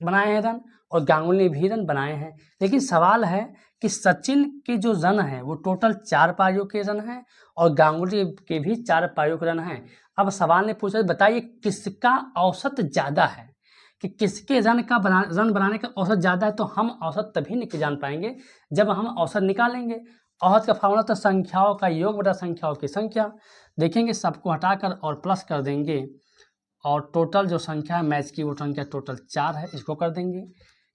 बनाए हैं रन और गांगुली ने भी रन बनाए हैं, लेकिन सवाल है कि सचिन के जो रन हैं वो टोटल 4 पारियों के रन हैं और गांगुली के भी 4 पारियों के रन हैं। अब सवाल ने पूछा बताइए किसका औसत ज़्यादा है, कि किसके रन बनाने का औसत ज़्यादा है। तो हम औसत तभी नहीं जान पाएंगे जब हम औसत निकालेंगे। औसत का फार्मूला तो संख्याओं का योग बटा संख्याओं की संख्या। देखेंगे सबको हटाकर और प्लस कर देंगे और टोटल जो संख्या है मैच की वो संख्या टोटल 4 है, इसको कर देंगे,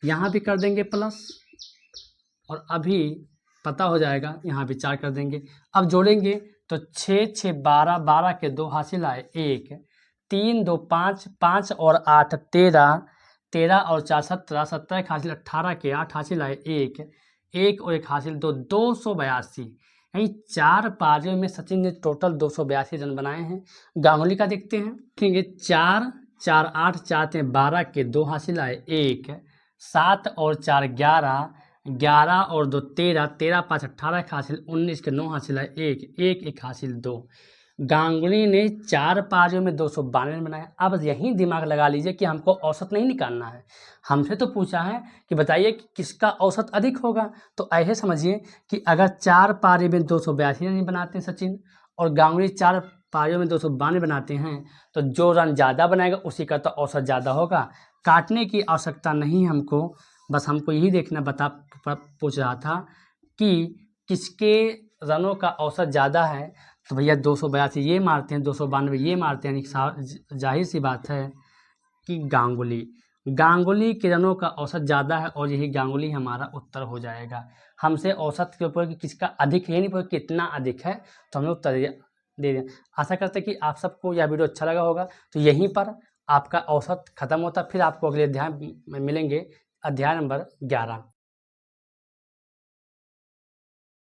यहाँ भी कर देंगे प्लस और अभी पता हो जाएगा, यहाँ भी 4 कर देंगे। अब जोड़ेंगे तो 6 6 12, 12 के 2 हासिल आए 1, 3 2 5, 5 और 8 13, 13 और 4 17, 17 के हासिल 18 के 8 हासिल आए 1, 1 और 1 हासिल 2, 282। यही 4 पारियों में सचिन ने टोटल 282 रन बनाए हैं। गांगुली का देखते हैं, देखेंगे 4 4 8, 4 12 के 2 हासिल आए 1, 7 और 4 11, 11 और 2 13, 13 5 18 के हासिल 19 के 9 हासिल है 1, 1 1 हासिल 2। गांगुली ने 4 पारियों में 292 रन बनाए। अब यही दिमाग लगा लीजिए कि हमको औसत नहीं निकालना है, हमसे तो पूछा है कि बताइए कि किसका औसत अधिक होगा। तो ऐसे समझिए कि अगर 4 पारी में 282 रन बनाते हैं सचिन और गांगुली 4 पारियों में 292 बनाते हैं, तो जो रन ज़्यादा बनाएगा उसी का तो औसत ज़्यादा होगा। काटने की आवश्यकता नहीं हमको, बस हमको यही देखना पूछ रहा था कि किसके रनों का औसत ज़्यादा है। तो भैया 282 ये मारते हैं, 292 ये मारते हैं, जाहिर सी बात है कि गांगुली के रनों का औसत ज़्यादा है और यही गांगुली हमारा उत्तर हो जाएगा। हमसे औसत के ऊपर कि किसका अधिक है, ये नहीं पूछा कितना अधिक है, तो हमने उत्तर दे दें। आशा करते हैं कि आप सबको यह वीडियो अच्छा लगा होगा। तो यहीं पर आपका औसत खत्म होता, फिर आपको अगले अध्याय में मिलेंगे, अध्याय नंबर 11।